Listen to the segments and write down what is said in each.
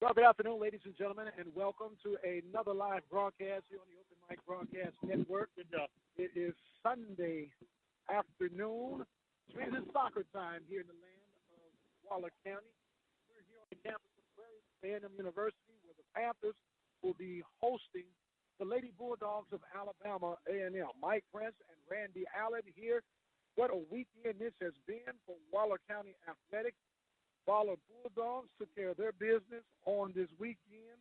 Well, good afternoon, ladies and gentlemen, and welcome to another live broadcast here on the Open Mic Broadcast Network. It is Sunday afternoon. It is soccer time here in the land of Waller County. We're here on the campus of Alabama A&M University, where the Panthers will be hosting the Lady Bulldogs of Alabama A&M. Mike Prince and Randy Allen here. What a weekend this has been for Waller County Athletics. Waller Bulldogs took care of their business on this weekend.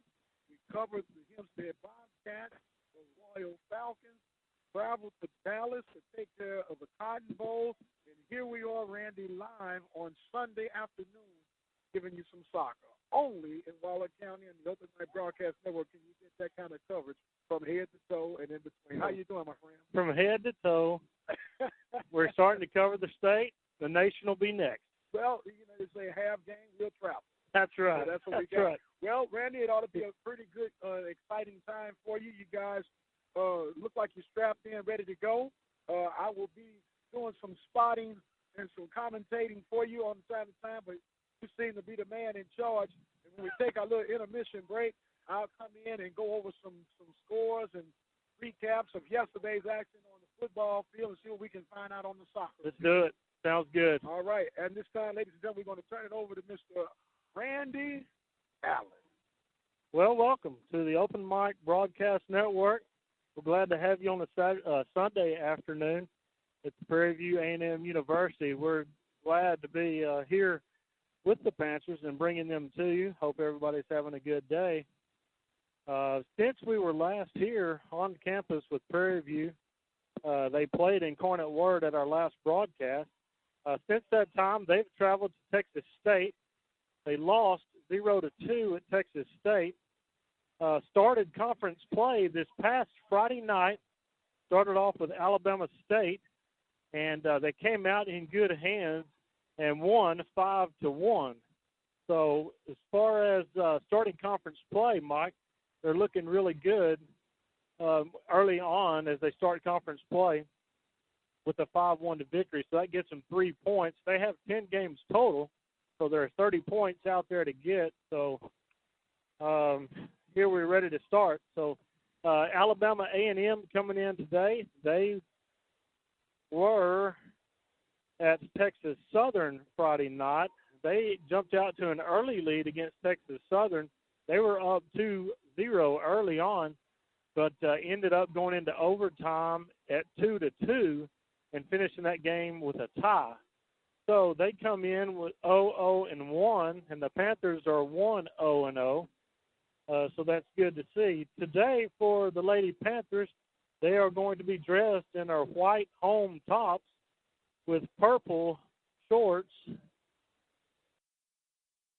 We covered the Hempstead Bobcats. The Royal Falcons traveled to Dallas to take care of the Cotton Bowl. And here we are, Randy, live on Sunday afternoon, giving you some soccer. Only in Waller County and the Open Mic Broadcast Network can you get that kind of coverage from head to toe and in between. How you doing, my friend? From head to toe. We're starting to cover the state. The nation will be next. Well, you know, they say half game, we'll travel. That's right. So that's what we got. Right. Well, Randy, it ought to be a pretty good, exciting time for you. You guys look like you're strapped in, ready to go. I will be doing some spotting and some commentating for you on time to time, but you seem to be the man in charge. And when we take our little intermission break, I'll come in and go over some scores and recaps of yesterday's action on the football field and see what we can find out on the soccer. Let's do it. Sounds good. All right. And this time, ladies and gentlemen, we're going to turn it over to Mr. Randy Allen. Well, welcome to the Open Mic Broadcast Network. We're glad to have you on a Sunday afternoon at the Prairie View A&M University. We're glad to be here with the Panthers and bringing them to you. Hope everybody's having a good day. Since we were last here on campus with Prairie View, they played in Cornet Word at our last broadcast. Since that time, they've traveled to Texas State. They lost 0-2 at Texas State. Started conference play this past Friday night. Started off with Alabama State, and they came out in good hands and won 5-1. So as far as starting conference play, Mike, they're looking really good early on as they start conference play with a 5-1 victory. So that gets them 3 points. They have 10 games total, so there are 30 points out there to get. So here we're ready to start. So Alabama A&M coming in today. They were at Texas Southern Friday night. They jumped out to an early lead against Texas Southern. They were up 2-0 early on, but ended up going into overtime at 2-2 and finishing that game with a tie. So they come in with 0-1, and the Panthers are 1-0. So that's good to see. Today for the Lady Panthers, they are going to be dressed in their white home tops with purple shorts.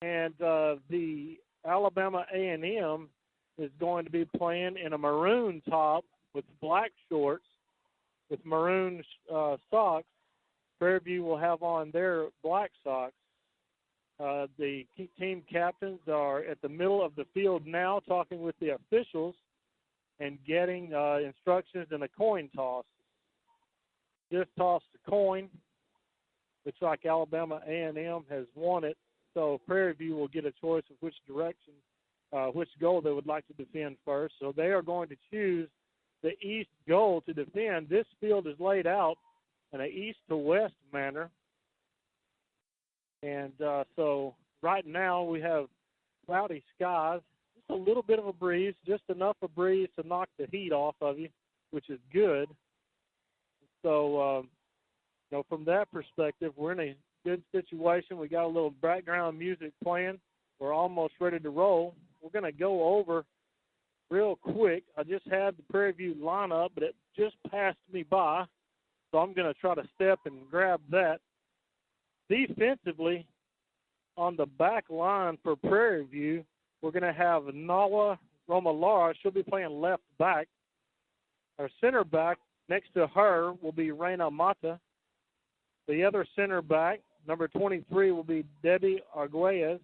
And the Alabama A&M is going to be playing in a maroon top with black shorts with maroon socks. Prairie View will have on their black socks. The team captains are at the middle of the field now talking with the officials and getting instructions in a coin toss. Just tossed a coin. Looks like Alabama A&M has won it. So Prairie View will get a choice of which direction, which goal they would like to defend first. So they are going to choose the east goal to defend. This field is laid out in an east to west manner. And so right now we have cloudy skies, just a little bit of a breeze, just enough of a breeze to knock the heat off of you, which is good. So, from that perspective, we're in a good situation. We got a little background music playing. We're almost ready to roll. We're going to go over real quick. I just had the Prairie View lineup, but it just passed me by. So I'm going to try to step and grab that. Defensively, on the back line for Prairie View, we're going to have Nawa Romalara. She'll be playing left back. Our center back next to her will be Reina Mata. The other center back, number 23, will be Debbie Arguelles.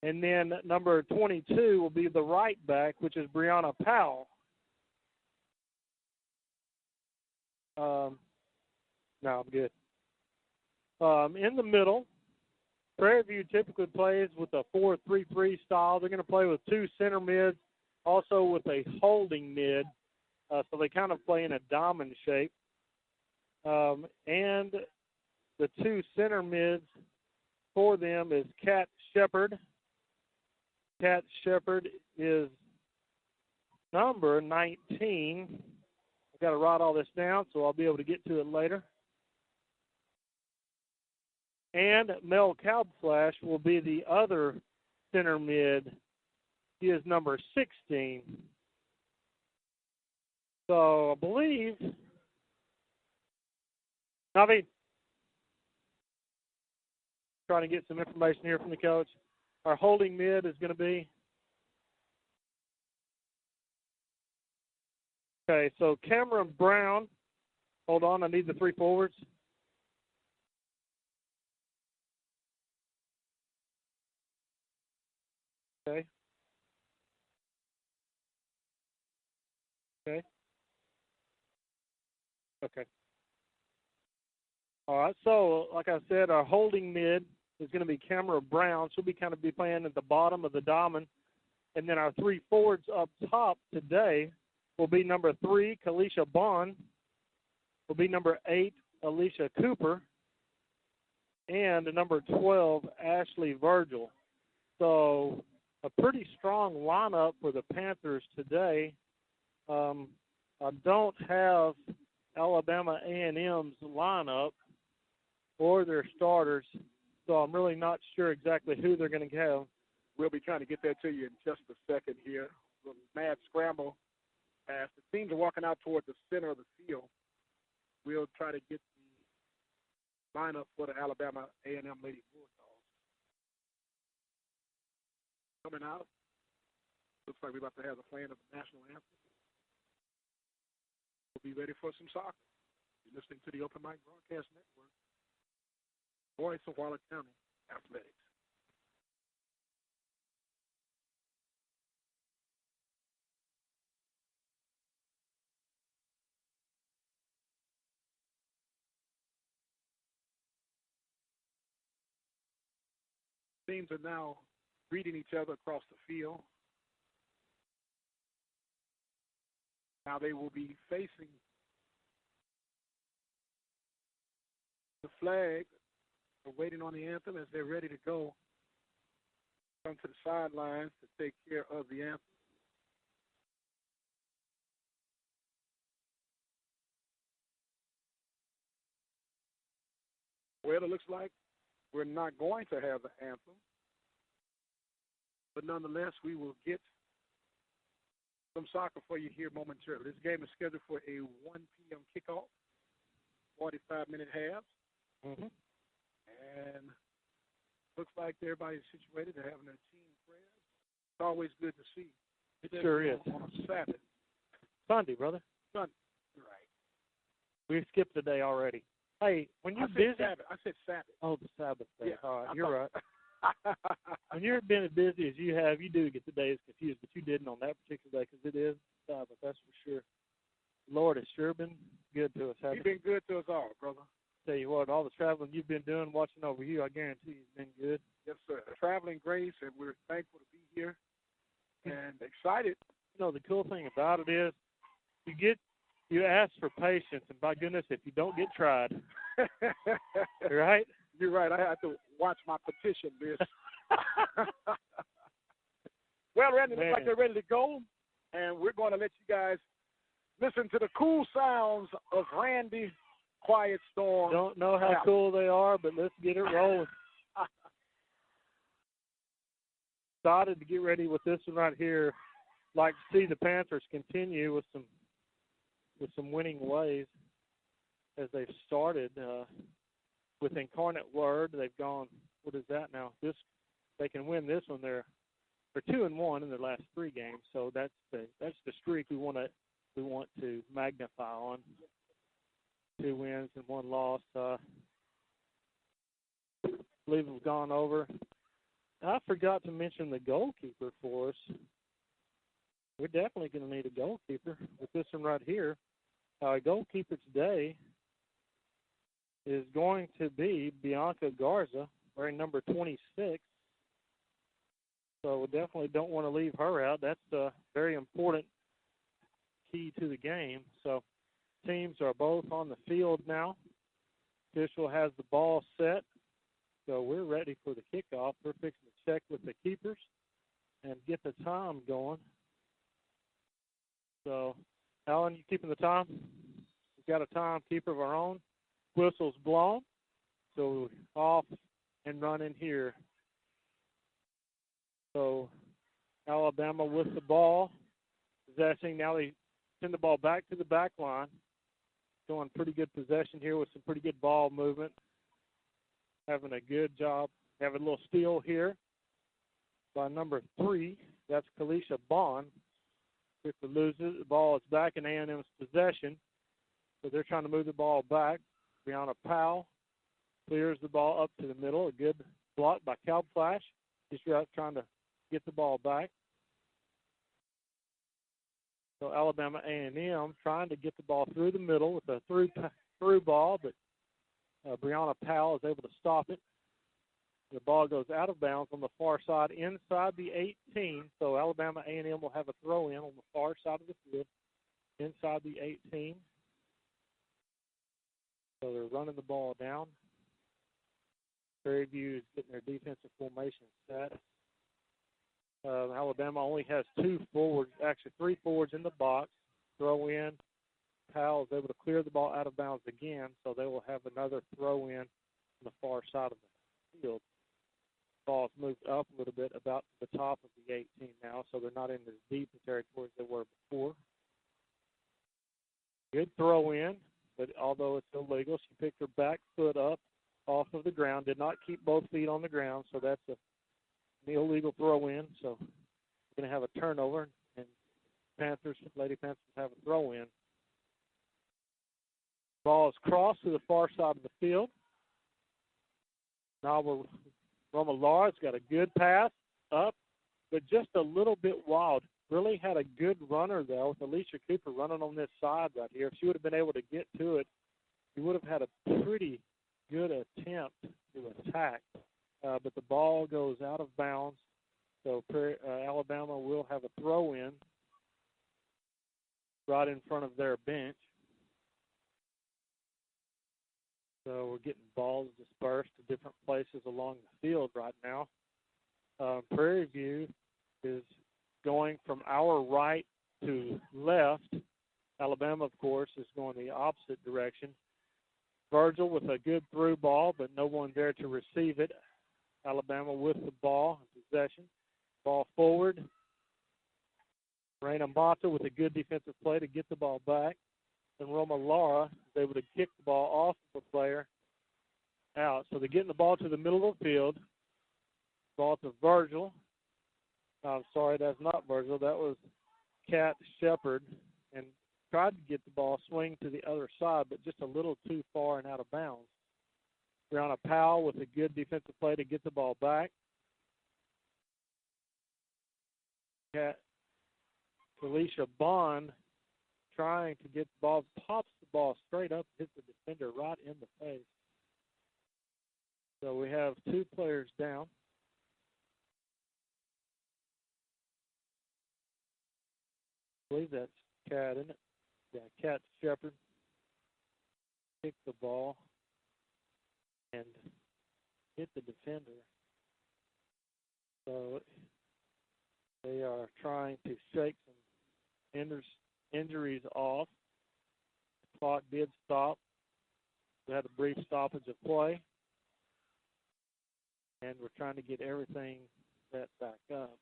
And then number 22 will be the right back, which is Brianna Powell. No, I'm good. In the middle, Prairie View typically plays with a 4-3-3 style. They're going to play with two center mids, also with a holding mid. So they kind of play in a diamond shape. And the two center mids for them is Cat Shepard. Cat Shepard is number 19. I've got to write all this down, so I'll be able to get to it later. And Mel Kalbflash will be the other center mid. He is number 16. So I believe, Navi, trying to get some information here from the coach. Our holding mid is going to be, okay, so Cameron Brown. Hold on, I need the three forwards. Okay. Okay. Okay. All right. So, like I said, our holding mid is going to be Cameron Brown. She'll be kind of playing at the bottom of the diamond. And then our three forwards up top today will be number 3, Kalisha Bond. Will be number 8, Alicia Cooper. And number 12, Ashley Virgil. So, a pretty strong lineup for the Panthers today. I don't have Alabama A&M's lineup or their starters, so I'm really not sure exactly who they're going to have. We'll be trying to get that to you in just a second here. A little mad scramble as the teams are walking out toward the center of the field. We'll try to get the lineup for the Alabama A&M Lady Bulldogs. Coming out, looks like we're about to have the playing of the national anthem. We'll be ready for some soccer. You're listening to the Open Mic Broadcast Network. Voice of Waller County Athletics. Teams are now greeting each other across the field. Now they will be facing the flag, waiting on the anthem as they're ready to go. Come to the sidelines to take care of the anthem. Well, it looks like we're not going to have the anthem, but nonetheless, we will get some soccer for you here momentarily. This game is scheduled for a 1 p.m. kickoff, 45-minute halves. Mm-hmm. And looks like everybody's situated. They're having their team prayers. It's always good to see. It sure is. On a Sabbath. Sunday, brother. Sunday. Right. We skipped the day already. Hey, when you're busy. Sabbath. I said Sabbath. Oh, the Sabbath day. Yeah, all right, you're right. When you're been as busy as you have, you do get the days confused, but you didn't on that particular day because it is Sabbath, that's for sure. Lord has sure been good to us, hasn't He's been good to us all, brother. Tell you what, all the traveling you've been doing, watching over you, I guarantee you've been good. Yes, sir. Traveling grace, and we're thankful to be here and excited. You know, the cool thing about it is you ask for patience, and by goodness, if you don't get tried. Right? You're right. I have to watch my petition list. Well, Randy, looks like they're ready to go, and we're going to let you guys listen to the cool sounds of Randy Quiet Storm. Don't know how cool they are, but let's get it rolling. Excited to get ready with this one right here. Like to see the Panthers continue with some winning ways as they've started with Incarnate Word. They've gone, what is that now? They can win this one. They're 2-1 in their last 3 games, so that's the streak we want to magnify on. 2 wins and 1 loss. I believe we've gone over. I forgot to mention the goalkeeper for us. We're definitely going to need a goalkeeper with this one right here. Our goalkeeper today is going to be Bianca Garza. wearing number 26. So we definitely don't want to leave her out. That's a very important key to the game. So teams are both on the field now. Official has the ball set. So we're ready for the kickoff. We're fixing to check with the keepers and get the time going. So, Alan, you keeping the time? We've got a timekeeper of our own. Whistle's blown. So off and running here. So Alabama with the ball. Possessing. Now they send the ball back to the back line. Showing pretty good possession here with some pretty good ball movement. Having a good job. Having a little steal here by number 3. That's Kalisha Bond. If it loses, the ball is back in A&M's possession. So they're trying to move the ball back. Brianna Powell clears the ball up to the middle. A good block by Cal Flash. Just trying to get the ball back. So Alabama A&M trying to get the ball through the middle with a through ball, but Brianna Powell is able to stop it. The ball goes out of bounds on the far side inside the 18. So Alabama A&M will have a throw in on the far side of the field inside the 18. So they're running the ball down. Prairie View is getting their defensive formation set. Alabama only has 2 forwards, actually 3 forwards in the box. Throw in. Powell is able to clear the ball out of bounds again, so they will have another throw in on the far side of the field. The ball's moved up a little bit about the top of the 18 now, so they're not in as deep a territory as they were before. Good throw in, but although it's illegal, she picked her back foot up off of the ground, did not keep both feet on the ground, so that's an illegal throw in. So we're going to have a turnover, and Lady Panthers have a throw in. Ball is crossed to the far side of the field. Now Roma Lara's got a good pass up, but just a little bit wild. Really had a good runner, though, with Alicia Cooper running on this side right here. If she would have been able to get to it, she would have had a pretty good attempt to attack. But the ball goes out of bounds, so Alabama will have a throw-in right in front of their bench. So we're getting balls dispersed to different places along the field right now. Prairie View is going from our right to left. Alabama, of course, is going the opposite direction. Virgil with a good through ball, but no one there to receive it. Alabama with the ball in possession. Ball forward. Raina Mata with a good defensive play to get the ball back. And Roma Lara is able to kick the ball off of the player out. So they're getting the ball to the middle of the field. Ball to Virgil. I'm sorry, that's not Virgil. That was Kat Shepard. And tried to get the ball swing to the other side, but just a little too far and out of bounds. Brianna Powell with a good defensive play to get the ball back. Felicia Bond trying to get the ball, pops the ball straight up, hits the defender right in the face. So we have 2 players down. I believe that's Kat, isn't it? Yeah, Kat Shepard kicked the ball and hit the defender. So they are trying to shake some injuries off. The clock did stop. We had a brief stoppage of play. And we're trying to get everything set back up.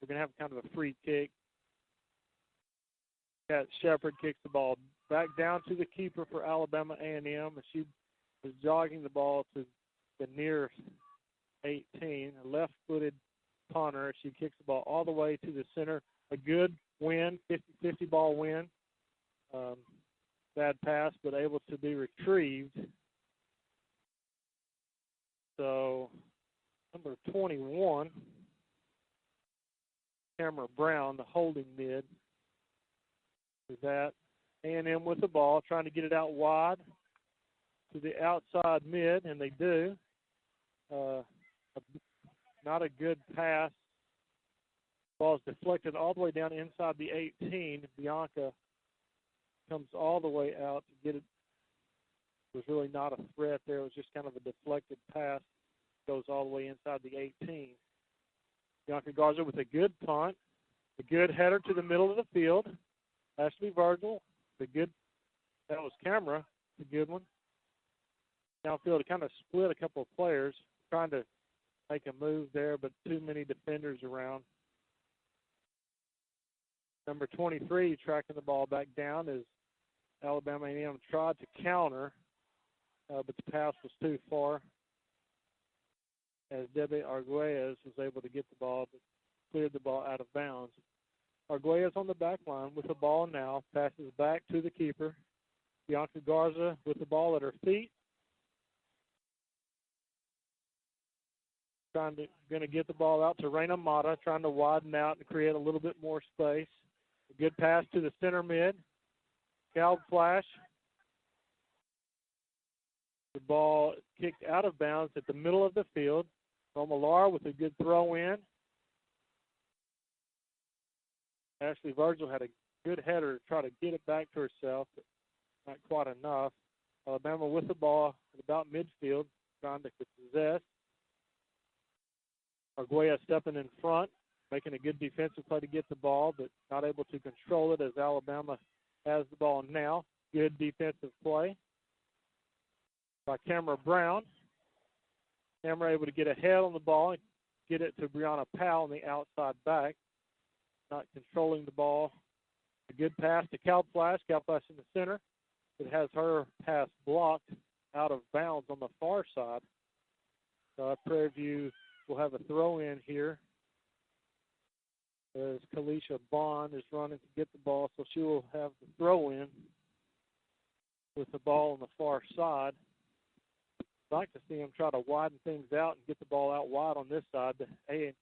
We're going to have kind of a free kick. Kat Shepard kicks the ball back down to the keeper for Alabama A&M. And she is jogging the ball to the near 18, a left-footed punter. She kicks the ball all the way to the center. A good win, 50-50 ball win. Bad pass, but able to be retrieved. So, number 21, Cameron Brown, the holding mid. With that, A&M with the ball, trying to get it out wide to the outside mid, and they do. not a good pass. Ball is deflected all the way down inside the 18. Bianca comes all the way out to get it. It was really not a threat there. It was just kind of a deflected pass. Goes all the way inside the 18. Bianca Garza with a good punt. A good header to the middle of the field. Ashley Virgil, that was Camera, a good one. Downfield to kind of split a couple of players, trying to make a move there, but too many defenders around. Number 23 tracking the ball back down as Alabama A&M tried to counter, but the pass was too far. As Debbie Arguelles was able to get the ball, but cleared the ball out of bounds. Arguelles on the back line with the ball now, passes back to the keeper. Bianca Garza with the ball at her feet. Going to get the ball out to Reina Mata, trying to widen out and create a little bit more space. A good pass to the center mid. Calb Flash. The ball kicked out of bounds at the middle of the field. Romalara with a good throw in. Ashley Virgil had a good header to try to get it back to herself, but not quite enough. Alabama with the ball at about midfield, trying to possess. Arguelles stepping in front, making a good defensive play to get the ball, but not able to control it as Alabama has the ball now. Good defensive play by Camera Brown. Camera able to get ahead on the ball and get it to Brianna Powell on the outside back. Not controlling the ball. A good pass to Calb Flash. Calb Flash in the center. It has her pass blocked out of bounds on the far side. So Prairie View will have a throw in here as Kalisha Bond is running to get the ball, so she will have the throw in with the ball on the far side. I'd like to see them try to widen things out and get the ball out wide on this side. The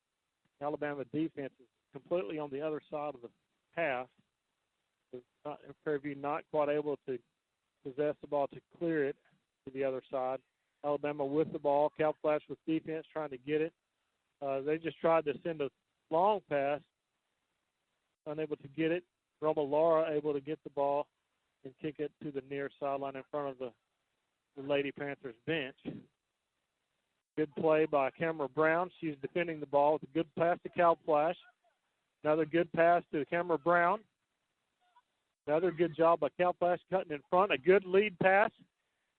Alabama defense is completely on the other side of the pass. Prairie View not quite able to possess the ball to clear it to the other side. Alabama with the ball. Calb Flash with defense trying to get it. They just tried to send a long pass, unable to get it. Roma Laura able to get the ball and kick it to the near sideline in front of the Lady Panthers bench. Good play by Camera Brown. She's defending the ball with a good pass to Calb Flash. Another good pass to Camera Brown. Another good job by Calb Flash cutting in front. A good lead pass.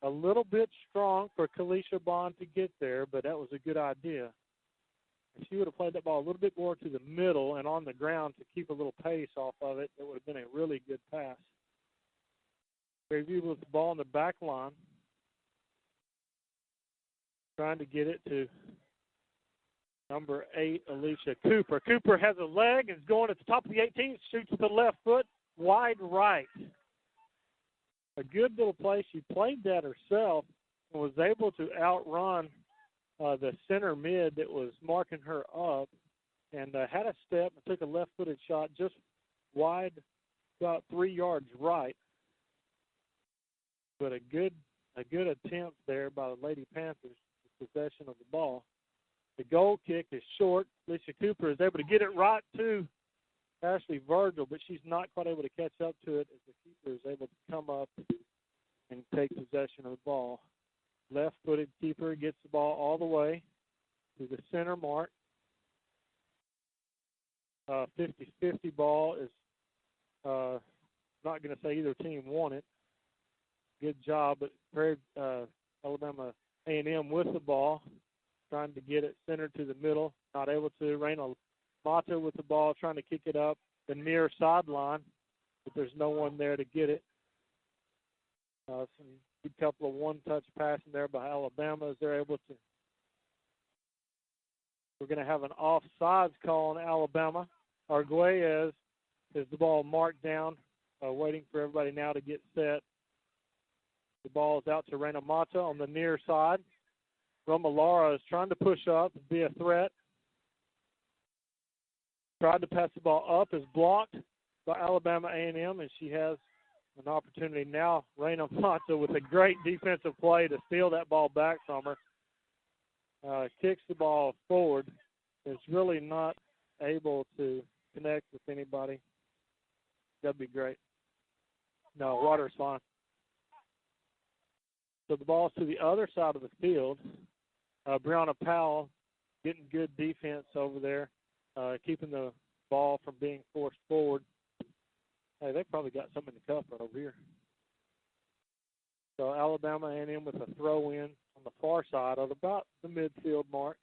A little bit strong for Kalisha Bond to get there, but that was a good idea. If she would have played that ball a little bit more to the middle and on the ground to keep a little pace off of it, it would have been a really good pass. Prairie View with the ball on the back line. Trying to get it to number 8, Alicia Cooper. Cooper has a leg and is going at the top of the 18, shoots with the left foot, wide right. A good little play. She played that herself and was able to outrun the center mid that was marking her up, and had a step and took a left-footed shot just wide, about 3 yards right. But a good attempt there by the Lady Panthers, possession of the ball. The goal kick is short. Alicia Cooper is able to get it right to Ashley Virgil, but she's not quite able to catch up to it as the keeper is able to come up and take possession of the ball. Left-footed keeper gets the ball all the way to the center mark. 50-50 ball is not going to say either team won it. Good job, but Alabama A&M with the ball, trying to get it centered to the middle, not able to. Reina Mata with the ball, trying to kick it up the near sideline, but there's no one there to get it. Some good couple of one-touch passing there by Alabama as they're able to. We're going to have an offsides call on Alabama. Arguelles has the ball marked down, waiting for everybody now to get set. The ball is out to Reina Mata on the near side. Roma Lara is trying to push up and be a threat. Tried to pass the ball up, is blocked by Alabama A&M, and she has an opportunity now. Reina Mata with a great defensive play to steal that ball back from her. kicks the ball forward. It's really not able to connect with anybody. That'd be great. No, water's fine. So the ball's to the other side of the field. Brianna Powell getting good defense over there, keeping the ball from being forced forward. Hey, they probably got something in the cup right over here. So Alabama A&M with a throw-in on the far side at about the midfield mark.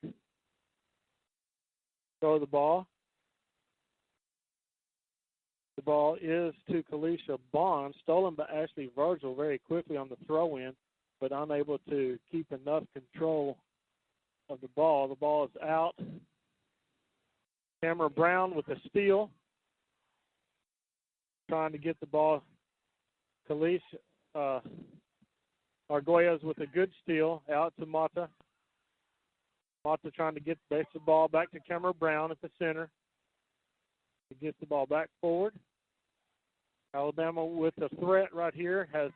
Throw the ball. The ball is to Kalisha Bond, stolen by Ashley Virgil very quickly on the throw-in, but unable to keep enough control of the ball. The ball is out. Cameron Brown with a steal. Trying to get the ball. Kalisha Arguelles with a good steal out to Mata. Mata trying to get the ball back to Cameron Brown at the center. He gets the ball back forward. Alabama with a threat right here has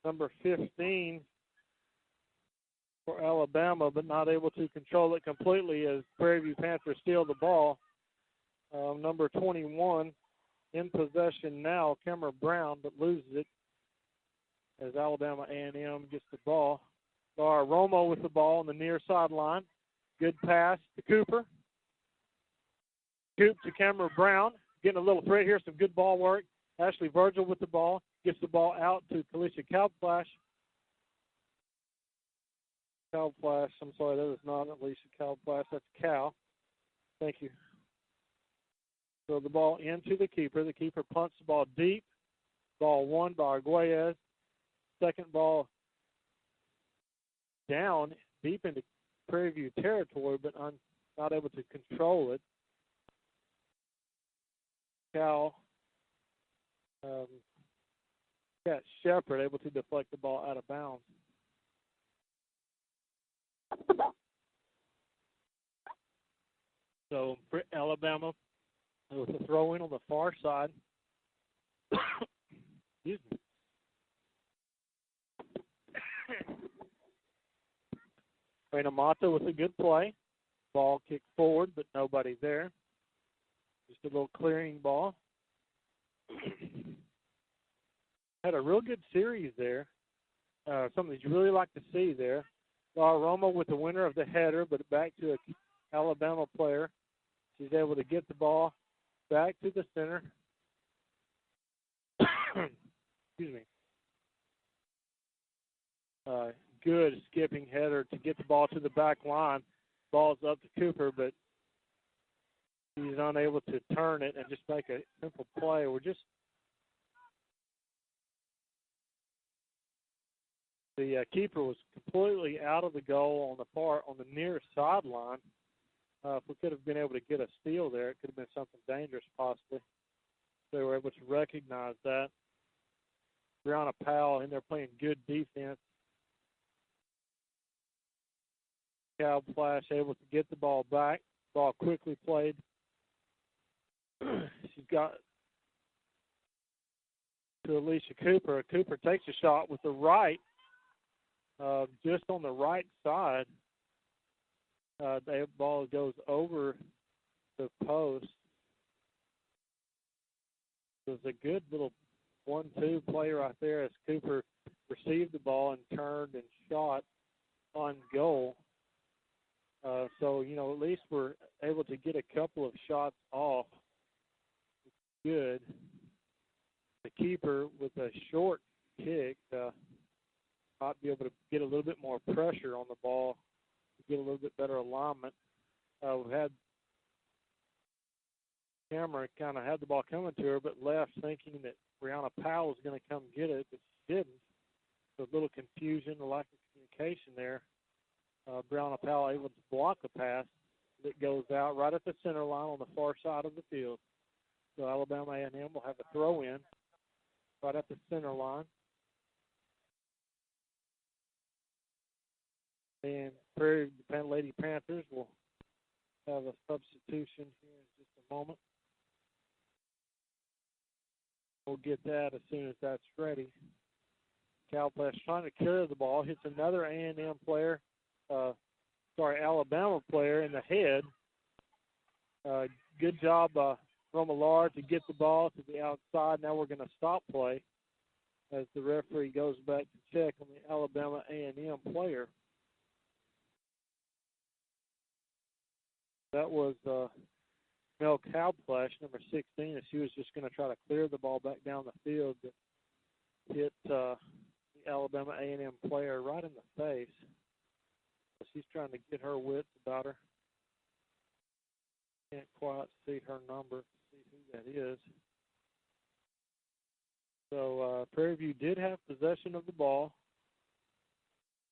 number 15 for Alabama, but not able to control it completely as Prairie View Panthers steal the ball. Number 21 in possession now, Cameron Brown, but loses it as Alabama A&M gets the ball. Laura Romo with the ball on the near sideline. Good pass to Cooper. Coop to Cameron Brown. Getting a little threat here, some good ball work. Ashley Virgil with the ball. Gets the ball out to Kalisha Kalflash. Kalflash, I'm sorry, that is not Alicia Kalflash. That's Cal. Thank you. So the ball into the keeper. The keeper punts the ball deep. Ball won by Arguelles. Second ball down deep into Prairie View territory, but not able to control it. Cal Cat Shepard able to deflect the ball out of bounds. So for Alabama with a throw-in on the far side. Excuse me. Reina Mata with a good play. Ball kicked forward, but nobody there. Just a little clearing ball. Had a real good series there. Something that you really like to see there. Laura Romo with the winner of the header, but back to an Alabama player. She's able to get the ball back to the center. Excuse me. Good skipping header to get the ball to the back line. Ball's up to Cooper, but he's unable to turn it and just make a simple play. The keeper was completely out of the goal on the near sideline. If we could have been able to get a steal there, it could have been something dangerous possibly. They were able to recognize that. Brianna Powell in there playing good defense. Cal Flash able to get the ball back. Ball quickly played. She's got to Alicia Cooper. Cooper takes a shot with the right, just on the right side. The ball goes over the post. It was a good little 1-2 play right there as Cooper received the ball and turned and shot on goal. So, at least we're able to get a couple of shots off. It's good. The keeper with a short kick might be able to get a little bit more pressure on the ball, get a little bit better alignment. We've had Cameron kind of had the ball coming to her, but left thinking that Brianna Powell was going to come get it, but she didn't. So a little confusion, a lack of communication there. Brianna Powell able to block a pass that goes out right at the center line on the far side of the field. So Alabama A&M will have a throw-in right at the center line. And Prairie Lady Panthers will have a substitution here in just a moment. We'll get that as soon as that's ready. Cal Flash trying to carry the ball. Hits another A&M player. Alabama player in the head. Good job from Millard to get the ball to the outside. Now we're going to stop play as the referee goes back to check on the Alabama A&M player. That was Mel Cowplash, number 16, and she was just going to try to clear the ball back down the field to hit the Alabama A&M player right in the face. So she's trying to get her wits about her. Can't quite see her number, see who that is. So Prairie View did have possession of the ball,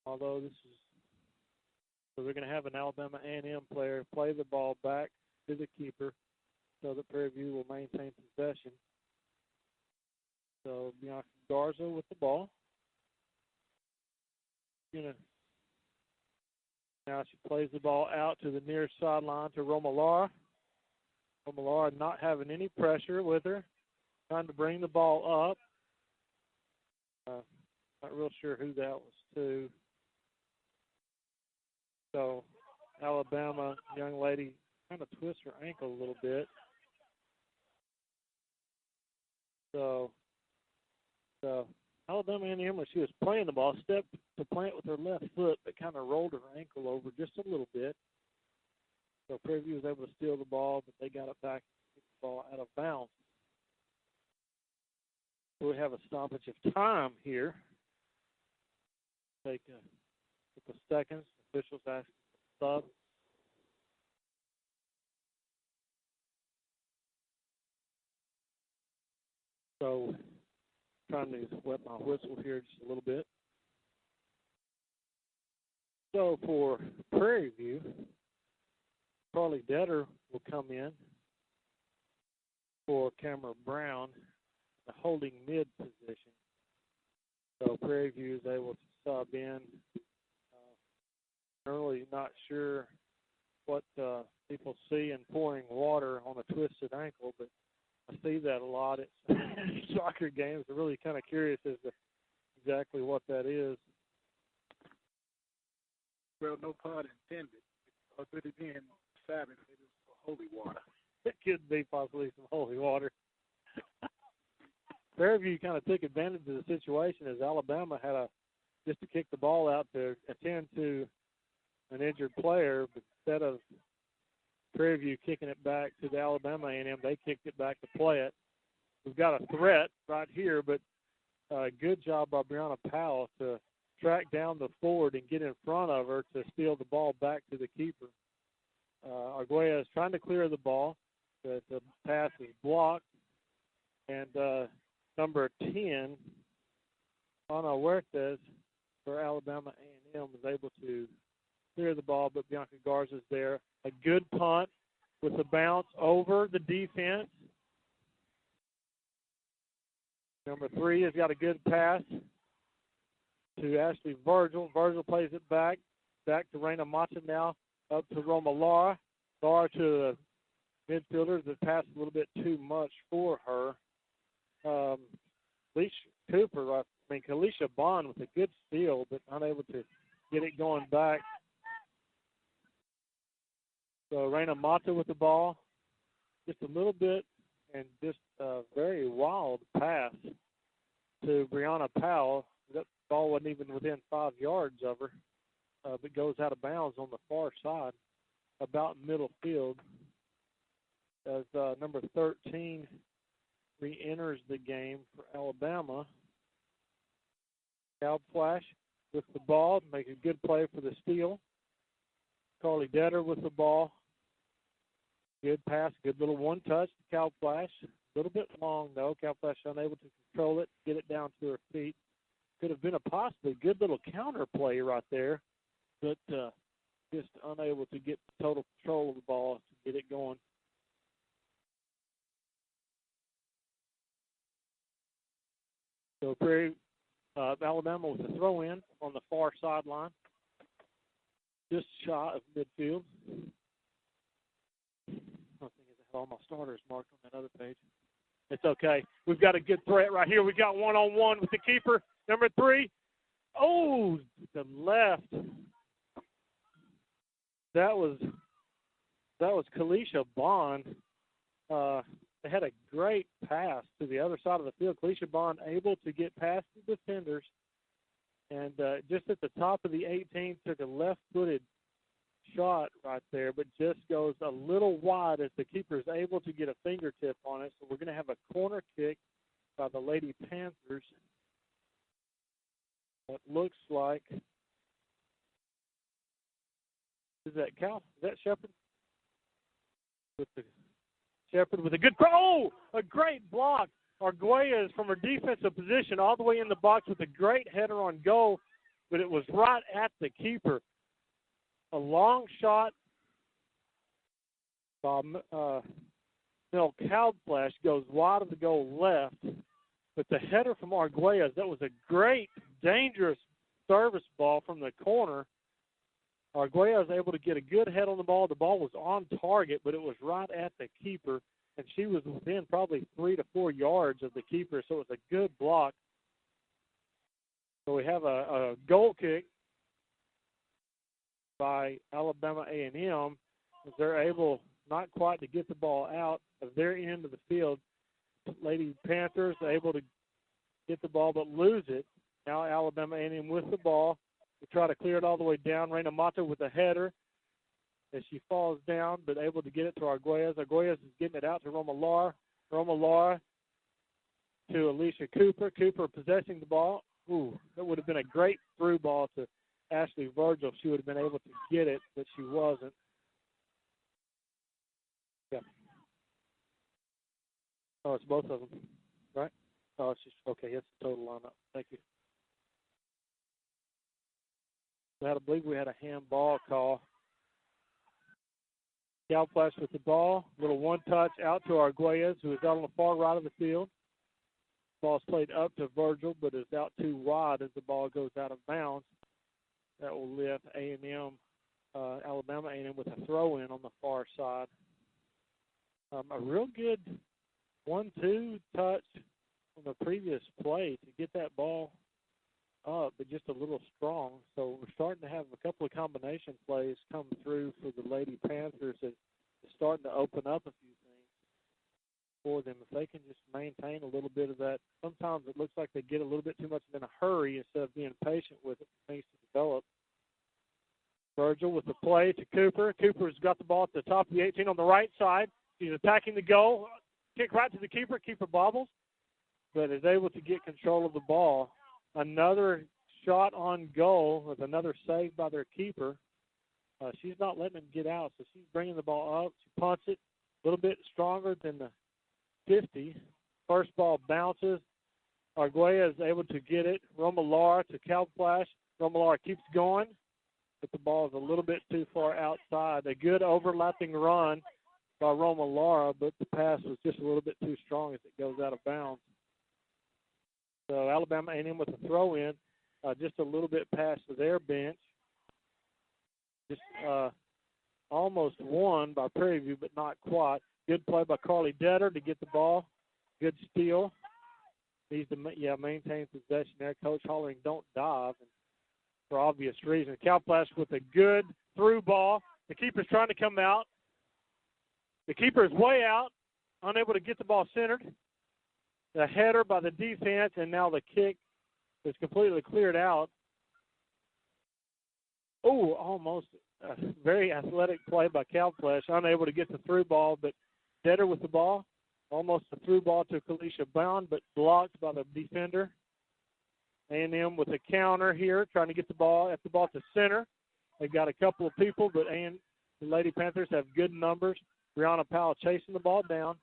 although so they're going to have an Alabama A&M player play the ball back to the keeper so that Prairie View will maintain possession. So Bianca Garza with the ball. Now she plays the ball out to the near sideline to Romalara. Romalara not having any pressure with her, trying to bring the ball up. Not real sure who that was to. So Alabama young lady kind of twists her ankle a little bit. So Alabama A&M, when she was playing the ball, stepped to plant with her left foot, but kind of rolled her ankle over just a little bit. So Prairie View was able to steal the ball, but they got it back and kicked the ball out of bounds. So we have a stoppage of time here. Take a couple seconds. Officials ask for sub. So trying to wet my whistle here just a little bit. So for Prairie View, Carly Detter will come in for Cameron Brown, the holding mid position. So Prairie View is able to sub in. Really not sure what people see in pouring water on a twisted ankle, but I see that a lot at soccer games. I'm really kind of curious as to exactly what that is. Well, no pun intended. Or could it be in Sabbath? It is holy water. It could be possibly some holy water. Prairie View kind of took advantage of the situation as Alabama had just to kick the ball out to attend to an injured player, but instead of Prairie View kicking it back to the Alabama A&M, they kicked it back to play it. We've got a threat right here, but good job by Brianna Powell to track down the forward and get in front of her to steal the ball back to the keeper. Arguello is trying to clear the ball, but the pass is blocked, and number 10, Ana Huertas for Alabama A&M was able to clear the ball, but Bianca Garza's there. A good punt with a bounce over the defense. Number 3 has got a good pass to Ashley Virgil. Virgil plays it back to Raina Mata now, up to Roma Lara. Lara to the midfielders that passed a little bit too much for her. Kalisha Bond with a good steal, but unable to get it going back. So Raina Mata with the ball, just a little bit, and just a very wild pass to Brianna Powell. That ball wasn't even within 5 yards of her, but goes out of bounds on the far side, about middle field, as number 13 re-enters the game for Alabama. Cal Flash with the ball, make a good play for the steal. Carly Detter with the ball. Good pass, good little one-touch to Cal Flash. A little bit long, though. Cal Flash unable to control it, get it down to her feet. Could have been a possibly good little counter play right there, but just unable to get total control of the ball to get it going. So Alabama with a throw-in on the far sideline, just shy of midfield. I think I have all my starters marked on that other page. It's okay. We've got a good threat right here. We've got one-on-one with the keeper, number 3. Oh, the left. that was Kalisha Bond. They had a great pass to the other side of the field. Kalisha Bond able to get past the defenders, and just at the top of the 18, took a left-footed shot right there, but just goes a little wide as the keeper is able to get a fingertip on it. So we're going to have a corner kick by the Lady Panthers. It looks like, is that Cal? Is that Shepard? Shepard with a good, a great block. Arguelles from her defensive position all the way in the box with a great header on goal, but it was right at the keeper. A long shot by Mel Cowflash goes wide of the goal left, but the header from Arguelles, that was a great, dangerous service ball from the corner. Arguelles was able to get a good head on the ball. The ball was on target, but it was right at the keeper, and she was within probably 3 to 4 yards of the keeper, so it was a good block. So we have a goal kick by Alabama A&M, as they're able not quite to get the ball out of their end of the field. Lady Panthers are able to get the ball but lose it. Now Alabama A&M with the ball. They try to clear it all the way down. Reina Mata with a header as she falls down, but able to get it to Arguelles. Arguelles is getting it out to Roma Lara. Roma Lara to Alicia Cooper. Cooper possessing the ball. Ooh, that would have been a great through ball to Ashley Virgil if she would have been able to get it, but she wasn't. Yeah. Oh, it's both of them, right? Oh, it's just, okay, it's the total lineup. Thank you. I believe we had a handball call. Cowflash with the ball. Little one-touch out to Arguelles, who is out on the far right of the field. Ball's played up to Virgil, but is out too wide as the ball goes out of bounds. That will lift A&M, Alabama A&M with a throw-in on the far side. A real good 1-2 touch on the previous play to get that ball up, but just a little strong. So we're starting to have a couple of combination plays come through for the Lady Panthers that is starting to open up a few things for them. If they can just maintain a little bit of that, sometimes it looks like they get a little bit too much in a hurry instead of being patient with it for things to develop. Virgil with the play to Cooper. Cooper's got the ball at the top of the 18 on the right side. He's attacking the goal. Kick right to the keeper. Keeper bobbles, but is able to get control of the ball. Another shot on goal with another save by their keeper. She's not letting him get out, so she's bringing the ball up. She punts it a little bit stronger than the 50. First ball bounces. Arguelles is able to get it. Roma Lara to Cowflash. Roma Lara keeps going, but the ball is a little bit too far outside. A good overlapping run by Roma Lara, but the pass was just a little bit too strong as it goes out of bounds. So Alabama A&M with a throw-in, just a little bit past their bench. Just almost won by Prairie View, but not quite. Good play by Carly Detter to get the ball. Good steal. Needs to maintain possession there. Coach hollering, don't dive, and for obvious reasons. Cowflash with a good through ball. The keeper's trying to come out. The keeper is way out, unable to get the ball centered. The header by the defense, and now the kick is completely cleared out. Oh, almost a very athletic play by Cowflash, unable to get the through ball, but Detter with the ball. Almost a through ball to Kalisha Bound, but blocked by the defender. A&M with a counter here, trying to get the ball to center. They've got a couple of people, but the Lady Panthers have good numbers. Brianna Powell chasing the ball down,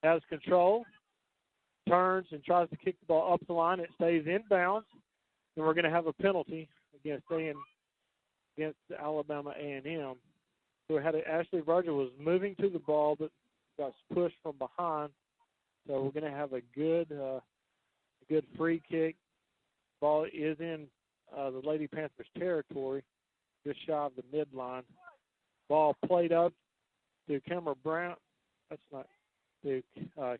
has control. Turns and tries to kick the ball up the line. It stays inbounds, and we're going to have a penalty against Alabama A&M. So we had Ashley Virgil was moving to the ball, but got pushed from behind. So we're going to have a good free kick. Ball is in the Lady Panthers territory, just shy of the midline. Ball played up to Cameron Brown. That's not. To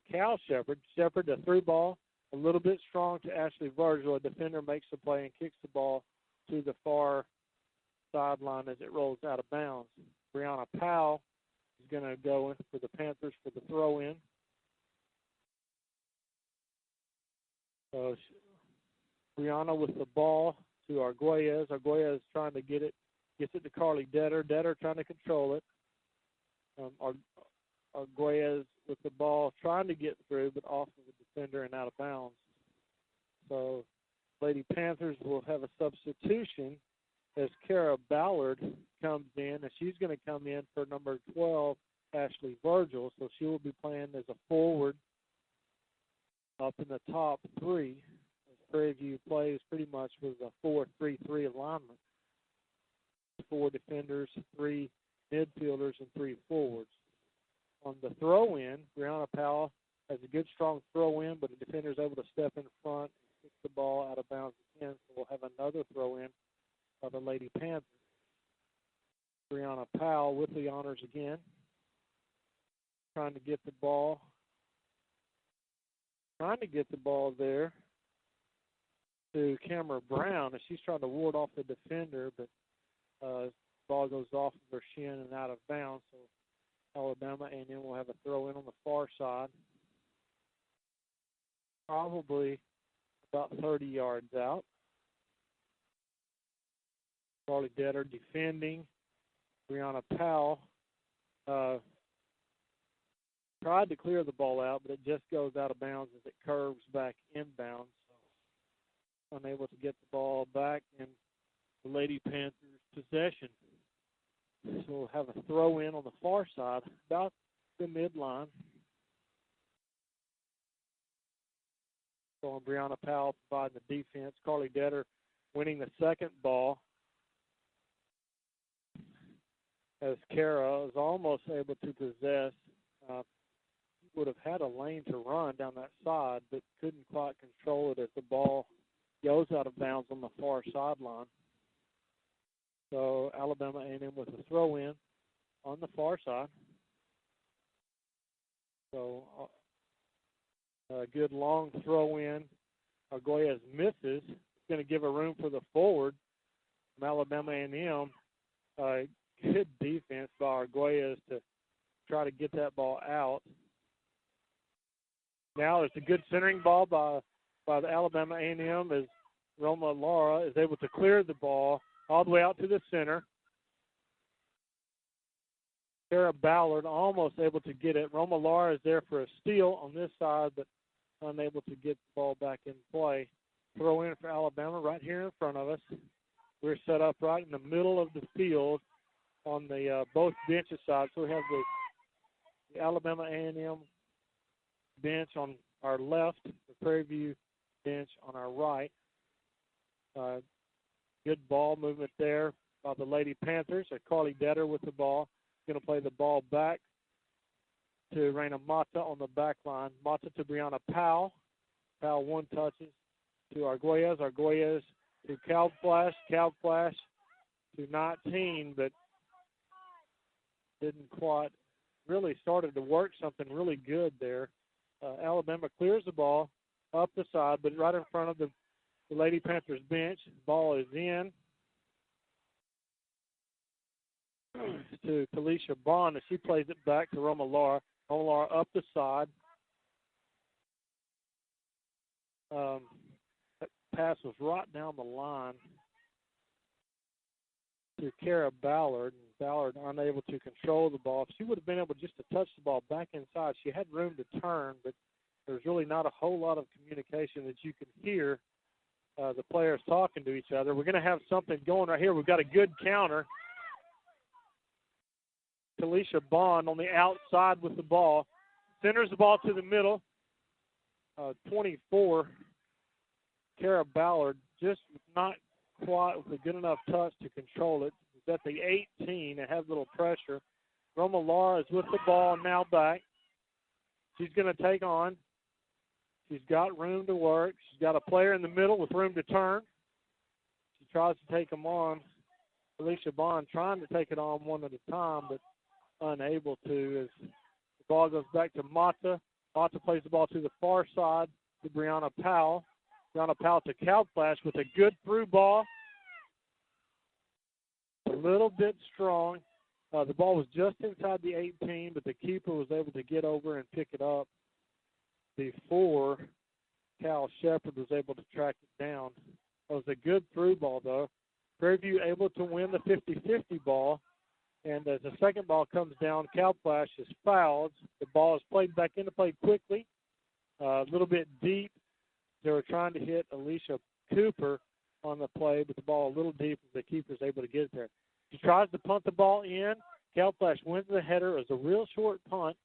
Cal Shepard. Shepard, a through ball, a little bit strong to Ashley Virgil. A defender makes the play and kicks the ball to the far sideline as it rolls out of bounds. Brianna Powell is going to go in for the Panthers for the throw-in. So Brianna with the ball to Arguelles. Arguelles trying to get it. Gets it to Carly Detter. Detter trying to control it. Arguelles with the ball trying to get through, but off of the defender and out of bounds. So Lady Panthers will have a substitution as Kara Ballard comes in, and she's going to come in for number 12, Ashley Virgil. So she will be playing as a forward up in the top three. As Prairie View plays pretty much with a 4-3-3 alignment. 4 defenders, 3 midfielders, and 3 forwards. On the throw-in, Brianna Powell has a good, strong throw-in, but the defender is able to step in front and kick the ball out of bounds again. So we'll have another throw-in by the Lady Panthers. Brianna Powell with the honors again. Trying to get the ball there to Cameron Brown, and she's trying to ward off the defender, but the ball goes off of her shin and out of bounds. So Alabama A&M will have a throw-in on the far side, probably about 30 yards out. Carly Detter defending. Brianna Powell tried to clear the ball out, but it just goes out of bounds as it curves back inbounds. So unable to get the ball back in the Lady Panthers' possession. So we'll have a throw-in on the far side, about the midline. So Brianna Powell providing the defense. Carly Detter winning the second ball. As Kara is almost able to possess. Would have had a lane to run down that side, but couldn't quite control it as the ball goes out of bounds on the far sideline. So Alabama A&M with a throw-in on the far side. So a good long throw-in. Arguelles misses. It's going to give a room for the forward from Alabama A&M. Good defense by Arguelles to try to get that ball out. Now it's a good centering ball by the Alabama A&M as Roma Lara is able to clear the ball all the way out to the center. Sarah Ballard almost able to get it. Roma Lara is there for a steal on this side, but unable to get the ball back in play. Throw in for Alabama right here in front of us. We're set up right in the middle of the field on the both benches side. So we have the Alabama A&M bench on our left, the Prairie View bench on our right. Good ball movement there by the Lady Panthers. Carly Detter with the ball. Going to play the ball back to Raina Mata on the back line. Mata to Brianna Powell. Powell 1 touches to Arguelles. Arguelles to Calb Flash. Calb Flash to 19, but didn't quite really started to work something really good there. Alabama clears the ball up the side, but right in front of the Lady Panthers bench. Ball is in to Talisha Bond as she plays it back to Roma Lara. Roma Lara up the side. That pass was right down the line to Kara Ballard. Ballard unable to control the ball. If she would have been able just to touch the ball back inside, she had room to turn, but there's really not a whole lot of communication that you can hear the players talking to each other. We're going to have something going right here. We've got a good counter. Talisha Bond on the outside with the ball. Centers the ball to the middle. 24, Kara Ballard, just not quite with a good enough touch to control it. It's at the 18 and has a little pressure. Roma Lara is with the ball now back. She's going to take on. She's got room to work. She's got a player in the middle with room to turn. She tries to take them on. Alicia Bond trying to take it on one at a time, but unable to as the ball goes back to Mata. Mata plays the ball to the far side to Brianna Powell. Brianna Powell to Calflash with a good through ball little bit strong. The ball was just inside the 18, but the keeper was able to get over and pick it up before Cal Shepard was able to track it down. It was a good through ball, though. Prairie View able to win the 50-50 ball. And as the second ball comes down, Cal Flash is fouled. The ball is played back into play quickly, a little bit deep. They were trying to hit Alicia Cooper on the play, but the ball a little deep as the keeper is able to get it there. She tries to punt the ball in. Cal Flash wins the header. It was a real short punt.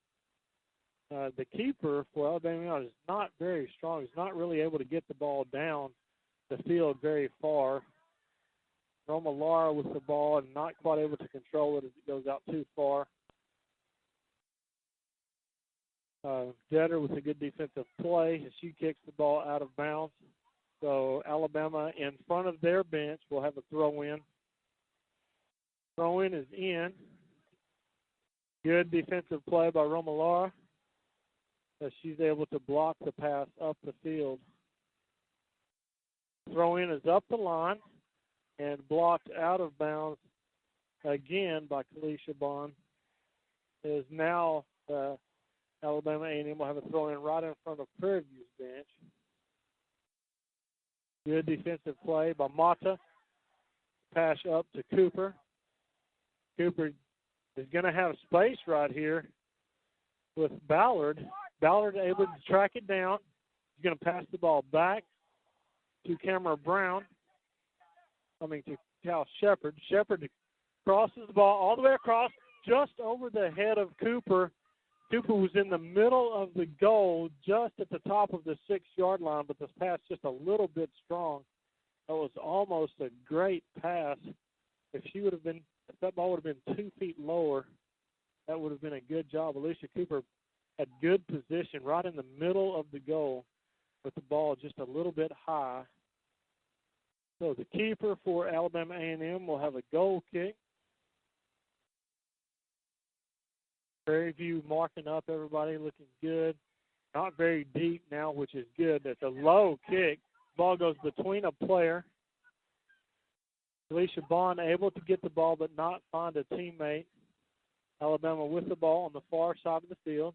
The keeper for Alabama is not very strong. He's not really able to get the ball down the field very far. Roma Lara with the ball and not quite able to control it as it goes out too far. Jetter with a good defensive play as she kicks the ball out of bounds. So Alabama in front of their bench will have a throw-in. Throw-in is in. Good defensive play by Roma Lara as she's able to block the pass up the field. Throw-in is up the line and blocked out of bounds again by Kalisha Bond. Is now Alabama A&M will have a throw-in right in front of Prairie View's bench. Good defensive play by Mata. Pass up to Cooper. Cooper is going to have space right here with Ballard. Ballard able to track it down. He's going to pass the ball back to Cameron Brown. To Cal Shepard. Shepard crosses the ball all the way across, just over the head of Cooper. Cooper was in the middle of the goal, just at the top of the 6-yard line, but this pass just a little bit strong. That was almost a great pass. If that ball would have been 2 feet lower, that would have been a good job. Alicia Cooper had good position right in the middle of the goal with the ball just a little bit high. So the keeper for Alabama A&M will have a goal kick. Prairie View marking up everybody, looking good. Not very deep now, which is good. That's a low kick. Ball goes between a player. Alicia Bond able to get the ball but not find a teammate. Alabama with the ball on the far side of the field.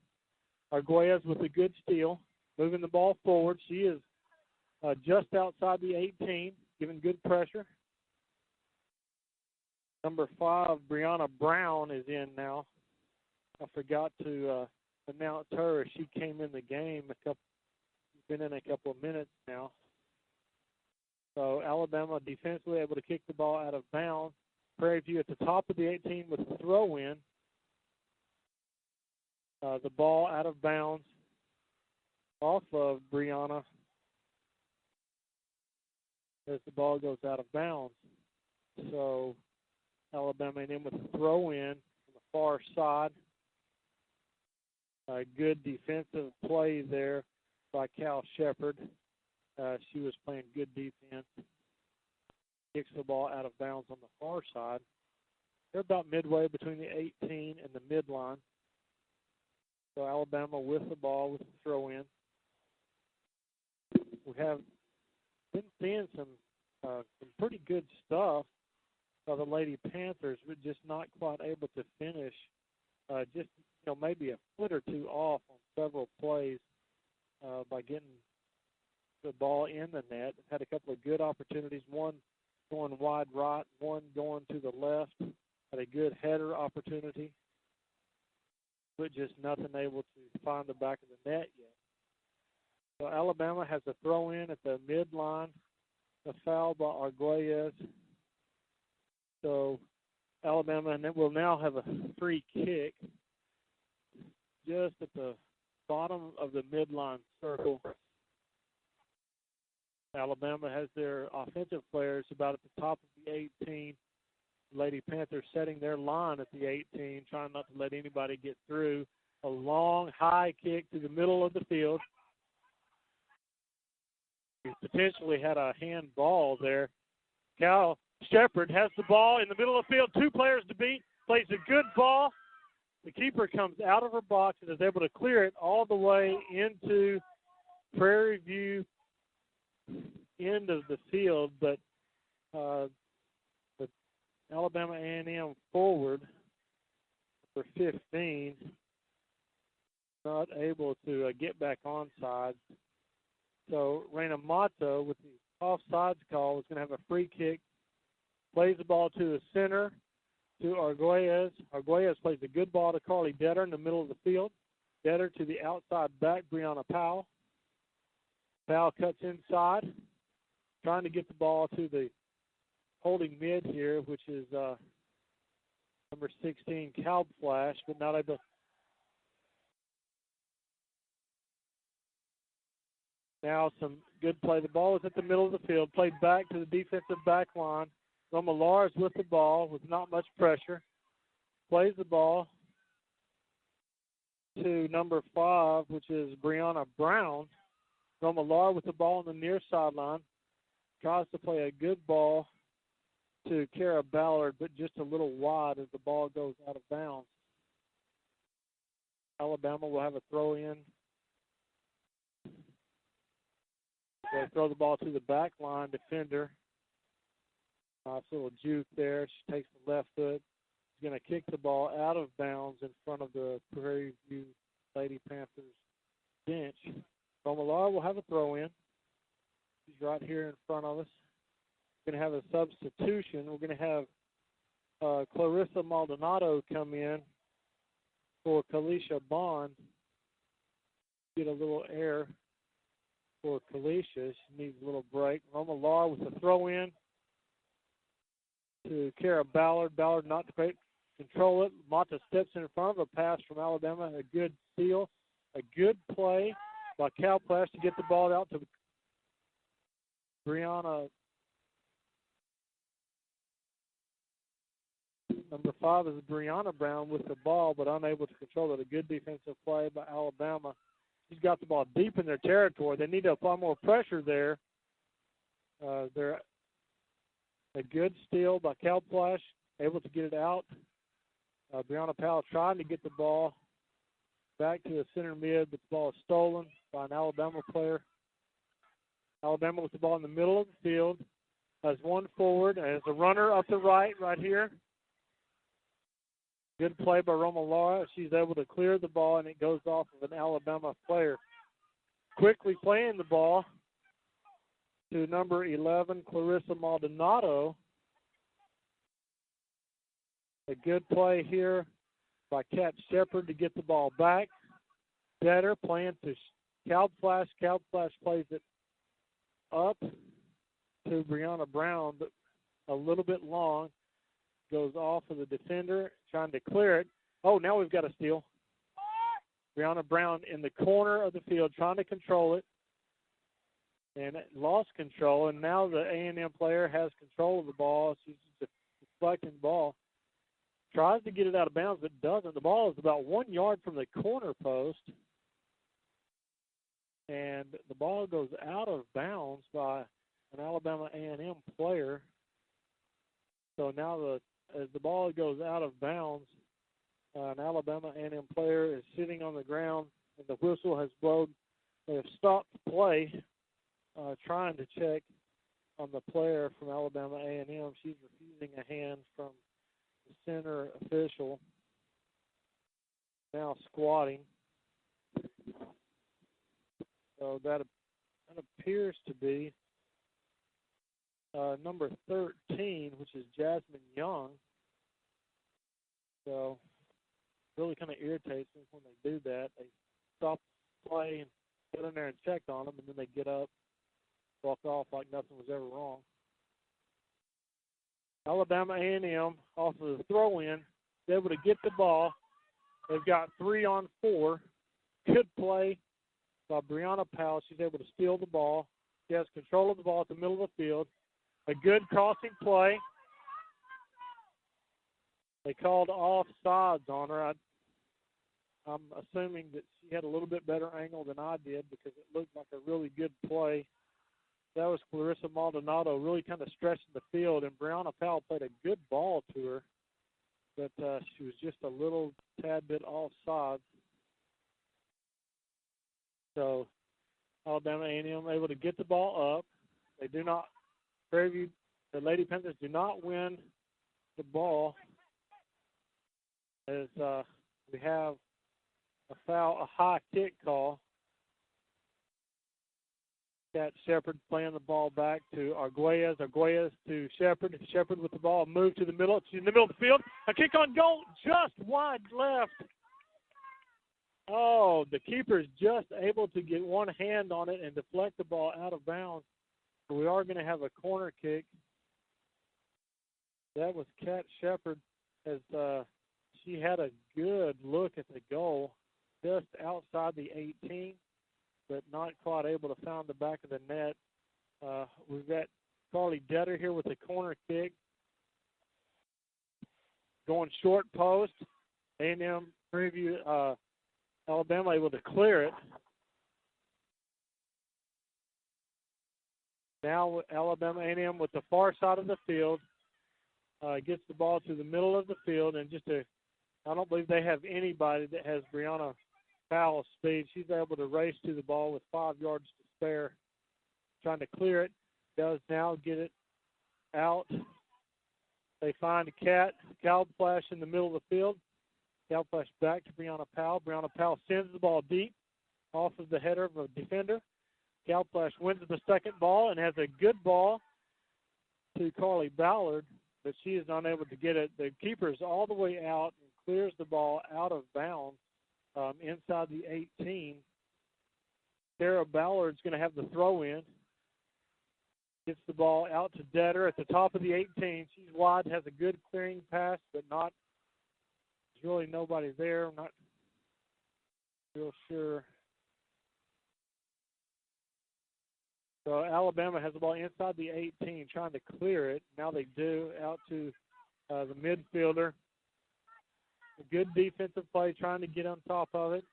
Arguelles with a good steal, moving the ball forward. She is just outside the 18, giving good pressure. Number 5, Brianna Brown, is in now. I forgot to announce her. She came in the game been in a couple of minutes now. So Alabama defensively able to kick the ball out of bounds. Prairie View at the top of the 18 with the throw-in. The ball out of bounds off of Brianna as the ball goes out of bounds. So Alabama A&M with a throw-in on the far side. Good defensive play there by Cal Shepard. She was playing good defense. Kicks the ball out of bounds on the far side. They're about midway between the 18 and the midline. So Alabama with the ball with the throw-in. We have been seeing some pretty good stuff by the Lady Panthers, but just not quite able to finish. Maybe a foot or two off on several plays by getting the ball in the net. Had a couple of good opportunities, one going wide right, one going to the left. Had a good header opportunity, but just nothing able to find the back of the net yet. So Alabama has a throw-in at the midline, a foul by Arguelles. So Alabama will now have a free kick just at the bottom of the midline circle. Alabama has their offensive players about at the top of the 18. Lady Panthers setting their line at the 18, trying not to let anybody get through. A long, high kick to the middle of the field. He potentially had a handball there. Cal Shepard has the ball in the middle of the field. 2 players to beat. Plays a good ball. The keeper comes out of her box and is able to clear it all the way into Prairie View end of the field, but the Alabama A&M forward, for 15, not able to get back onside. So Raina Mato, with the offsides call, is going to have a free kick. Plays the ball to the center, to Arguelles. Arguelles plays a good ball to Carly Detter in the middle of the field. Detter to the outside back, Brianna Powell. Powell cuts inside, trying to get the ball to the holding mid here, which is number 16, Calb Flash, but not able. Now some good play. The ball is at the middle of the field, played back to the defensive back line. Roma Lars with the ball with not much pressure. Plays the ball to number 5, which is Brianna Brown. Roma Lar with the ball on the near sideline. Tries to play a good ball to Kara Ballard, but just a little wide as the ball goes out of bounds. Alabama will have a throw in. They throw the ball to the back line defender. Nice little juke there. She takes the left foot. She's going to kick the ball out of bounds in front of the Prairie View Lady Panthers bench. Romalar will have a throw in. She's right here in front of us. We're going to have a substitution. We're going to have Clarissa Maldonado come in for Kalisha Bond. Get a little air for Kalisha. She needs a little break. Romalar with a throw in to Kara Ballard. Ballard not to control it. Mata steps in front of a pass from Alabama. A good steal. A good play by Cal Plash to get the ball out to Brianna. Number 5 is Brianna Brown with the ball, but unable to control it. A good defensive play by Alabama. She's got the ball deep in their territory. They need to apply more pressure there. They're a good steal by Cal Plash, able to get it out. Brianna Powell trying to get the ball back to the center mid, but the ball is stolen by an Alabama player. Alabama with the ball in the middle of the field. Has one forward, as a runner up the right here. Good play by Roma Lara. She's able to clear the ball, and it goes off of an Alabama player. Quickly playing the ball to number 11, Clarissa Maldonado. A good play here by Kat Shepard to get the ball back. Better playing to Calb Flash. Calb Flash plays it up to Brianna Brown, but a little bit long. Goes off of the defender, trying to clear it. Oh, now we've got a steal. Brianna Brown in the corner of the field trying to control it. And it lost control, and now the A&M player has control of the ball. She's just deflecting the ball. Tries to get it out of bounds, but doesn't. The ball is about 1 yard from the corner post. And the ball goes out of bounds by an Alabama A&M player. So now as the ball goes out of bounds, an Alabama A&M player is sitting on the ground, and the whistle has blown. They have stopped play, trying to check on the player from Alabama A&M. She's refusing a hand from the center official. Now squatting. So that appears to be number 13, which is Jasmine Young. So really kind of irritates me when they do that. They stop play and get in there and check on them, and then they get up, walk off like nothing was ever wrong. Alabama A&M off of the throw-in, able to get the ball. They've got 3 on 4. Good play by Brianna Powell. She's able to steal the ball. She has control of the ball at the middle of the field. A good crossing play. They called offsides on her. I'm assuming that she had a little bit better angle than I did because it looked like a really good play. That was Clarissa Maldonado really kind of stretching the field, and Brianna Powell played a good ball to her, but she was just a little tad bit offside. So Alabama A&M able to get the ball up. They do not, Prairie View, the Lady Panthers do not win the ball as we have a high kick call. Cat Shepard playing the ball back to Arguelles. Arguelles to Shepard. Shepard with the ball. Move to the middle. It's in the middle of the field. A kick on goal. Just wide left. Oh, the keeper's just able to get one hand on it and deflect the ball out of bounds. So we are going to have a corner kick. That was Cat Shepard as she had a good look at the goal just outside the 18. But not quite able to find the back of the net. We've got Carly Detter here with a corner kick. Going short post. A&M preview, Alabama able to clear it. Now Alabama A&M with the far side of the field. Gets the ball to the middle of the field. And I don't believe they have anybody that has Brianna Powell's speed. She's able to race to the ball with 5 yards to spare. Trying to clear it. Does now get it out. They find a Cat. Calflash in the middle of the field. Calflash back to Brianna Powell. Brianna Powell sends the ball deep off of the header of a defender. Calflash wins the second ball and has a good ball to Carly Ballard, but she is unable to get it. The keeper is all the way out and clears the ball out of bounds. Inside the 18. Sarah Ballard's going to have the throw in. Gets the ball out to Detter at the top of the 18. She's wide, has a good clearing pass, but there's really nobody there. I'm not real sure. So Alabama has the ball inside the 18, trying to clear it. Now they do, out to the midfielder. A good defensive play, trying to get on top of it.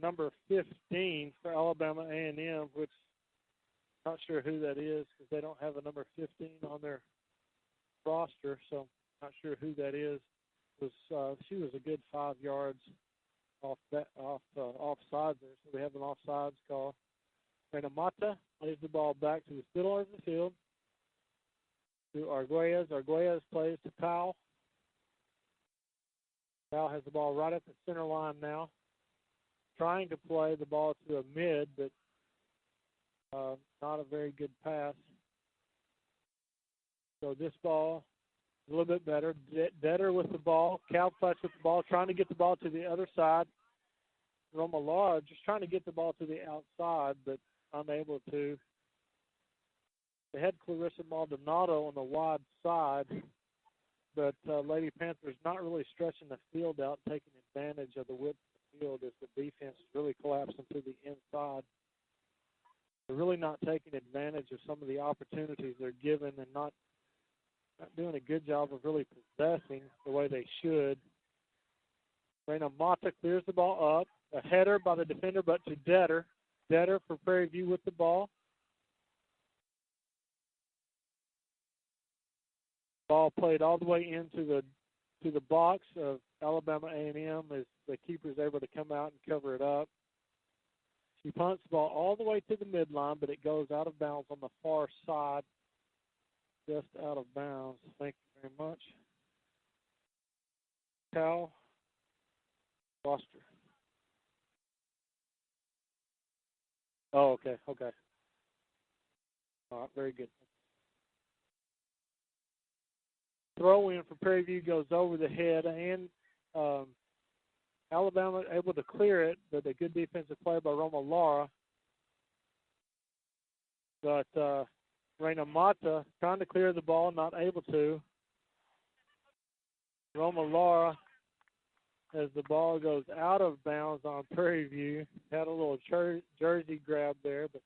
Number 15 for Alabama A&M, which I'm not sure who that is because they don't have a number 15 on their roster, so I'm not sure who that is. She was a good 5 yards offside there, so we have an offsides call. Renamata plays the ball back to the middle of the field to Arguelles. Arguelles plays to Powell. Powell has the ball right at the center line now. Trying to play the ball to a mid, but not a very good pass. So this ball is a little bit better. Detter with the ball. Calflash with the ball, trying to get the ball to the other side. Roma Lara just trying to get the ball to the outside, but unable to. They had Clarissa Maldonado on the wide side, but Lady Panthers not really stretching the field out, taking advantage of the width of the field as the defense really collapsing to the inside. They're really not taking advantage of some of the opportunities they're given and not doing a good job of really possessing the way they should. Reina Mata clears the ball up. A header by the defender, but to Detter. Detter for Prairie View with the ball. Ball played all the way into the box of Alabama A&M as the keeper is able to come out and cover it up. She punts the ball all the way to the midline, but it goes out of bounds on the far side, just out of bounds. Thank you very much. Cal Foster. Oh, okay. All right, very good. Throw in for Prairie View goes over the head, and Alabama able to clear it, but a good defensive play by Roma Lara. But Reina Mata trying to clear the ball, not able to. Roma Lara, as the ball goes out of bounds on Prairie View, had a little jersey grab there, but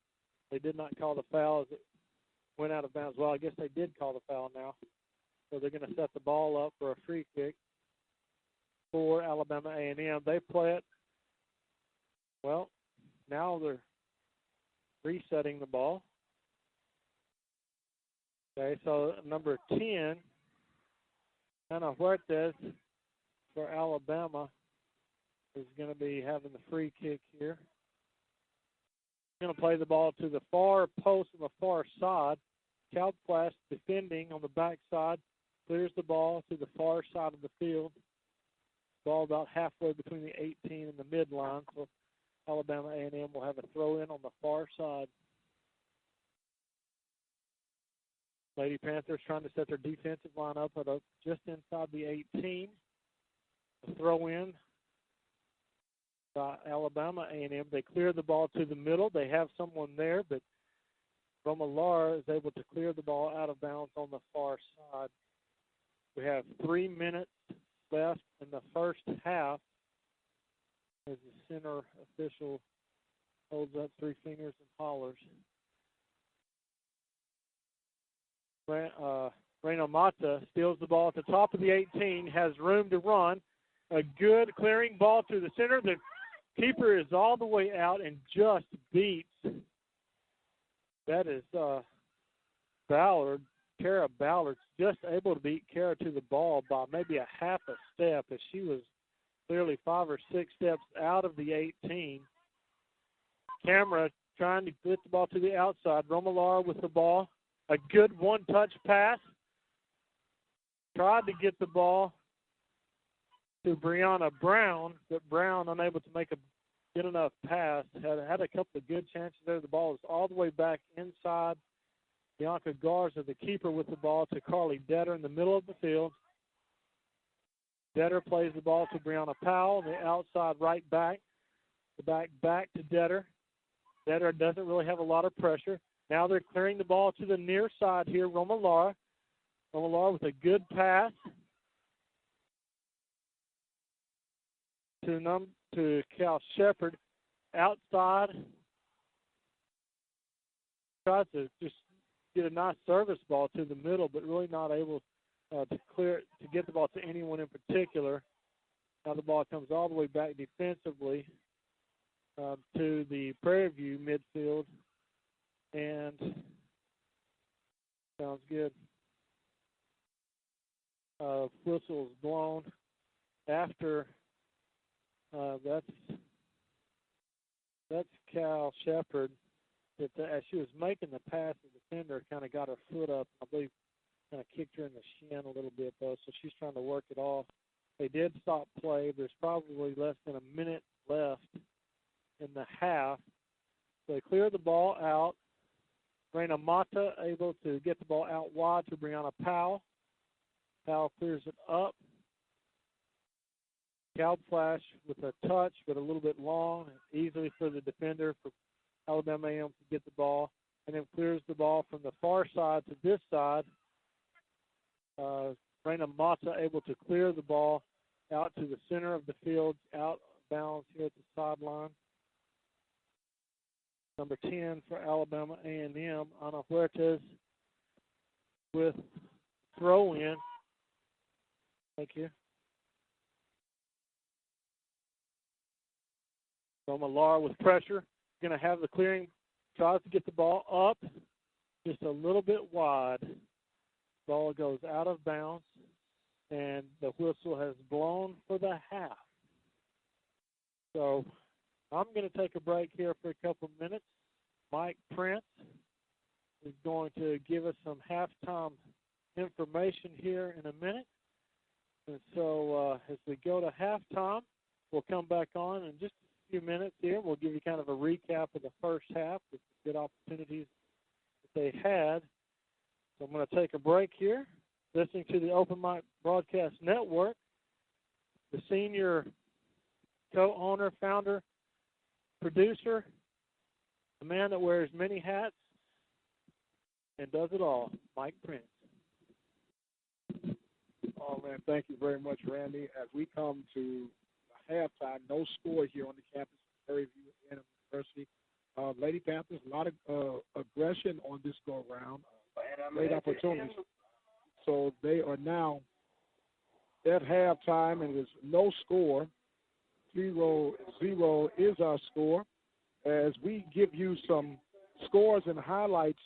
they did not call the foul as it went out of bounds. Well, I guess they did call the foul now. So they're going to set the ball up for a free kick for Alabama A&M. They play it. Well, now they're resetting the ball. Okay, so number 10, Ana Huertas for Alabama is going to be having the free kick here. Going to play the ball to the far post on the far side. Calflash defending on the back side. clears the ball to the far side of the field. Ball about halfway between the 18 and the midline, so Alabama A&M will have a throw-in on the far side. Lady Panthers trying to set their defensive line up at just inside the 18. A throw-in by Alabama A&M. They clear the ball to the middle. They have someone there, but Romalar is able to clear the ball out of bounds on the far side. We have 3 minutes left in the first half as the center official holds up 3 fingers and hollers. Reno Mata steals the ball at the top of the 18, has room to run. A good clearing ball to the center. The keeper is all the way out and just beats. That is Ballard. Kara Ballard's just able to beat Kara to the ball by maybe a half a step, as she was clearly 5 or 6 steps out of the 18. Camera trying to get the ball to the outside. Romalar with the ball. A good one-touch pass. Tried to get the ball to Brianna Brown, but Brown unable to make a good enough pass. Had a couple of good chances there. The ball is all the way back inside. Bianca Garza, the keeper, with the ball to Carly Detter in the middle of the field. Detter plays the ball to Brianna Powell, the outside right back. The back to Detter. Detter doesn't really have a lot of pressure. Now they're clearing the ball to the near side here. Romalar. Romalar with a good pass to Cal Shepard. Outside. Tries to just get a nice service ball to the middle, but really not able to get the ball to anyone in particular. Now the ball comes all the way back defensively to the Prairie View midfield, and sounds good. Whistle is blown after that's Cal Shepard. As she was making the pass, the defender kind of got her foot up. I believe kind of kicked her in the shin a little bit, though, so she's trying to work it off. They did stop play. There's probably less than a minute left in the half. So they clear the ball out. Reina Mata able to get the ball out wide to Brianna Powell. Powell clears it up. Cal Flash with a touch, but a little bit long, easily for the defender for Alabama A&M to get the ball, and then clears the ball from the far side to this side. Reina Mata able to clear the ball out to the center of the field, out of bounds here at the sideline. Number 10 for Alabama A&M, Ana Huertas with throw-in. Thank you. Romalar with pressure. Going to have the clearing. Tries to get the ball up just a little bit wide. Ball goes out of bounds, and the whistle has blown for the half. So I'm going to take a break here for a couple minutes. Mike Prince is going to give us some halftime information here in a minute. And so as we go to halftime, we'll come back on in just a few minutes here. We'll give you kind of a recap of the first half with the good opportunities that they had. So I'm going to take a break here, listening to the Open Mic Broadcast Network. The senior co-owner, founder, producer, the man that wears many hats and does it all, Mike Prince. Oh, man, thank you very much, Randy. As we come to halftime, no score here on the campus of Prairie View A&M University. Lady Panthers, a lot of aggression on this go-around, great opportunities. So they are now at halftime, and there's no score. 0-0 is our score. As we give you some scores and highlights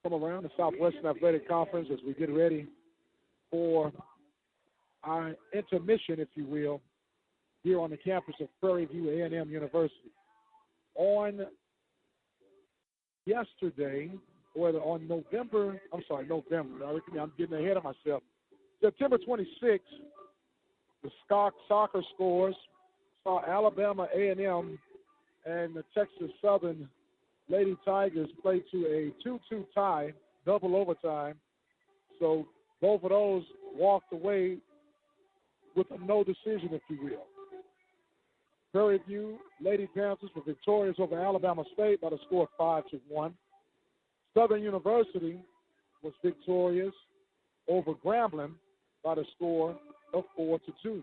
from around the Southwestern Athletic Conference as we get ready for our intermission, if you will, here on the campus of Prairie View A&M University. On yesterday, whether on November. I'm getting ahead of myself. September 26th, the soccer scores saw Alabama A&M and the Texas Southern Lady Tigers play to a 2-2 tie, double overtime. So both of those walked away with a no decision, if you will. Prairie View Lady Panthers were victorious over Alabama State by the score of 5-1. Southern University was victorious over Grambling by the score of 4-2.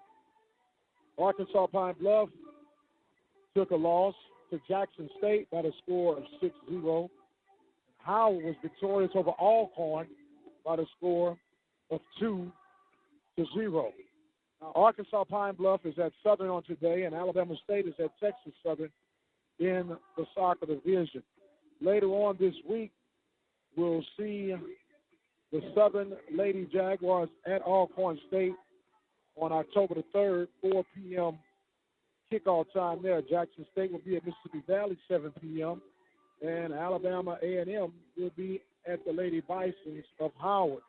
Arkansas Pine Bluff took a loss to Jackson State by the score of 6-0. Howard was victorious over Alcorn by the score of 2-0. Now, Arkansas Pine Bluff is at Southern on today, and Alabama State is at Texas Southern in the soccer division. Later on this week, we'll see the Southern Lady Jaguars at Alcorn State on October the 3rd, 4 p.m. kickoff time there. Jackson State will be at Mississippi Valley, 7 p.m., and Alabama A&M will be at the Lady Bisons of Howard.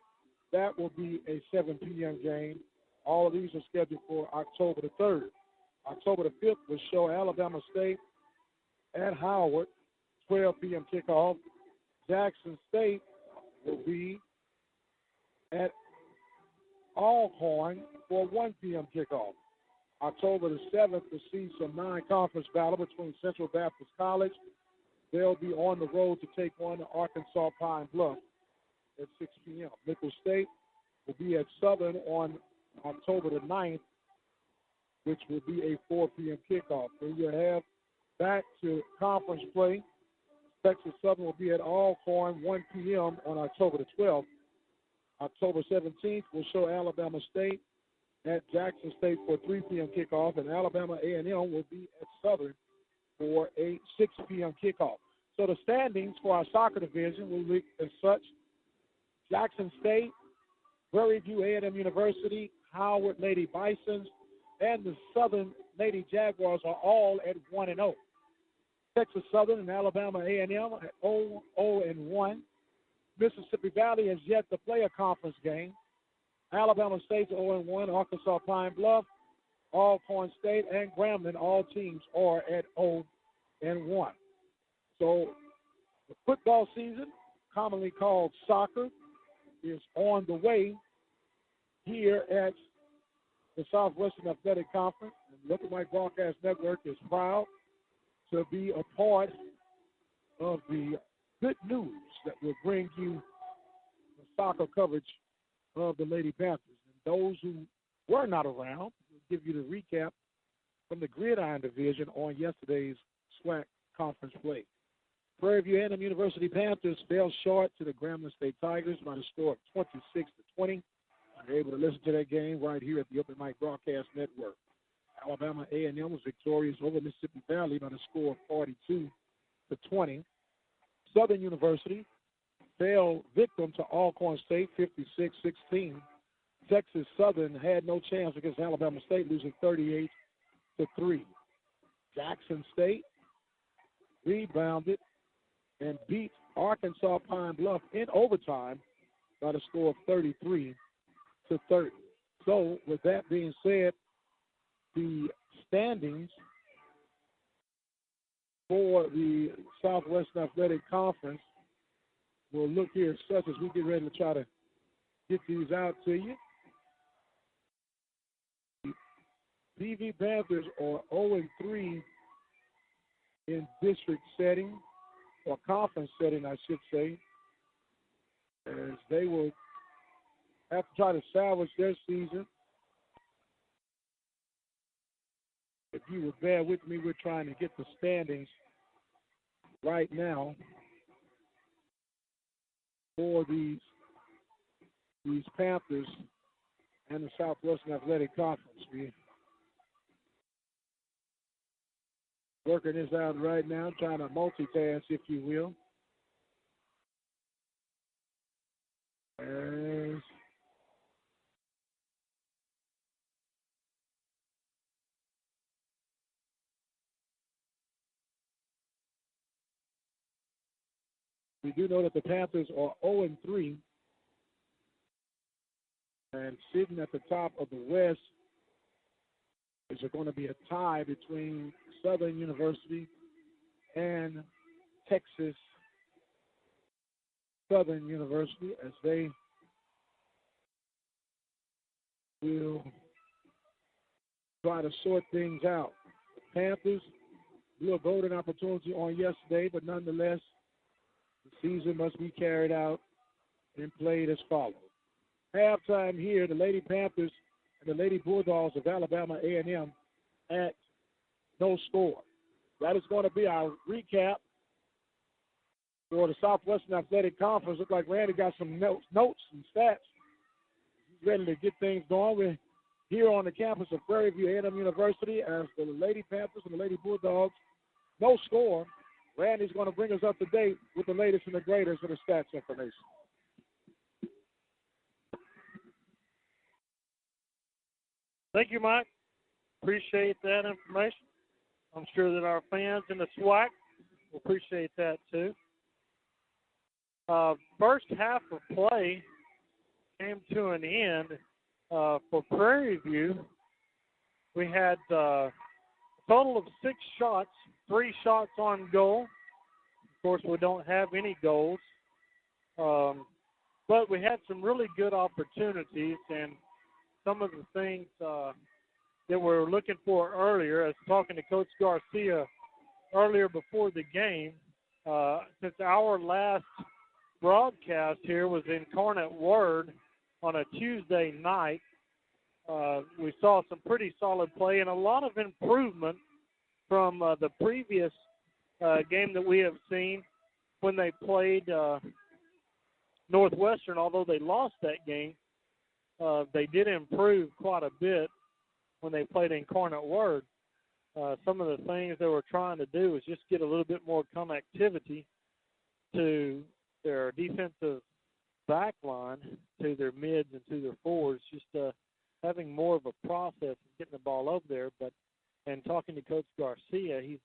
That will be a 7 p.m. game. All of these are scheduled for October the 3rd. October the 5th will show Alabama State at Howard, 12 p.m. kickoff. Jackson State will be at Alcorn for 1 p.m. kickoff. October the 7th will see some non-conference battle between Central Baptist College. They'll be on the road to take on Arkansas Pine Bluff at 6 p.m. Nicholls State will be at Southern on October the 9th, which will be a 4 p.m. kickoff. Then you have back to conference play. Texas Southern will be at Alcorn 1 p.m. on October the 12th. October 17th will show Alabama State at Jackson State for a 3 p.m. kickoff, and Alabama A&M will be at Southern for a 6 p.m. kickoff. So the standings for our soccer division will look as such. Jackson State, Prairie View A&M University, Howard Lady Bisons, and the Southern Lady Jaguars are all at 1-0. Texas Southern and Alabama A&M at 0-1. Mississippi Valley has yet to play a conference game. Alabama State's 0-1. Arkansas Pine Bluff, Alcorn State, and Grambling, all teams are at 0-1. So the football season, commonly called soccer, is on the way here at the Southwestern Athletic Conference. And Local Mike Broadcast Network is proud to be a part of the good news that will bring you the soccer coverage of the Lady Panthers. And those who were not around, we'll give you the recap from the Gridiron Division on yesterday's SWAC conference play. Prairie View A&M University Panthers fell short to the Grambling State Tigers by the score of 26-20. You're able to listen to that game right here at the Open Mic Broadcast Network. Alabama A&M was victorious over Mississippi Valley by the score of 42-20. Southern University fell victim to Alcorn State, 56-16. Texas Southern had no chance against Alabama State, losing 38-3. Jackson State rebounded and beat Arkansas Pine Bluff in overtime by the score of 33-30. So, with that being said, the standings for the Southwestern Athletic Conference will look here as such as we get ready to try to get these out to you. PV Panthers are 0-3 in district setting, or conference setting, I should say, as they will have to try to salvage their season. If you would bear with me, we're trying to get the standings right now for these Panthers and the Southwestern Athletic Conference. We're working this out right now, trying to multitask, if you will. As We do know that the Panthers are 0-3, and sitting at the top of the West is going to be a tie between Southern University and Texas Southern University, as they will try to sort things out. The Panthers blew a golden opportunity on yesterday, but nonetheless, the season must be carried out and played as follows. Halftime here, the Lady Panthers and the Lady Bulldogs of Alabama A&M at no score. That is going to be our recap for the Southwestern Athletic Conference. Look like Randy got some notes and stats. He's ready to get things going. We're here on the campus of Prairie View A&M University as the Lady Panthers and the Lady Bulldogs, no score. Randy's going to bring us up to date with the latest and the greatest of the stats information. Thank you, Mike. Appreciate that information. I'm sure that our fans in the SWAC will appreciate that too. First half of play came to an end for Prairie View. We had a total of 6 shots, 3 shots on goal. Of course, we don't have any goals. But we had some really good opportunities, and some of the things that we're looking for earlier, as talking to Coach Garcia earlier before the game, since our last broadcast here was Incarnate Word on a Tuesday night, we saw some pretty solid play and a lot of improvement from the previous game that we have seen when they played Northwestern. Although they lost that game, they did improve quite a bit when they played Incarnate Word. Some of the things they were trying to do was just get a little bit more connectivity to their defensive back line, to their mids and to their forwards, just having more of a process of getting the ball over there. And talking to Coach Garcia, he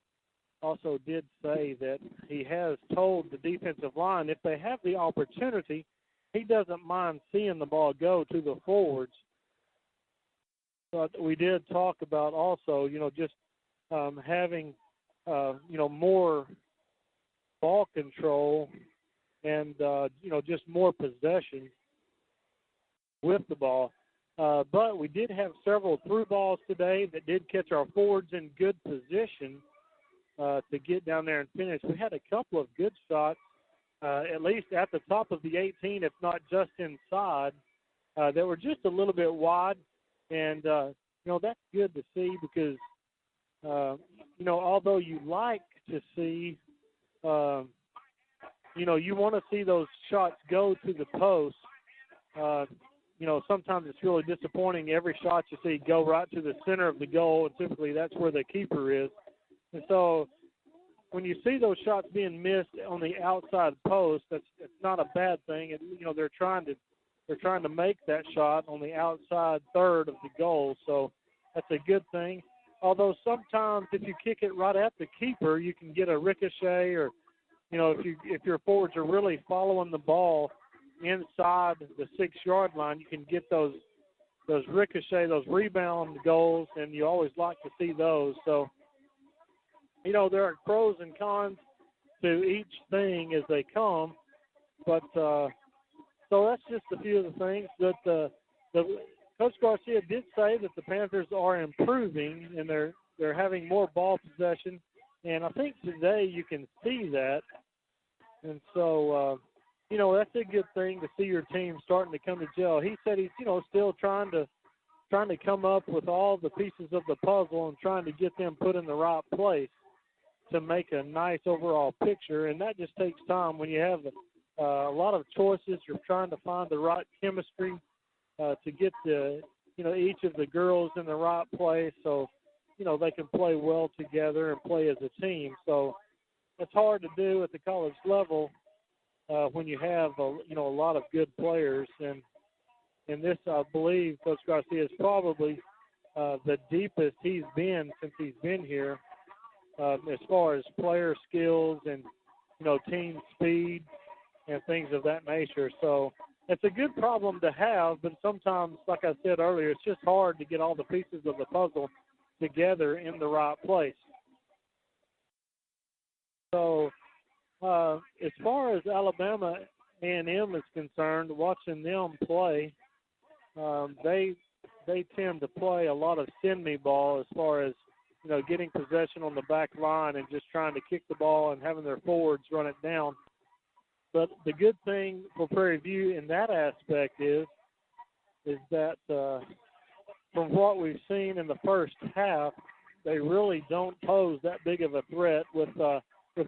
also did say that he has told the defensive line if they have the opportunity, he doesn't mind seeing the ball go to the forwards. But we did talk about also, just having, more ball control and, just more possession with the ball. But we did have several through balls today that did catch our forwards in good position to get down there and finish. We had a couple of good shots, at least at the top of the 18, if not just inside, that were just a little bit wide. And, that's good to see because, although you like to see, you want to see those shots go to the post. Sometimes it's really disappointing. Every shot you see go right to the center of the goal, and typically that's where the keeper is. And so when you see those shots being missed on the outside post, it's not a bad thing. And, they're trying to make that shot on the outside third of the goal, so that's a good thing. Although sometimes if you kick it right at the keeper, you can get a ricochet, or if your forwards are really following the ball inside the 6-yard line, you can get those ricochet, those rebound goals, and you always like to see those. So, there are pros and cons to each thing as they come, but so that's just a few of the things that the Coach Garcia did say that the Panthers are improving and they're having more ball possession, and I think today you can see that, and so that's a good thing to see your team starting to come to gel. He said he's still trying to come up with all the pieces of the puzzle and trying to get them put in the right place to make a nice overall picture, and that just takes time when you have a lot of choices. You're trying to find the right chemistry to get each of the girls in the right place so they can play well together and play as a team. So it's hard to do at the college level when you have a lot of good players, and this, I believe, Coach Garcia is probably the deepest he's been since he's been here as far as player skills and team speed and things of that nature. So it's a good problem to have, but sometimes, like I said earlier, it's just hard to get all the pieces of the puzzle together in the right place. So as far as Alabama A&M is concerned, watching them play, they tend to play a lot of send-me ball as far as, getting possession on the back line and just trying to kick the ball and having their forwards run it down. But the good thing for Prairie View in that aspect is that from what we've seen in the first half, they really don't pose that big of a threat with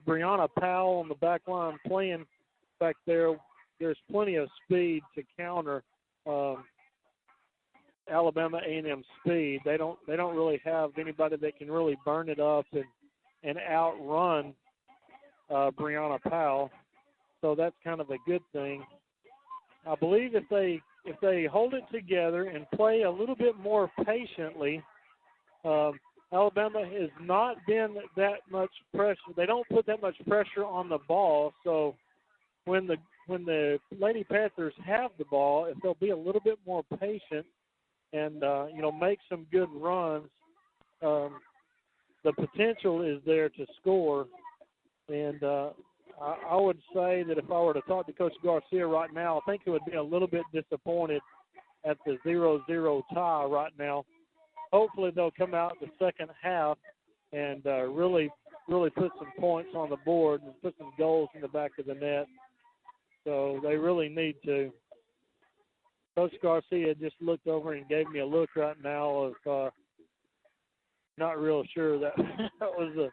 Brianna Powell on the back line playing back there. There's plenty of speed to counter Alabama A&M speed. They don't really have anybody that can really burn it up and outrun Brianna Powell. So that's kind of a good thing. I believe if they hold it together and play a little bit more patiently, Alabama has not been that much pressure. They don't put that much pressure on the ball. So when the Lady Panthers have the ball, if they'll be a little bit more patient and make some good runs, the potential is there to score. And I would say that if I were to talk to Coach Garcia right now, I think he would be a little bit disappointed at the 0-0 tie right now. Hopefully they'll come out the second half and really put some points on the board and put some goals in the back of the net. So they really need to. Coach Garcia just looked over and gave me a look right now of not real sure that was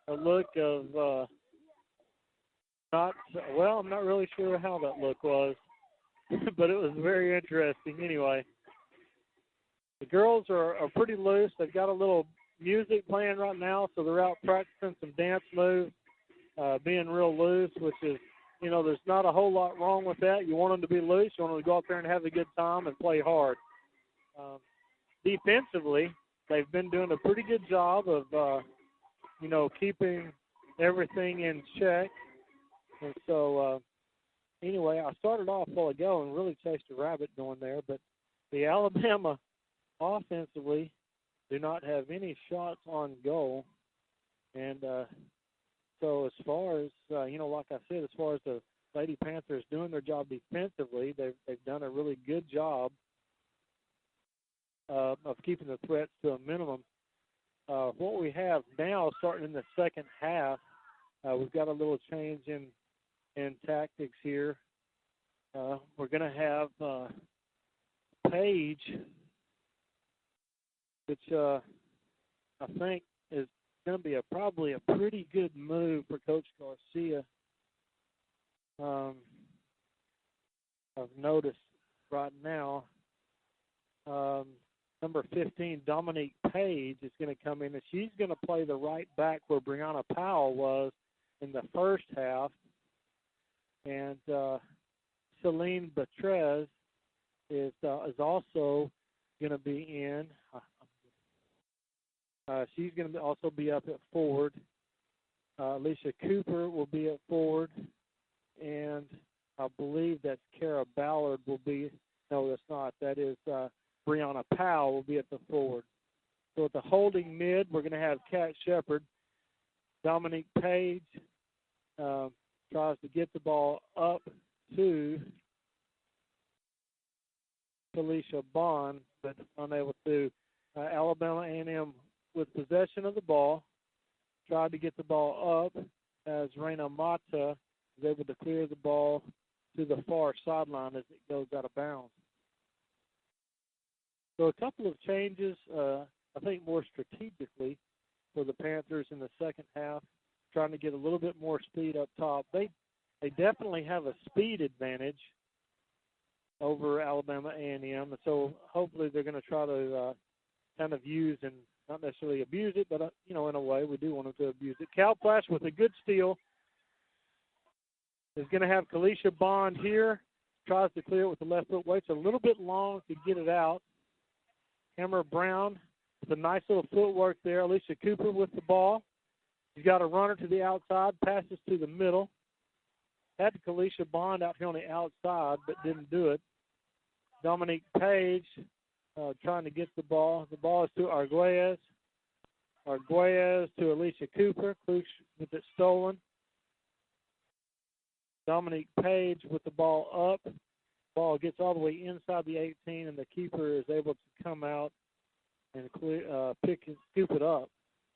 a look of I'm not really sure how that look was, but it was very interesting anyway. The girls are pretty loose. They've got a little music playing right now, so they're out practicing some dance moves, being real loose, which is, there's not a whole lot wrong with that. You want them to be loose. You want them to go out there and have a good time and play hard. Defensively, they've been doing a pretty good job of, keeping everything in check. And so, anyway, I started off a while ago and really chased a rabbit going there, but the Alabama offensively do not have any shots on goal. And so as far as, like I said, as far as the Lady Panthers doing their job defensively, they've done a really good job of keeping the threats to a minimum. What we have now, starting in the second half, we've got a little change in tactics here. We're going to have Paige, which I think is going to be probably a pretty good move for Coach Garcia. I've noticed right now, number 15, Dominique Page, is going to come in, and she's going to play the right back where Brianna Powell was in the first half. And Celine Betrez is also going to be in. She's going to also be up at forward. Alicia Cooper will be at forward. And I believe that Kara Ballard will be – no, that's not. That is Brianna Powell will be at the forward. So at the holding mid, we're going to have Kat Shepard. Dominique Page tries to get the ball up to Felicia Bond, but unable to. Alabama A&M with possession of the ball, tried to get the ball up as Reina Mata is able to clear the ball to the far sideline as it goes out of bounds. So a couple of changes, I think more strategically for the Panthers in the second half, trying to get a little bit more speed up top. They definitely have a speed advantage over Alabama A&M, and so hopefully they're going to try to kind of use and not necessarily abuse it, but, in a way we do want them to abuse it. Cal Flash with a good steal is going to have Kalisha Bond here, tries to clear it with the left foot, waits a little bit long to get it out. Hammer Brown with a nice little footwork there. Alicia Cooper with the ball. She's got a runner to the outside, passes to the middle. had Kalisha Bond out here on the outside, but didn't do it. Dominique Page trying to get the ball. The ball is to Arguelles. Arguelles to Alicia Cooper. Klusch with it stolen. Dominique Page with the ball up. Ball gets all the way inside the 18, and the keeper is able to come out and scoop it up.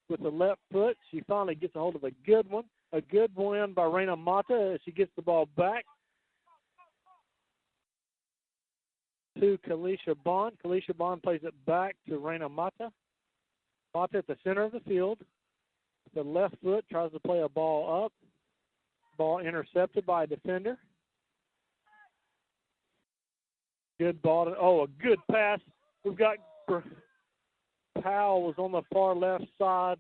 With the left foot, she finally gets a hold of a good one. A good win by Reina Mata as she gets the ball back to Kalisha Bond. Kalisha Bond plays it back to Reina Mata. Mata at the center of the field. The left foot tries to play a ball up. Ball intercepted by a defender. Good ball. A good pass. We've got Powell was on the far left side.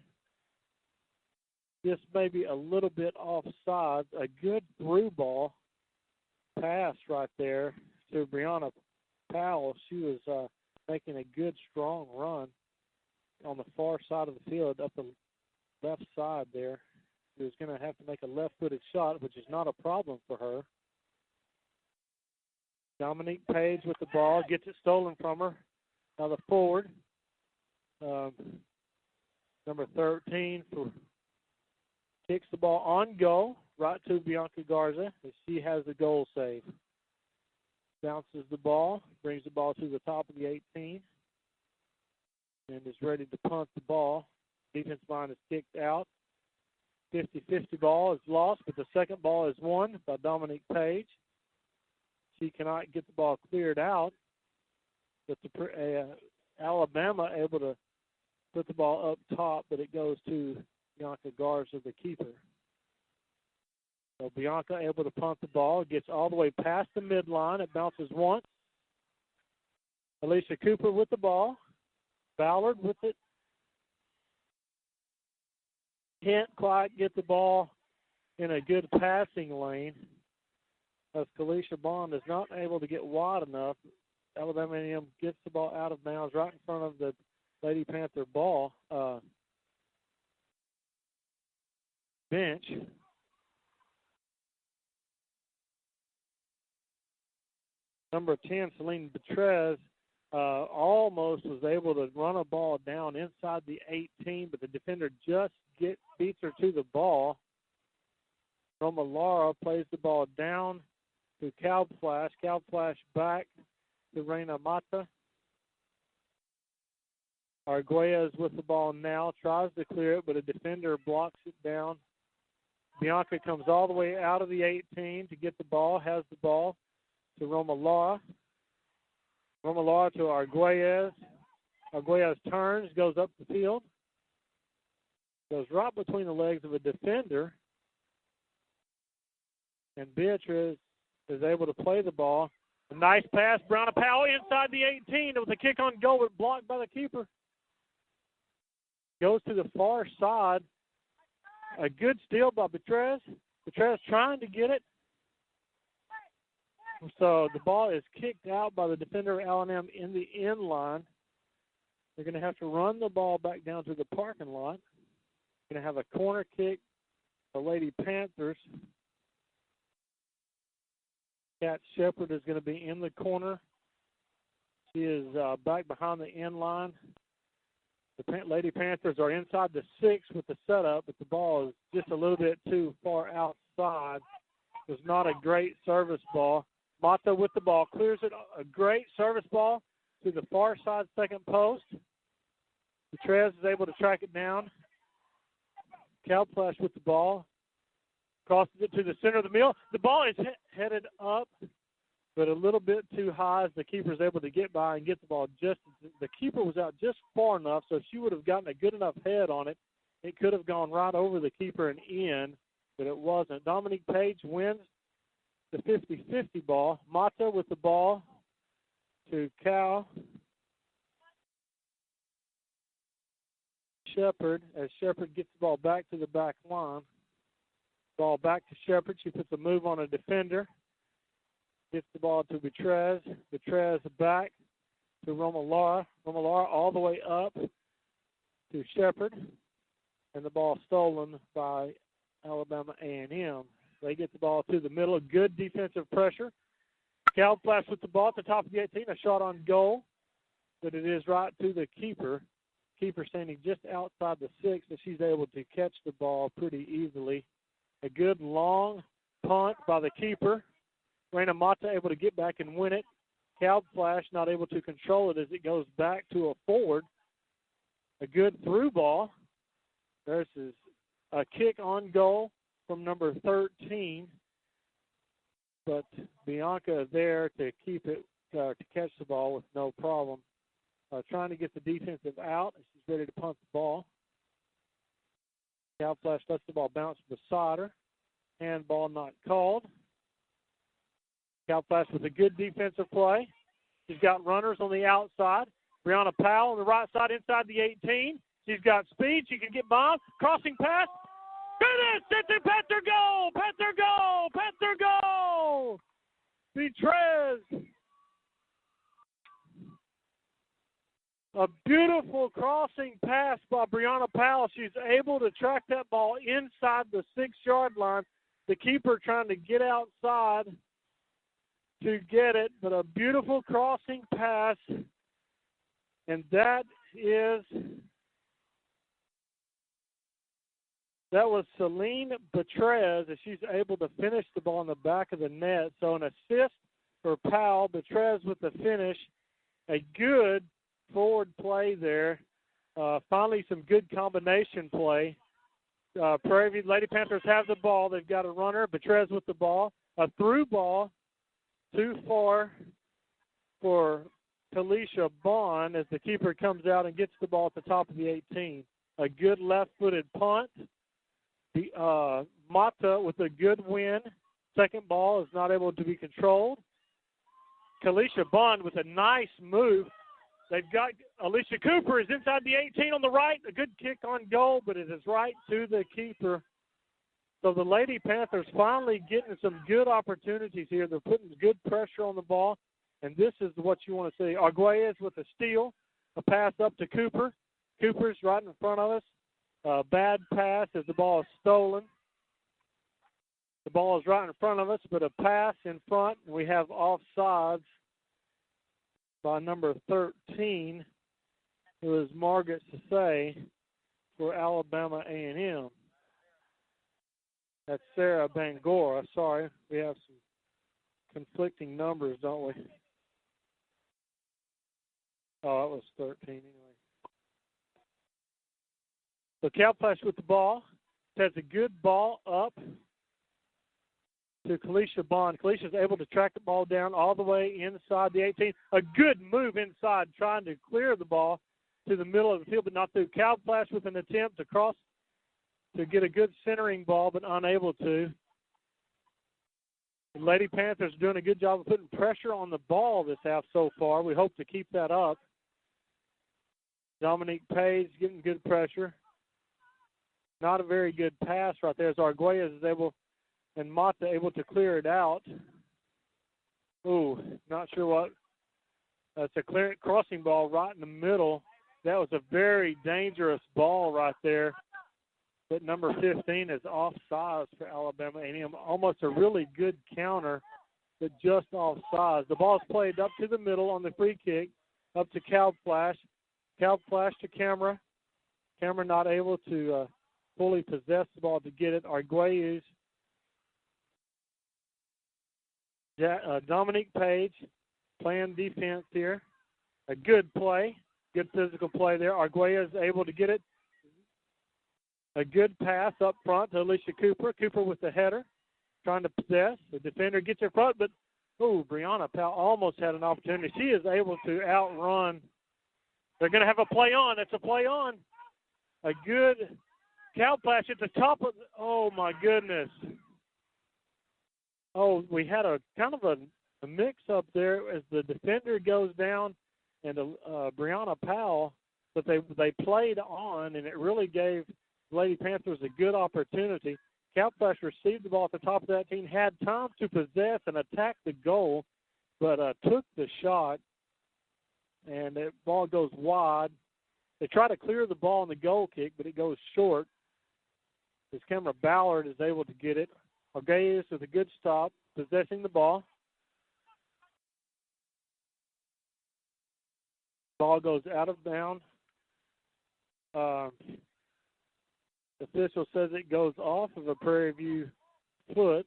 Just maybe a little bit offside. A good through ball pass right there to Brianna Powell. She was making a good, strong run on the far side of the field, up the left side there. She was going to have to make a left-footed shot, which is not a problem for her. Dominique Page with the ball, gets it stolen from her. Now the forward, number 13, kicks the ball on goal, right to Bianca Garza, as she has the goal save. Bounces the ball, brings the ball to the top of the 18, and is ready to punt the ball. Defense line is kicked out. 50-50 ball is lost, but the second ball is won by Dominique Page. She cannot get the ball cleared out, but Alabama able to put the ball up top, but it goes to Bianca Garza, the keeper. So Bianca able to punt the ball, gets all the way past the midline. It bounces once. Alicia Cooper with the ball. Ballard with it. Can't quite get the ball in a good passing lane, as Kalisha Bond is not able to get wide enough. Alabama A&M gets the ball out of bounds right in front of the Lady Panther ball bench. Number 10, Celine Betrez, almost was able to run a ball down inside the 18, but the defender just beats her to the ball. Roma Lara plays the ball down to Calb Flash. Calb Flash back to Reina Mata. Arguelles with the ball now, tries to clear it, but a defender blocks it down. Bianca comes all the way out of the 18 to get the ball, has the ball to Roma Lara. Roma Lara to Arguelles. Arguelles turns, goes up the field. Goes right between the legs of a defender. And Beatrice is able to play the ball. A nice pass, Brianna Powell inside the 18. It was a kick on goal, but blocked by the keeper. Goes to the far side. A good steal by Betrez. Betrez trying to get it. So the ball is kicked out by the defender of L&M in the end line. They're going to have to run the ball back down to the parking lot. Going to have a corner kick. The Lady Panthers. Kat Shepard is going to be in the corner. She is back behind the end line. The Lady Panthers are inside the 6 with the setup, but the ball is just a little bit too far outside. It was not a great service ball. Mata with the ball, clears it. A great service ball to the far side second post. Betrez is able to track it down. Calplash with the ball. Crosses it to the center of the mill. The ball is headed up, but a little bit too high as the keeper is able to get by and get the ball just. The keeper was out just far enough, so if she would have gotten a good enough head on it, it could have gone right over the keeper and in, but it wasn't. Dominique Page wins the 50-50 ball. Mata with the ball to Cal Shepard as Shepard gets the ball back to the back line. Ball back to Shepard. She puts a move on a defender. Gets the ball to Betrez. Betrez back to Roma Lara. Roma Lara all the way up to Shepard. And the ball stolen by Alabama A&M. They get the ball to the middle. Good defensive pressure. Cal Flash with the ball at the top of the 18. A shot on goal, but it is right to the keeper. Keeper standing just outside the 6, and she's able to catch the ball pretty easily. A good long punt by the keeper. Raina Mata able to get back and win it. Cal Flash not able to control it as it goes back to a forward. A good through ball. There's a kick on goal from number 13. But Bianca there to keep it, to catch the ball with no problem. Trying to get the defensive out. She's ready to punt the ball. Cal Flash lets the ball bounce beside her. Handball not called. Cal Flash with a good defensive play. She's got runners on the outside. Brianna Powell on the right side inside the 18. She's got speed. She can get by. Crossing pass. Goodness! It's a Panther goal! Panther goal! Panther goal! Betrez. A beautiful crossing pass by Brianna Powell. She's able to track that ball inside the 6-yard line. The keeper trying to get outside to get it, but a beautiful crossing pass. And that was Celine Betrez, and she's able to finish the ball in the back of the net. So an assist for Powell. Betrez with the finish. A good forward play there. Finally, some good combination play. Prairie View Lady Panthers have the ball. They've got a runner. Betrez with the ball. A through ball. Too far for Talisha Bond as the keeper comes out and gets the ball at the top of the 18. A good left-footed punt. Mata with a good win. Second ball is not able to be controlled. Talisha Bond with a nice move. They've got Alicia Cooper is inside the 18 on the right. A good kick on goal, but it is right to the keeper. So the Lady Panthers finally getting some good opportunities here. They're putting good pressure on the ball, and this is what you want to see. Arguelles with a steal, a pass up to Cooper. Cooper's right in front of us. Bad pass as the ball is stolen. The ball is right in front of us, but a pass in front, and we have offsides by number 13, who is Margaret Sasay for Alabama A&M. That's Sarah Bangora. Sorry, we have some conflicting numbers, don't we? Oh, that was 13 anyway. So Cal Flash with the ball. Has a good ball up to Kalisha Bond. Kalisha's able to track the ball down all the way inside the 18. A good move inside, trying to clear the ball to the middle of the field, but not through. Cal Flash with an attempt to cross to get a good centering ball, but unable to. The Lady Panthers are doing a good job of putting pressure on the ball this half so far. We hope to keep that up. Dominique Page getting good pressure. Not a very good pass right there as Arguelles is able, and Mata able to clear it out. Ooh, not sure what. That's a clear crossing ball right in the middle. That was a very dangerous ball right there. But number 15 is offsides for Alabama A&M. Almost a really good counter, but just offsides. The ball is played up to the middle on the free kick, up to Cal Flash. Cal Flash to Camera. Camera not able to fully possess the ball to get it. Arguelles. Dominique Page playing defense here. A good play, good physical play there. Arguelles able to get it. A good pass up front to Alicia Cooper. Cooper with the header, trying to possess. The defender gets in front, but, Brianna Powell almost had an opportunity. She is able to outrun. They're going to have a play on. It's a play on. A good Cal Flash at the top of oh, my goodness. Oh, we had a kind of a mix-up there as the defender goes down and Brianna Powell, but they played on, and it really gave Lady Panthers a good opportunity. Cal Flash received the ball at the top of that team, had time to possess and attack the goal, but took the shot, and the ball goes wide. They try to clear the ball in the goal kick, but it goes short. As Camera Ballard is able to get it Arguelles with a good stop, possessing the ball. Ball goes out of bounds. The official says it goes off of a Prairie View foot.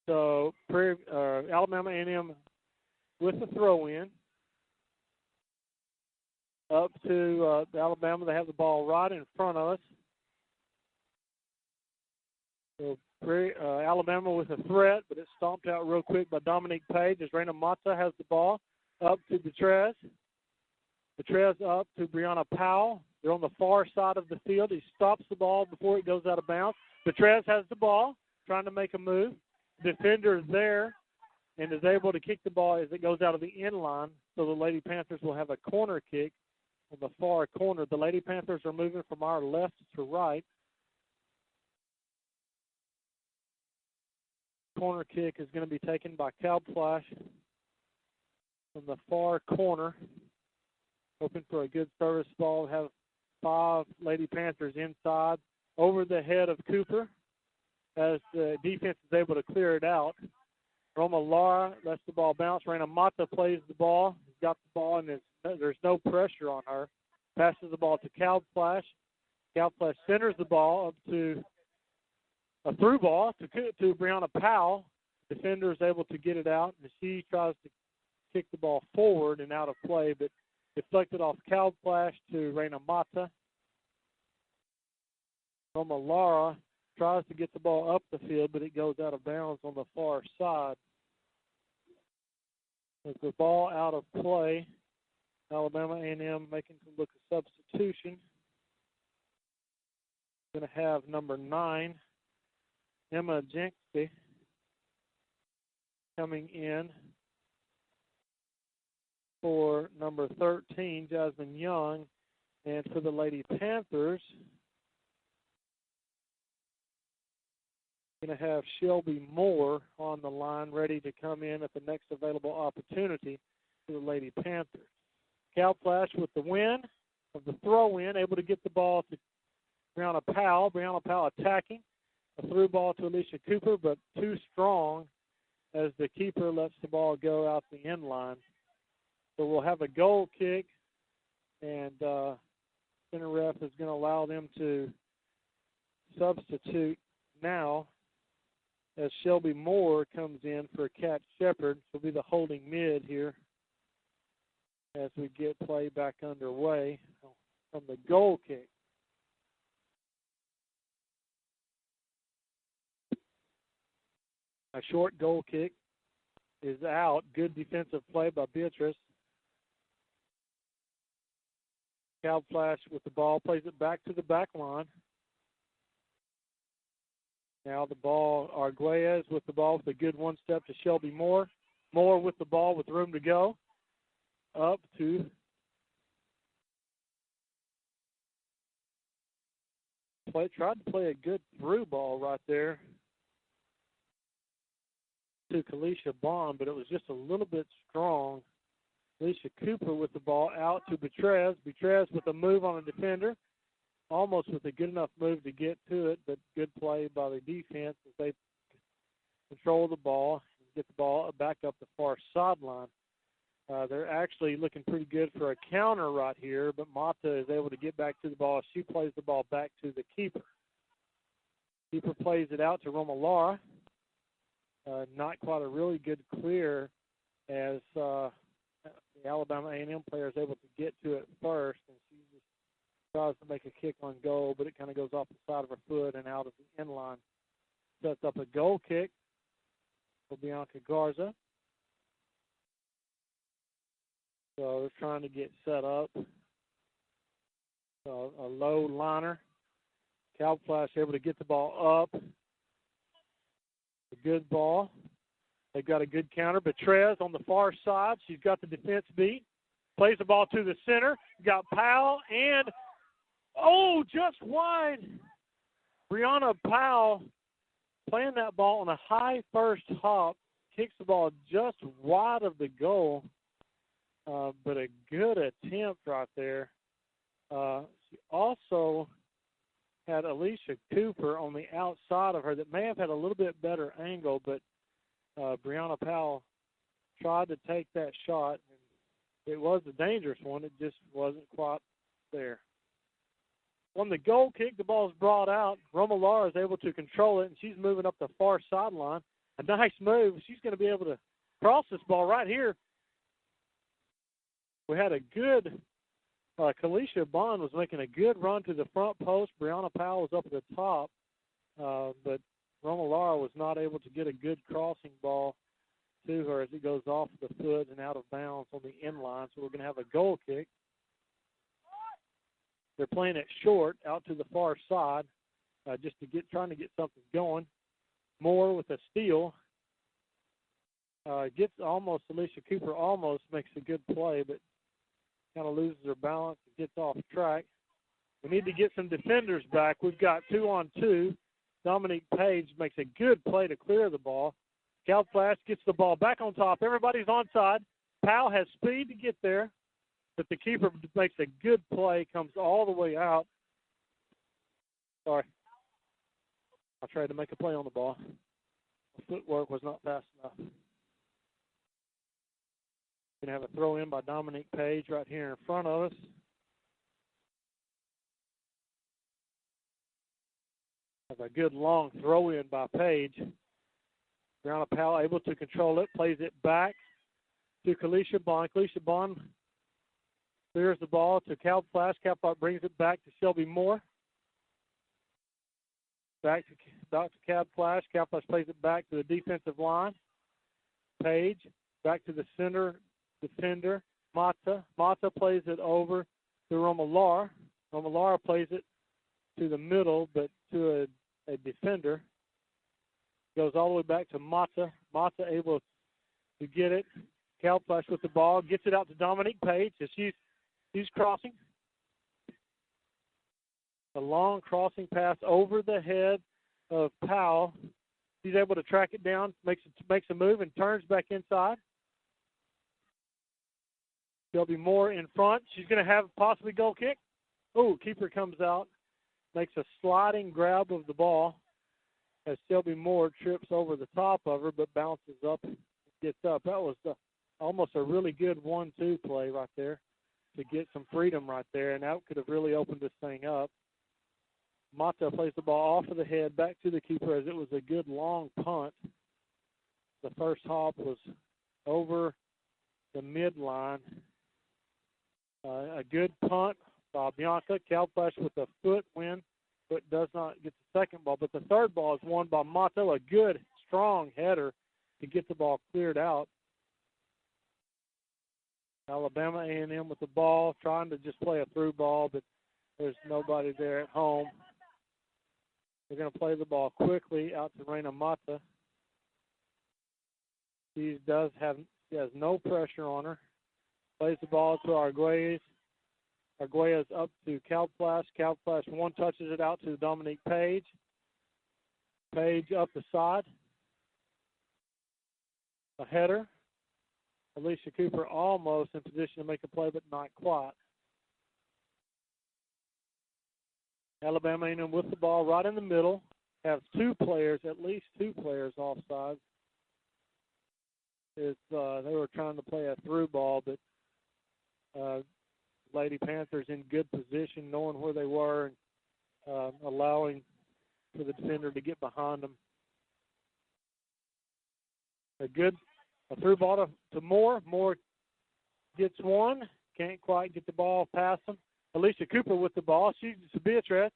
So Alabama A&M with the throw-in. Up to Alabama, they have the ball right in front of us. So Alabama with a threat, but it's stomped out real quick by Dominique Page as Raina Mata has the ball up to Betrez. Betrez up to Brianna Powell. They're on the far side of the field. He stops the ball before it goes out of bounds. Betrez has the ball, trying to make a move. Defender is there and is able to kick the ball as it goes out of the end line. So the Lady Panthers will have a corner kick on the far corner. The Lady Panthers are moving from our left to right. Corner kick is going to be taken by Cal Flash from the far corner. Hoping for a good service ball. Have 5 Lady Panthers inside over the head of Cooper as the defense is able to clear it out. Roma Lara lets the ball bounce. Raina Mata plays the ball. He's got the ball, and there's no pressure on her. Passes the ball to Cal Flash. Cal Flash centers the ball up to a through ball to Brianna Powell. Defender is able to get it out, and she tries to kick the ball forward and out of play, but deflected off Cal Flash to Raina Mata. Roma Lara tries to get the ball up the field, but it goes out of bounds on the far side. With the ball out of play, Alabama A&M making to look a substitution. Going to have number 9, Emma Jenksy, coming in for number 13, Jasmine Young, and for the Lady Panthers, going to have Shelby Moore on the line, ready to come in at the next available opportunity for the Lady Panthers. Cal Flash with the win of the throw-in, able to get the ball to Brianna Powell. Brianna Powell attacking. A through ball to Alicia Cooper, but too strong as the keeper lets the ball go out the end line. So we'll have a goal kick, and center ref is going to allow them to substitute now as Shelby Moore comes in for Kat Shepard. Will be the holding mid here as we get play back underway from the goal kick. A short goal kick is out. Good defensive play by Beatrice. Cal Flash with the ball, plays it back to the back line. Now the ball, Arguelles with the ball with a good one-step to Shelby Moore. Moore with the ball with room to go. Up to tried to play a good through ball right there to Kalisha Bond, but it was just a little bit strong. Alicia Cooper with the ball out to Betrez. Betrez with a move on a defender, almost with a good enough move to get to it, but good play by the defense as they control the ball and get the ball back up the far sideline. They're actually looking pretty good for a counter right here, but Mata is able to get back to the ball. She plays the ball back to the keeper. Keeper plays it out to Roma Lara. Not quite a really good clear as the Alabama A&M player is able to get to it first, and she just tries to make a kick on goal, but it kind of goes off the side of her foot and out of the end line. Sets up a goal kick for Bianca Garza. So they're trying to get set up. So a low liner. Cal Flash able to get the ball up. A good ball. They've got a good counter. Betrez on the far side. She's got the defense beat. Plays the ball to the center. Got Powell and, just wide. Brianna Powell playing that ball on a high first hop. Kicks the ball just wide of the goal. but a good attempt right there. She also had Alicia Cooper on the outside of her that may have had a little bit better angle, but Brianna Powell tried to take that shot. And it was a dangerous one. It just wasn't quite there. On the goal kick, the ball is brought out. Romolara is able to control it, and she's moving up the far sideline. A nice move. She's going to be able to cross this ball right here. We had a good Kalisha Bond was making a good run to the front post. Brianna Powell was up at the top, but Romolara was not able to get a good crossing ball to her as it goes off the foot and out of bounds on the end line. So we're going to have a goal kick. They're playing it short out to the far side, just to trying to get something going. Moore with a steal. Gets almost, Alicia Cooper almost makes a good play, but kind of loses her balance and gets off track. We need to get some defenders back. We've got 2-on-2. Dominique Page makes a good play to clear the ball. Cal Flash gets the ball back on top. Everybody's onside. Powell has speed to get there, but the keeper makes a good play, comes all the way out. Sorry. I tried to make a play on the ball. The footwork was not fast enough. Going to have a throw in by Dominique Page right here in front of us. Have a good long throw in by Page. Brianna Powell able to control it, plays it back to Kalisha Bond. Kalisha Bond clears the ball to Cal Flash. Cal Flash brings it back to Shelby Moore. Back to Cal Flash. Cal Flash plays it back to the defensive line. Page back to the center defender, Mata. Mata plays it over to Romolara. Romolara plays it to the middle, but to a defender. Goes all the way back to Mata. Mata able to get it. Cal Flash with the ball. Gets it out to Dominique Page as she's crossing. A long crossing pass over the head of Powell. She's able to track it down, makes a move, and turns back inside. Shelby Moore in front. She's going to have possibly goal kick. Oh, keeper comes out, makes a sliding grab of the ball as Shelby Moore trips over the top of her, but bounces up and gets up. That was almost a really good 1-2 play right there to get some freedom right there, and that could have really opened this thing up. Mata plays the ball off of the head back to the keeper as it was a good long punt. The first hop was over the midline. A good punt by Bianca. Cal Flash with a foot win, but does not get the second ball. But the third ball is won by Mato. A good, strong header to get the ball cleared out. Alabama A&M with the ball, trying to just play a through ball, but there's nobody there at home. They're going to play the ball quickly out to Reina Mata. She has no pressure on her. Plays the ball to Arguelles. Arguelles up to Cal Flash. Cal Flash touches it out to Dominique Page. Page up the side. A header. Alicia Cooper almost in position to make a play, but not quite. Alabama A&M with the ball right in the middle. Have at least two players offside. They were trying to play a through ball, but Lady Panthers in good position, knowing where they were, and allowing for the defender to get behind them. A through ball to Moore. Moore gets one. Can't quite get the ball past him. Alicia Cooper with the ball. She's to Beatrice.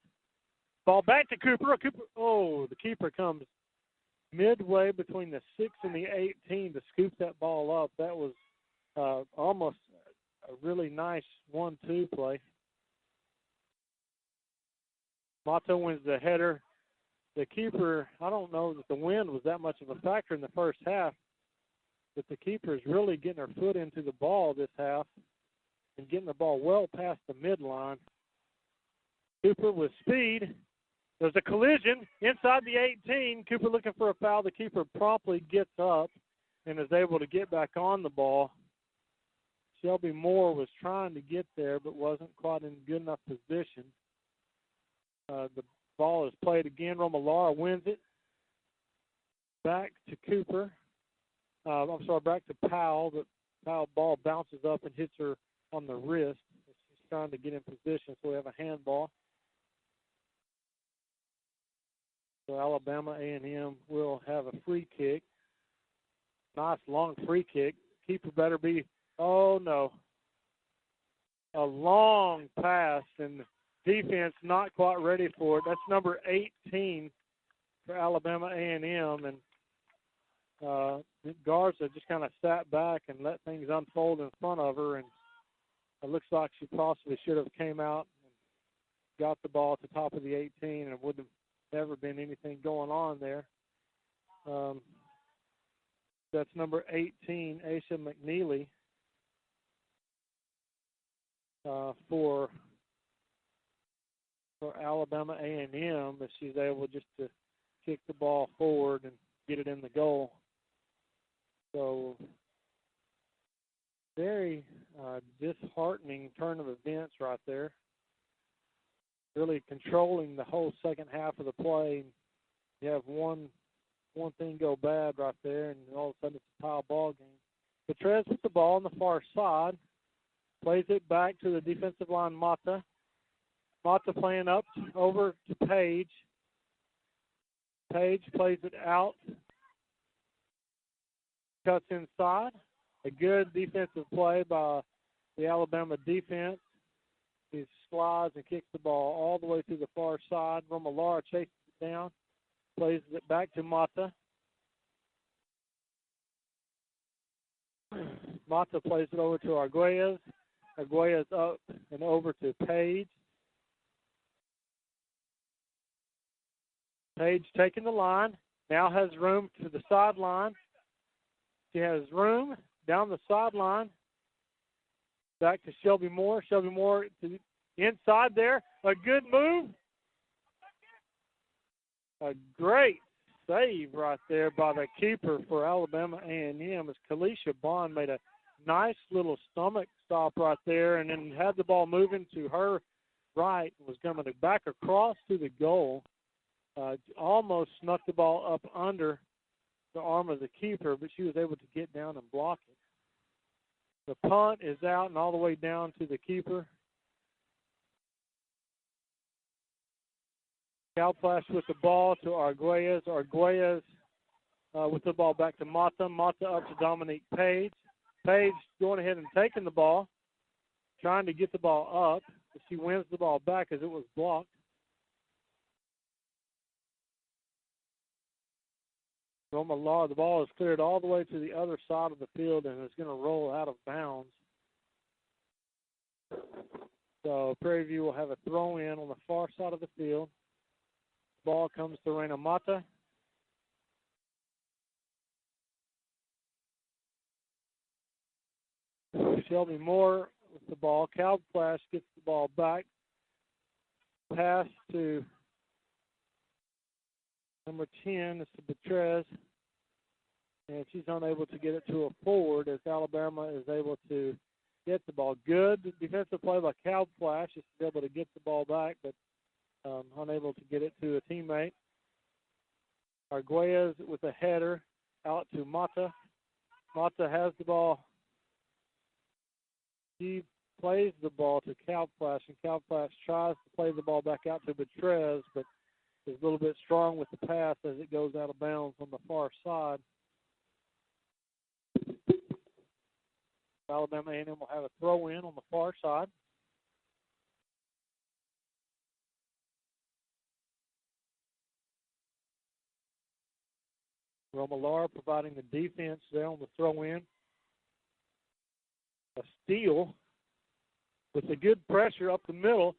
Ball back to Cooper. The keeper comes midway between the 6 and the 18 to scoop that ball up. That was almost a really nice 1-2 play. Mato wins the header. The keeper, I don't know that the wind was that much of a factor in the first half, but the keeper is really getting her foot into the ball this half and getting the ball well past the midline. Cooper with speed. There's a collision inside the 18. Cooper looking for a foul. The keeper promptly gets up and is able to get back on the ball. Shelby Moore was trying to get there but wasn't quite in good enough position. The ball is played again. Romalara wins it. Back to Cooper. Back to Powell. But Powell ball bounces up and hits her on the wrist. She's trying to get in position, so we have a handball. So Alabama A&M will have a free kick. Nice long free kick. Keeper better be, oh no. A long pass, and defense not quite ready for it. That's number 18 for Alabama A&M, and Garza just kind of sat back and let things unfold in front of her, and it looks like she possibly should have came out and got the ball at the top of the 18, and it would have never been anything going on there. That's number 18, Asha McNeely, for Alabama A&M, if she's able just to kick the ball forward and get it in the goal. So very disheartening turn of events right there. Really controlling the whole second half of the play. You have one thing go bad right there, and all of a sudden it's a tie ball game. Petrez with the ball on the far side. Plays it back to the defensive line, Mata. Mata playing up over to Page. Page plays it out. Cuts inside. A good defensive play by the Alabama defense. He slides and kicks the ball all the way to the far side. Romalara chases it down. Plays it back to Mata. Mata plays it over to Arguelles. Arguelles up and over to Page. Page taking the line. Now has room to the sideline. She has room down the sideline. Back to Shelby Moore. Shelby Moore to the inside there. A good move. A great save right there by the keeper for Alabama A&M as Kalisha Bond made a nice little stomach stop right there and then had the ball moving to her right and was coming back across to the goal. Almost snuck the ball up under the arm of the keeper, but she was able to get down and block it. The punt is out and all the way down to the keeper. Calflash with the ball to Arguelles. Arguelles with the ball back to Mata. Mata up to Dominique Page. Page going ahead and taking the ball, trying to get the ball up. But she wins the ball back as it was blocked. Romalara, the ball is cleared all the way to the other side of the field and is going to roll out of bounds. So Prairie View will have a throw-in on the far side of the field. Ball comes to Reina Mata. Shelby Moore with the ball. Calflash gets the ball back. Pass to number 10 is to Betrez. And she's unable to get it to a forward as Alabama is able to get the ball. Good defensive play by Calflash. She's able to get the ball back, but unable to get it to a teammate. Arguelles with a header out to Mata. Mata has the ball. She plays the ball to Calflash, and Calflash tries to play the ball back out to Betrez, but is a little bit strong with the pass as it goes out of bounds on the far side. Alabama A&M will have a throw-in on the far side. Romalara providing the defense there on the throw-in. A steal with a good pressure up the middle.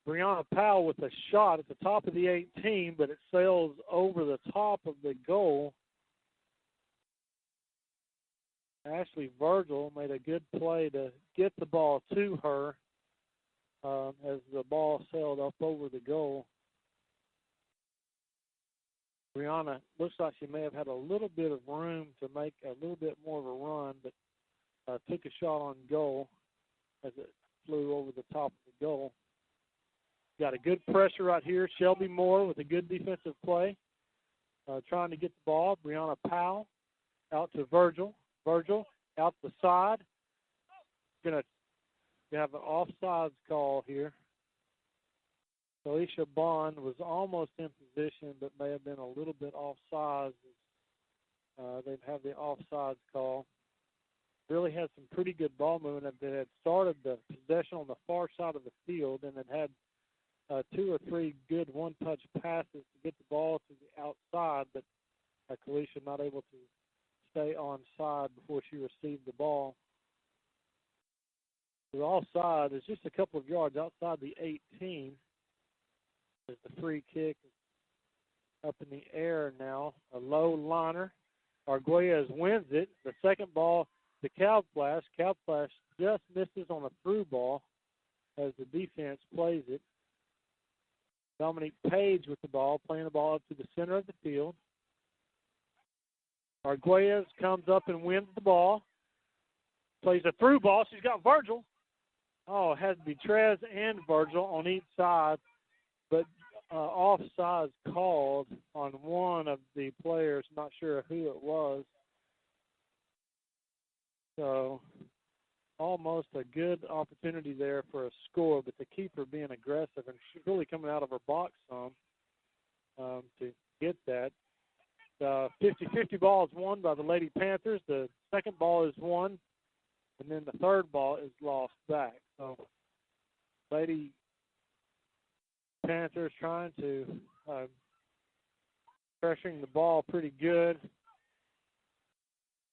Brianna Powell with a shot at the top of the 18, but it sails over the top of the goal. Ashley Virgil made a good play to get the ball to her as the ball sailed up over the goal. Brianna looks like she may have had a little bit of room to make a little bit more of a run, but took a shot on goal as it flew over the top of the goal. Got a good pressure right here. Shelby Moore with a good defensive play. Trying to get the ball. Brianna Powell out to Virgil. Virgil out the side. Going to have an offsides call here. Alicia Bond was almost in position, but may have been a little bit offsides. They'd have the offsides call. Really had some pretty good ball movement. They had started the possession on the far side of the field and had 2 or 3 good one-touch passes to get the ball to the outside, but Kalisha not able to stay on side before she received the ball. The offside is just a couple of yards outside the 18. As the free kick up in the air now, a low liner. Arguelles wins it. The second ball to Cow Flash. Cow Flash just misses on a through ball as the defense plays it. Dominique Page with the ball, playing the ball up to the center of the field. Arguelles comes up and wins the ball. Plays a through ball. She's got Virgil. Oh, it has Betrez and Virgil on each side, but offsides called on one of the players. Not sure who it was. So almost a good opportunity there for a score, but the keeper being aggressive and she's really coming out of her box some to get that. The 50-50 ball is won by the Lady Panthers. The second ball is won, and then the third ball is lost back. So Lady Panthers trying to pressuring the ball pretty good.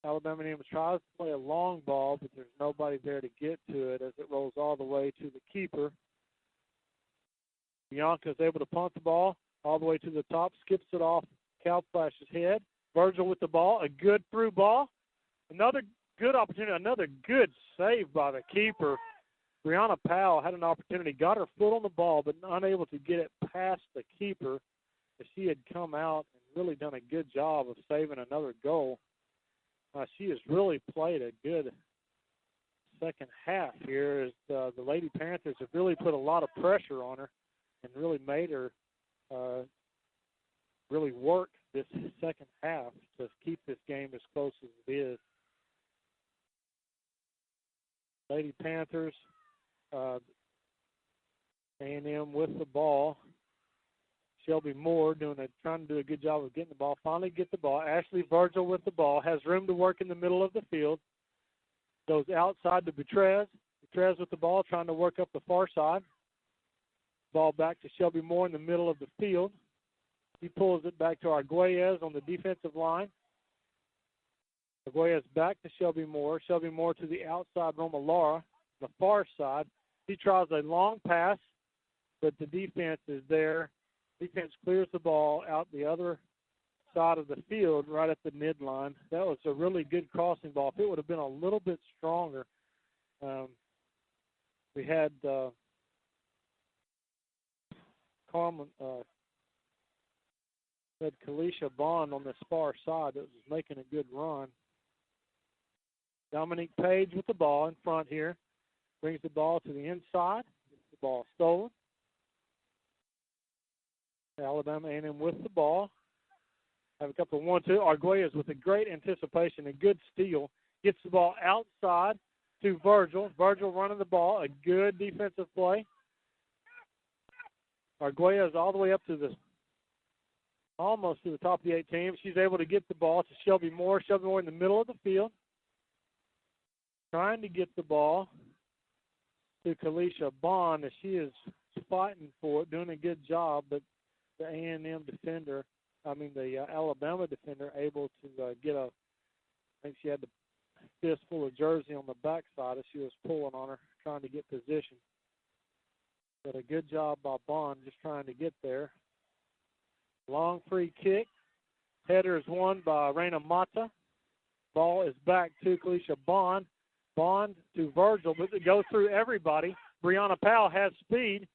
Alabama A&M tries to play a long ball, but there's nobody there to get to it as it rolls all the way to the keeper. Bianca is able to punt the ball all the way to the top, skips it off Cal Flash's head. Virgil with the ball, a good through ball. Another good opportunity, another good save by the keeper. Brianna Powell had an opportunity, got her foot on the ball, but unable to get it past the keeper as she had come out and really done a good job of saving another goal. She has really played a good second half here as the Lady Panthers have really put a lot of pressure on her and really made her really work this second half to keep this game as close as it is. Lady Panthers, A&M with the ball. Shelby Moore trying to do a good job of getting the ball. Finally get the ball. Ashley Virgil with the ball. Has room to work in the middle of the field. Goes outside to Betrez. Betrez with the ball, trying to work up the far side. Ball back to Shelby Moore in the middle of the field. He pulls it back to Arguelles on the defensive line. Arguelles back to Shelby Moore. Shelby Moore to the outside, Roma Lara, the far side. He tries a long pass, but the defense is there. Defense clears the ball out the other side of the field right at the midline. That was a really good crossing ball. If it would have been a little bit stronger, we had Kalisha Bond on this far side that was making a good run. Dominique Page with the ball in front here. Brings the ball to the inside. Gets the ball stolen. Alabama A&M with the ball. Have a couple of 1-2. Arguelles with a great anticipation, a good steal. Gets the ball outside to Virgil. Virgil running the ball, a good defensive play. Arguelles all the way up to almost to the top of the 18. She's able to get the ball to Shelby Moore. Shelby Moore in the middle of the field. Trying to get the ball to Kalisha Bond as she is fighting for it, doing a good job, but the A&M defender, the Alabama defender, able to get I think she had the fistful of jersey on the backside as she was pulling on her, trying to get position. But a good job by Bond just trying to get there. Long free kick. Header is won by Reina Mata. Ball is back to Kalisha Bond. Bond to Virgil, but it goes through everybody. Brianna Powell has speed,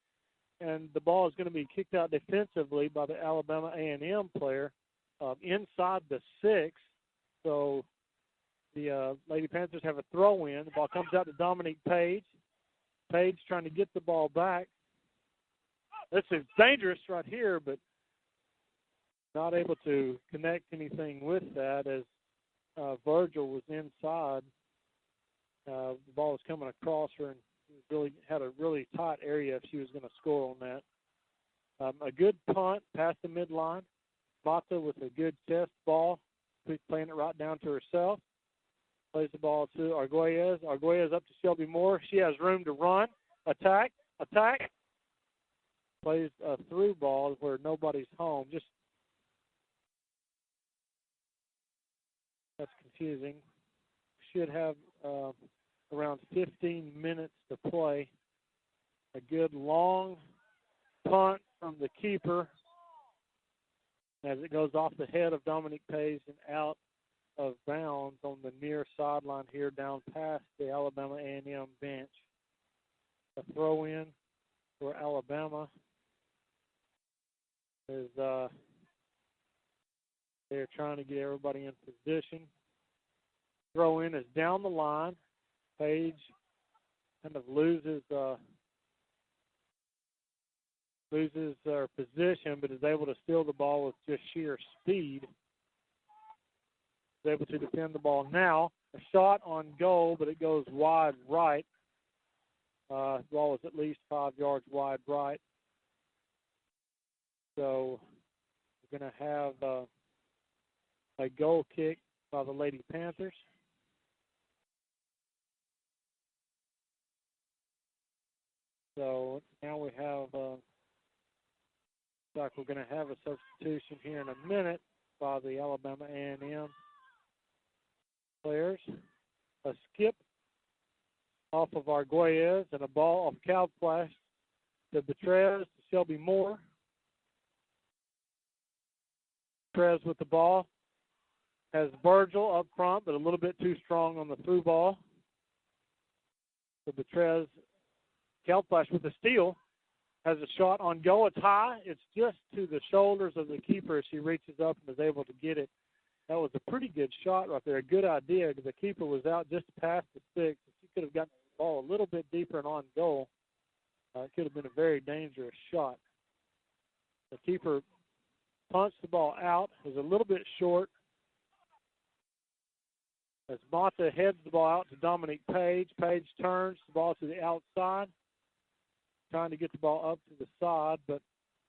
and the ball is going to be kicked out defensively by the Alabama A&M player inside the 6. So the Lady Panthers have a throw-in. The ball comes out to Dominique Page. Page trying to get the ball back. This is dangerous right here, but not able to connect anything with that as Virgil was inside. The ball was coming across her, and she really had a really tight area if she was going to score on that. A good punt past the midline. Mata with a good chest ball, playing it right down to herself. Plays the ball to Arguelles. Arguelles up to Shelby Moore. She has room to run. Attack. Plays a through ball where nobody's home. That's confusing. Should have around 15 minutes to play. A good long punt from the keeper as it goes off the head of Dominique Page and out of bounds on the near sideline here down past the Alabama A&M bench. A throw-in for Alabama is they're trying to get everybody in position. Throw-in is down the line. Page kind of loses her position, but is able to steal the ball with just sheer speed. Is able to defend the ball now. A shot on goal, but it goes wide right. The ball is at least 5 yards wide right. So we're going to have a goal kick by the Lady Panthers. So now we have, like we're going to have a substitution here in a minute by the Alabama A&M players. A skip off of Arguelles and a ball off Cal Flash to Betrez, to Shelby Moore. Betrez with the ball. Has Virgil up front, but a little bit too strong on the through ball. So Betrez, Cal Flash with the steal. Has a shot on goal. It's high. It's just to the shoulders of the keeper as she reaches up and is able to get it. That was a pretty good shot right there. A good idea because the keeper was out just past the six. If she could have gotten the ball a little bit deeper and on goal, it could have been a very dangerous shot. The keeper punched the ball out. It was a little bit short. As Mata heads the ball out to Dominique Page. Page turns the ball to the outside, trying to get the ball up to the side, but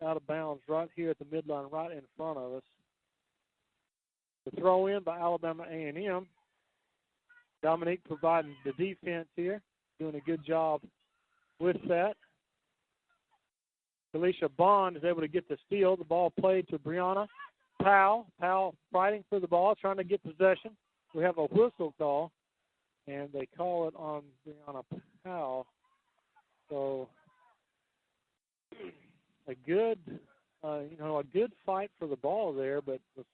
out of bounds right here at the midline, right in front of us. The throw in by Alabama A&M. Dominique providing the defense here, doing a good job with that. Felicia Bond is able to get the steal. The ball played to Brianna Powell. Powell fighting for the ball, trying to get possession. We have a whistle call, and they call it on Brianna Powell. So a good fight for the ball there, but was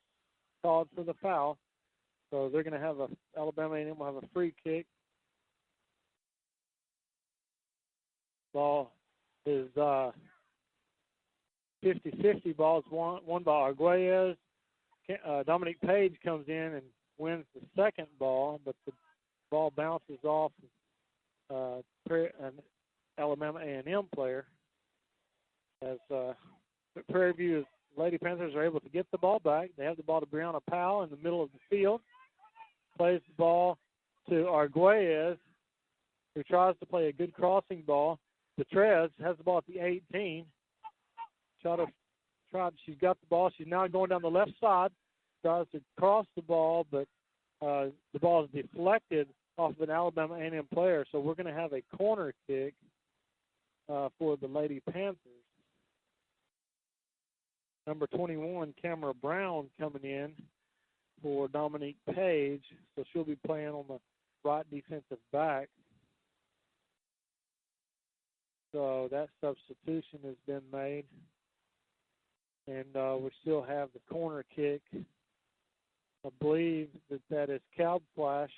called for the foul. So they're going to have Alabama A&M will have a free kick. Ball is 50-50 ball is won by Arguelles. Dominique Page comes in and wins the second ball, but the ball bounces off an Alabama A&M player. As Prairie View Lady Panthers are able to get the ball back. They have the ball to Brianna Powell in the middle of the field. Plays the ball to Arguelles, who tries to play a good crossing ball. Betrez has the ball at the 18. She's got the ball. She's now going down the left side. Tries to cross the ball, but the ball is deflected off of an Alabama A&M player. So we're going to have a corner kick for the Lady Panthers. Number 21, Camera Brown, coming in for Dominique Page. So she'll be playing on the right defensive back. So that substitution has been made. And we still have the corner kick. I believe that is Cal Flash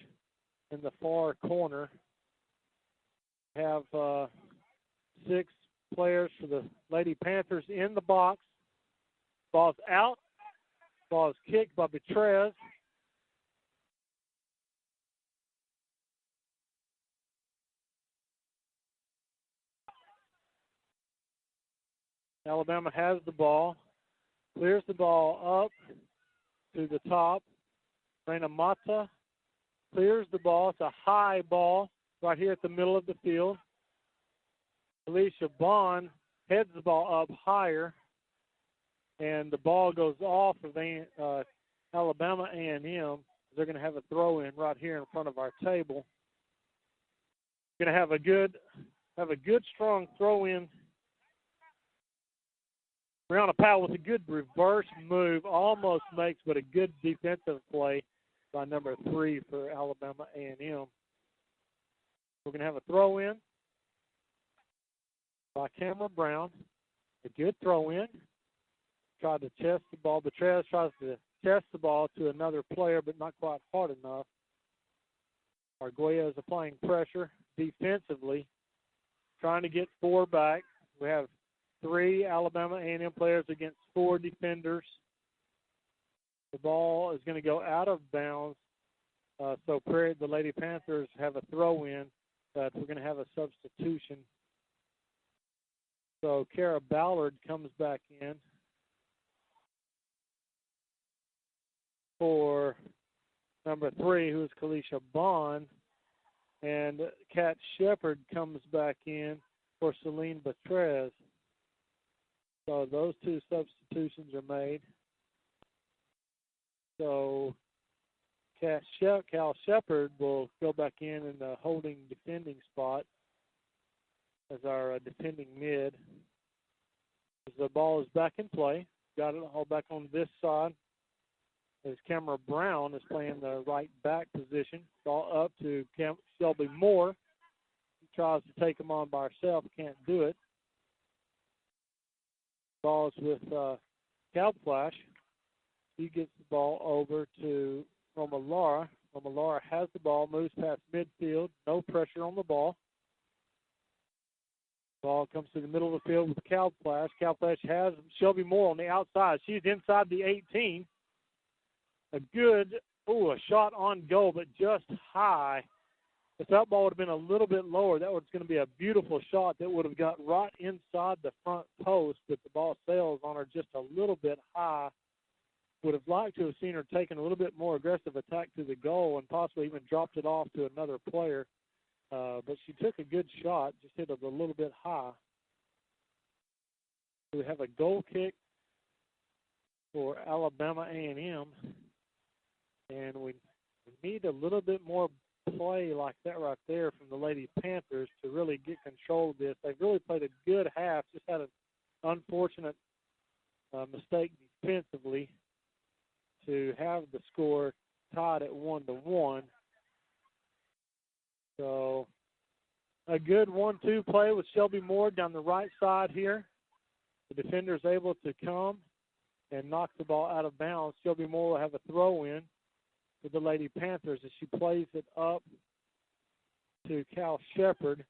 in the far corner. Have 6 players for the Lady Panthers in the box. Ball's out. Ball is kicked by Betrez. Alabama has the ball, clears the ball up to the top. Reina Mata clears the ball. It's a high ball right here at the middle of the field. Alicia Bond heads the ball up higher, and the ball goes off of Alabama A&M. They're going to have a throw-in right here in front of our table. Going to have a good strong throw-in. Brianna Powell with a good reverse move, almost makes, but a good defensive play by number 3 for Alabama A&M. We're going to have a throw-in by Cameron Brown. A good throw-in. Tried to chest the ball. Betrez tries to chest the ball to another player, but not quite hard enough. Arguello is applying pressure defensively, trying to get 4 back. We have 3 Alabama A&M players against 4 defenders. The ball is going to go out of bounds. So the Lady Panthers have a throw-in, but we're going to have a substitution. So Kara Ballard comes back in for number 3, who is Kalisha Bond, and Kat Shepard comes back in for Celine Betrez. So those 2 substitutions are made. So Cal Shepard will go back in the holding defending spot as our defending mid. As the ball is back in play, got it all back on this side. As Cameron Brown is playing the right back position. Ball up to Shelby Moore. He tries to take him on by herself, can't do it. Ball's with Cal Flash. He gets the ball over to Roma Lara. Roma Lara has the ball, moves past midfield, no pressure on the ball. Ball comes to the middle of the field with Cal Flash. Cal Flash has Shelby Moore on the outside. She's inside the 18. A good, a shot on goal, but just high. If that ball would have been a little bit lower, that was going to be a beautiful shot that would have got right inside the front post, but the ball sails on her just a little bit high. Would have liked to have seen her taking a little bit more aggressive attack to the goal and possibly even dropped it off to another player. But she took a good shot, just hit it a little bit high. We have a goal kick for Alabama A&M, and we need a little bit more play like that right there from the Lady Panthers to really get control of this. They've really played a good half, just had an unfortunate mistake defensively to have the score tied at 1-1. So a good 1-2 play with Shelby Moore down the right side here. The defender's able to come and knock the ball out of bounds. Shelby Moore will have a throw-in for the Lady Panthers as she plays it up to Cal Shepard.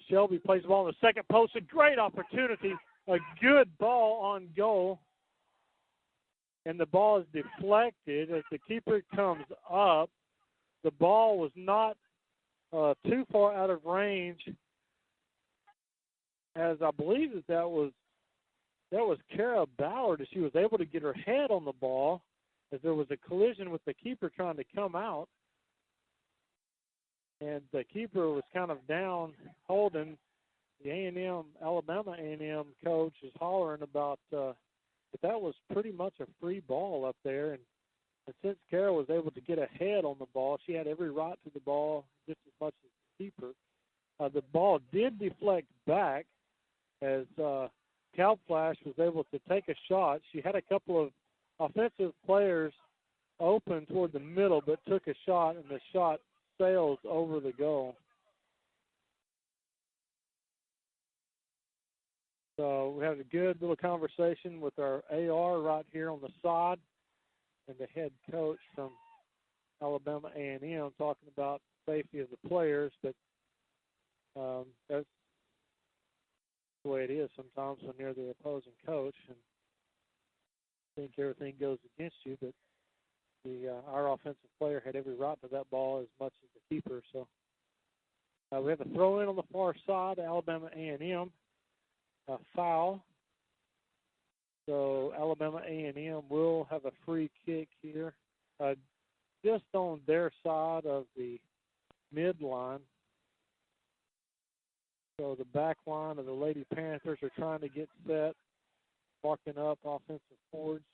Shelby plays the ball in the second post. A great opportunity. A good ball on goal. And the ball is deflected as the keeper comes up. The ball was not too far out of range, as I believe that was Kara Ballard, as she was able to get her head on the ball as there was a collision with the keeper trying to come out. And the keeper was kind of down holding. The A&M, Alabama A&M coach is hollering about but that was pretty much a free ball up there. And since Kara was able to get ahead on the ball, she had every right to the ball just as much as the keeper. The ball did deflect back as Cal Flash was able to take a shot. She had a couple of offensive players open toward the middle, but took a shot, and the shot sails over the goal. So we had a good little conversation with our AR right here on the side and the head coach from Alabama A&M talking about safety of the players, but that's the way it is sometimes when you're the opposing coach and think everything goes against you, but our offensive player had every right to that ball as much as the keeper. So we have a throw-in on the far side, Alabama A&M. A foul So Alabama A&M will have a free kick here, just on their side of the midline. So the back line of the Lady Panthers are trying to get set, marking up offensive forwards,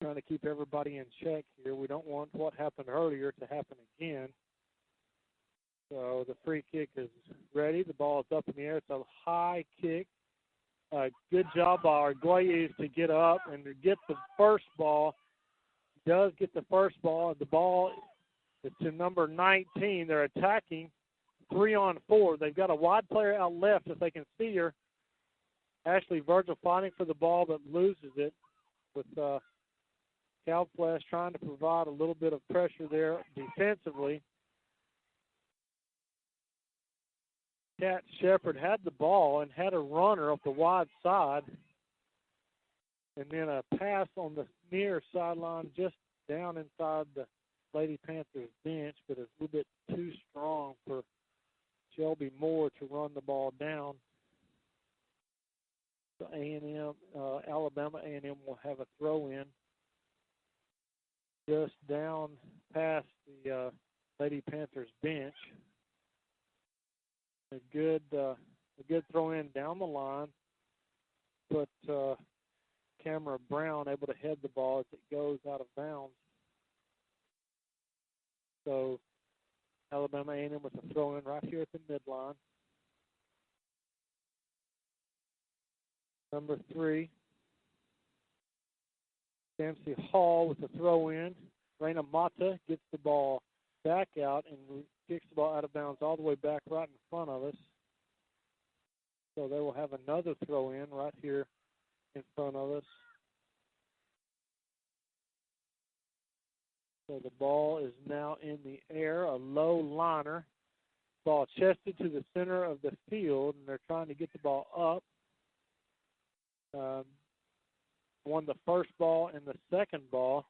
trying to keep everybody in check here. We don't want what happened earlier to happen again. So the free kick is ready. The ball is up in the air. It's a high kick. Good job by Arguelles to get up and to get the first ball. Does get the first ball. The ball is to number 19. They're attacking 3-on-4. They've got a wide player out left if they can see her. Ashley Virgil fighting for the ball but loses it with Calflesh trying to provide a little bit of pressure there defensively. Cat Shepard had the ball and had a runner up the wide side. And then a pass on the near sideline just down inside the Lady Panthers bench, but it's a little bit too strong for Shelby Moore to run the ball down. So Alabama A&M will have a throw-in just down past the Lady Panthers bench. A good throw-in down the line, but Camera Brown able to head the ball as it goes out of bounds. So Alabama A&M with a throw-in right here at the midline. Number 3, Dempsey Hall with a throw-in. Raina Mata gets the ball back out and kicks the ball out of bounds all the way back right in front of us. So they will have another throw-in right here in front of us. So the ball is now in the air, a low liner. Ball chested to the center of the field, and they're trying to get the ball up. Won the first ball and the second ball.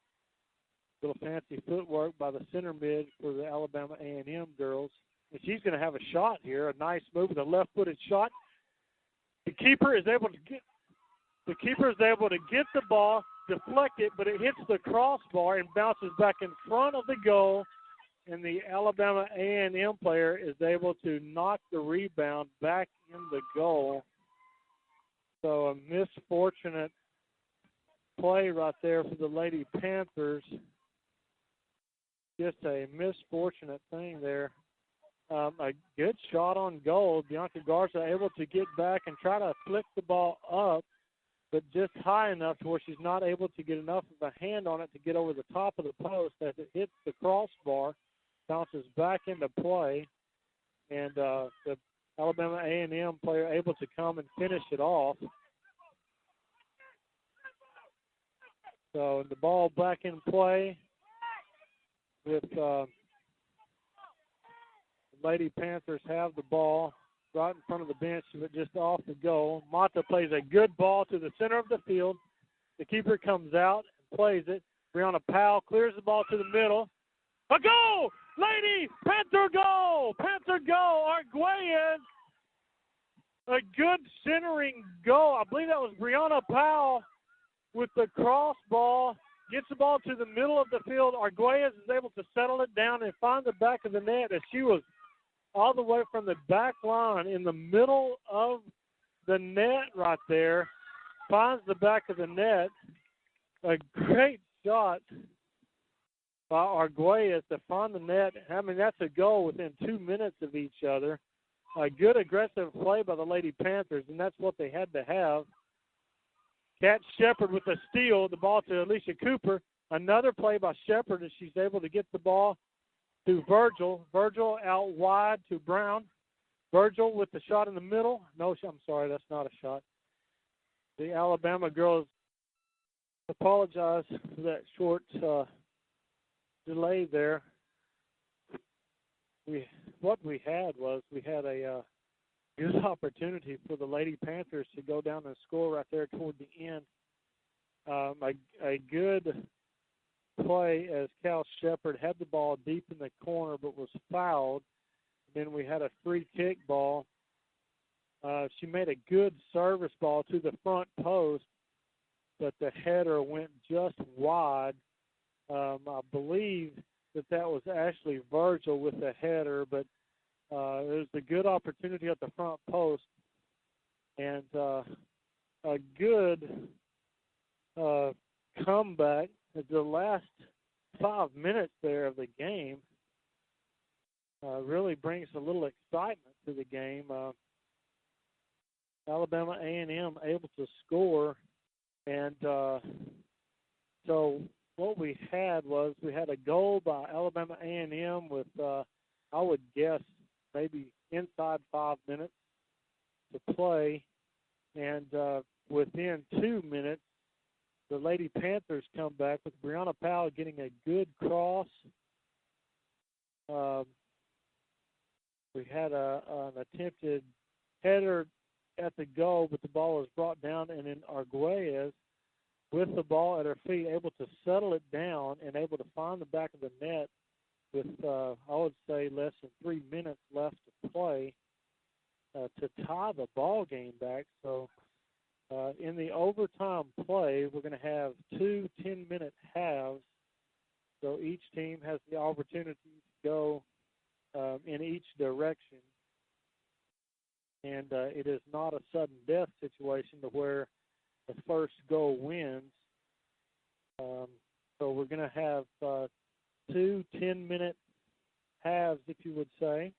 Little fancy footwork by the center mid for the Alabama A&M girls. And she's going to have a shot here, a nice move with a left-footed shot. The keeper is able to get the ball, deflect it, but it hits the crossbar and bounces back in front of the goal. And the Alabama A&M player is able to knock the rebound back in the goal. So a misfortunate play right there for the Lady Panthers. Just a misfortunate thing there. A good shot on goal. Bianca Garza able to get back and try to flick the ball up, but just high enough to where she's not able to get enough of a hand on it to get over the top of the post as it hits the crossbar, bounces back into play, and the Alabama A&M player able to come and finish it off. So the ball back in play with the Lady Panthers have the ball right in front of the bench, but just off the goal. Mata plays a good ball to the center of the field. The keeper comes out and plays it. Brianna Powell clears the ball to the middle. A goal! Lady Panther goal! Panther goal! Arguelles. A good centering goal. I believe that was Brianna Powell with the cross ball. Gets the ball to the middle of the field. Arguelles is able to settle it down and find the back of the net as she was all the way from the back line in the middle of the net right there. Finds the back of the net. A great shot by Arguelles to find the net. I mean, that's a goal within 2 minutes of each other. A good aggressive play by the Lady Panthers, and that's what they had to have. Cat Shepard with a steal, the ball to Alicia Cooper. Another play by Shepard as she's able to get the ball to Virgil. Virgil out wide to Brown. Virgil with the shot in the middle. No, I'm sorry, that's not a shot. The Alabama girls apologize for that short delay there. What we had a good opportunity for the Lady Panthers to go down and score right there toward the end. A good play as Cal Shepard had the ball deep in the corner but was fouled. Then we had a free kick ball. She made a good service ball to the front post, but the header went just wide. I believe that was Ashley Virgil with the header, but it was a good opportunity at the front post, and a good comeback at the last 5 minutes there of the game. Really brings a little excitement to the game. Alabama A&M able to score, and so what we had a goal by Alabama A&M with, I would guess, maybe inside 5 minutes to play, and within 2 minutes, the Lady Panthers come back with Brianna Powell getting a good cross. We had an attempted header at the goal, but the ball was brought down, and then Arguelles, with the ball at her feet, able to settle it down and able to find the back of the net with, I would say, less than 3 minutes left to play to tie the ball game back. So in the overtime play, we're going to have 2 10-minute halves. So each team has the opportunity to go in each direction. And it is not a sudden death situation to where the first goal wins. So we're going to have 2 10-minute halves, if you would say,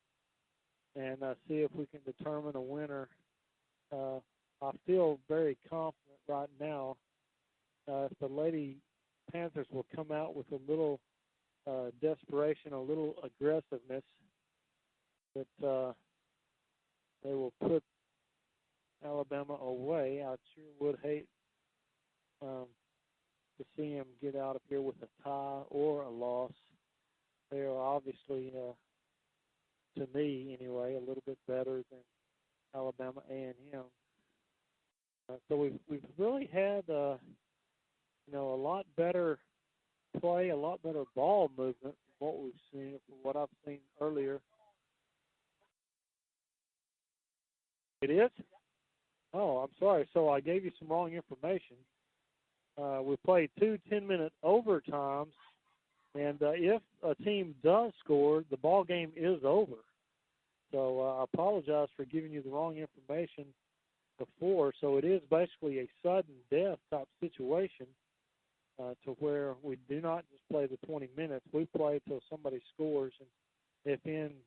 and see if we can determine a winner. I feel very confident right now if the Lady Panthers will come out with a little desperation, a little aggressiveness, that they will put Alabama away. I sure would hate to see him get out of here with a tie or a loss. They are obviously, to me anyway, a little bit better than Alabama A&M. So we've really had a lot better play, a lot better ball movement than what we've seen, from what I've seen earlier. It is? Oh, I'm sorry. So I gave you some wrong information. We played 2 10-minute overtimes, and if a team does score, the ball game is over. So I apologize for giving you the wrong information before. So it is basically a sudden death type situation to where we do not just play the 20 minutes. We play till somebody scores, and if in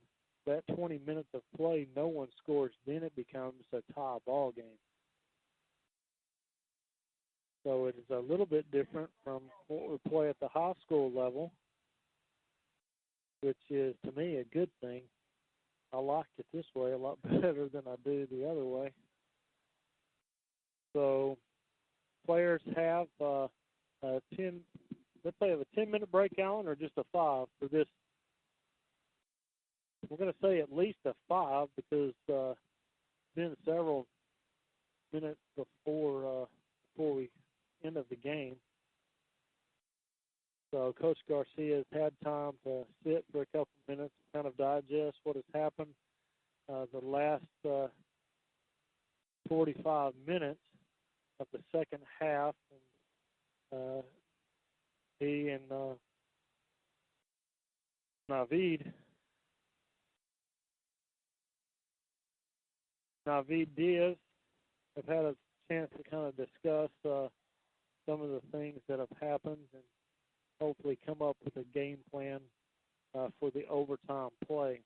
that 20 minutes of play no one scores, then it becomes a tie ball game. So it is a little bit different from what we play at the high school level, which is, to me, a good thing. I like it this way a lot better than I do the other way. So players have let's say a 10-minute break, Alan, or just a 5 for this. We're going to say at least a 5 because it's been several minutes before we end of the game. So Coach Garcia has had time to sit for a couple minutes, kind of digest what has happened the last 45 minutes of the second half. And he and Navid Diaz have had a chance to kind of discuss some of the things that have happened and hopefully come up with a game plan for the overtime play.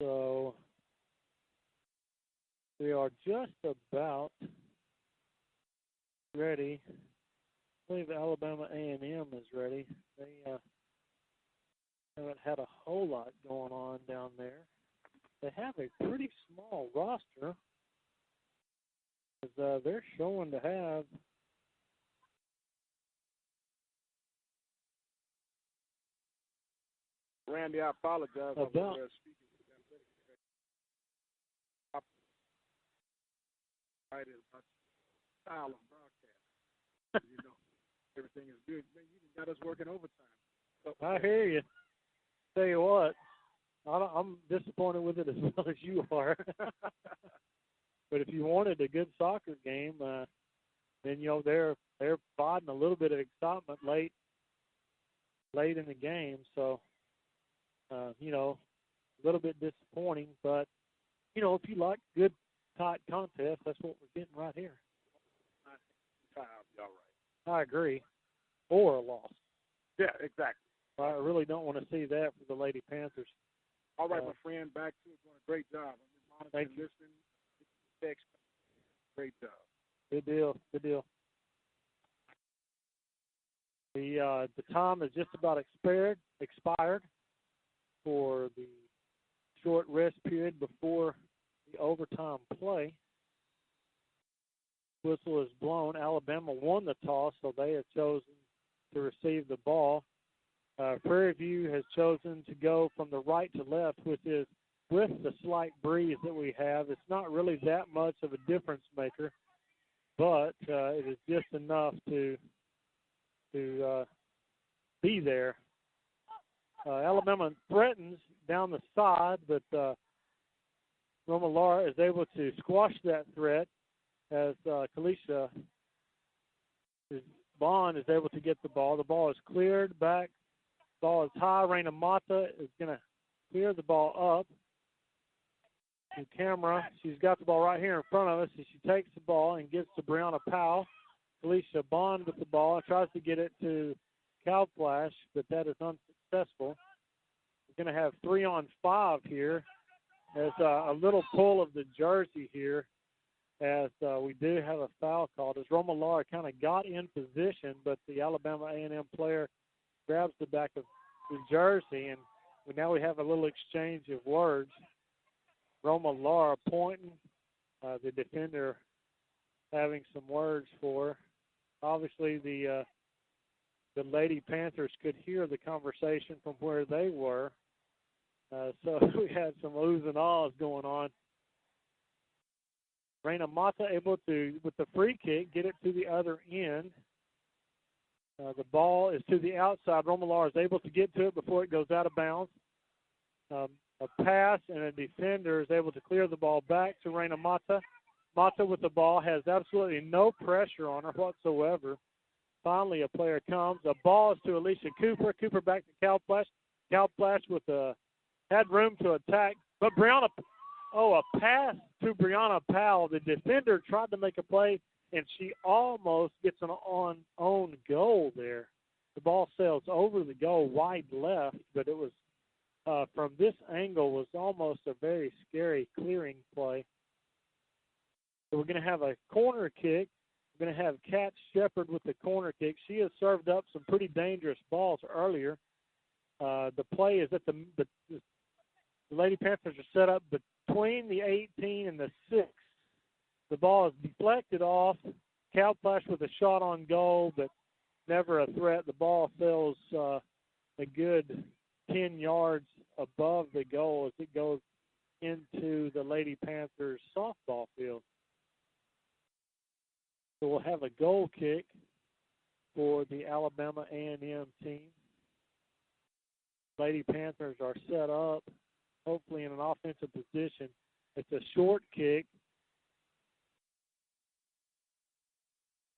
So we are just about ready. I believe Alabama A&M is ready. They haven't had a whole lot going on down there. They have a pretty small roster. They're showing to have Randy, I apologize. About style of broadcast. Everything is good. Man, you got us working overtime. So, I hear you. Tell you what, I'm disappointed with it as well as you are. But if you wanted a good soccer game, then they're providing a little bit of excitement late in the game. So a little bit disappointing. But if you like good tight contest, that's what we're getting right here. All right. I agree. Or a loss. Yeah, exactly. I really don't want to see that for the Lady Panthers. All right, my friend, back to it. Doing a great job. Thank you. Listening. Text. Great job. Good deal. Good deal. The time is just about expired for the short rest period before the overtime play. Whistle is blown. Alabama won the toss, so they have chosen to receive the ball. Prairie View has chosen to go from the right to left, which is with the slight breeze that we have. It's not really that much of a difference maker, but it is just enough to be there. Alabama threatens down the side, but Romalara is able to squash that threat as Kalisha Bond is able to get the ball. The ball is cleared back. Ball is high. Raina Mata is going to clear the ball up to camera. She's got the ball right here in front of us. So she takes the ball and gives to Brianna Powell. Kalisha Bond with the ball. Tries to get it to Cal Flash, but that is unsuccessful. We're going to have 3-on-5 here. There's a little pull of the jersey here as we do have a foul called. As Romalara kind of got in position, but the Alabama A&M player grabs the back of the jersey, and now we have a little exchange of words. Romalara pointing, the defender having some words for her. Obviously, the Lady Panthers could hear the conversation from where they were. So we had some oohs and ahs going on. Raina Mata able to, with the free kick, get it to the other end. The ball is to the outside. Romalara is able to get to it before it goes out of bounds. A pass and a defender is able to clear the ball back to Raina Mata. Mata with the ball has absolutely no pressure on her whatsoever. Finally, a player comes. The ball is to Alicia Cooper. Cooper back to Cal Flash. Cal Flash had room to attack. But a pass to Brianna Powell. The defender tried to make a play, and she almost gets an own goal there. The ball sails over the goal wide left, but it was from this angle was almost a very scary clearing play. So we're going to have a corner kick. We're going to have Kat Shepard with the corner kick. She has served up some pretty dangerous balls earlier. The play is at the Lady Panthers are set up between the 18 and the 6. The ball is deflected off. Cal Flash with a shot on goal, but never a threat. The ball sails a good 10 yards above the goal as it goes into the Lady Panthers softball field. So we'll have a goal kick for the Alabama A&M team. Lady Panthers are set up, hopefully in an offensive position. It's a short kick.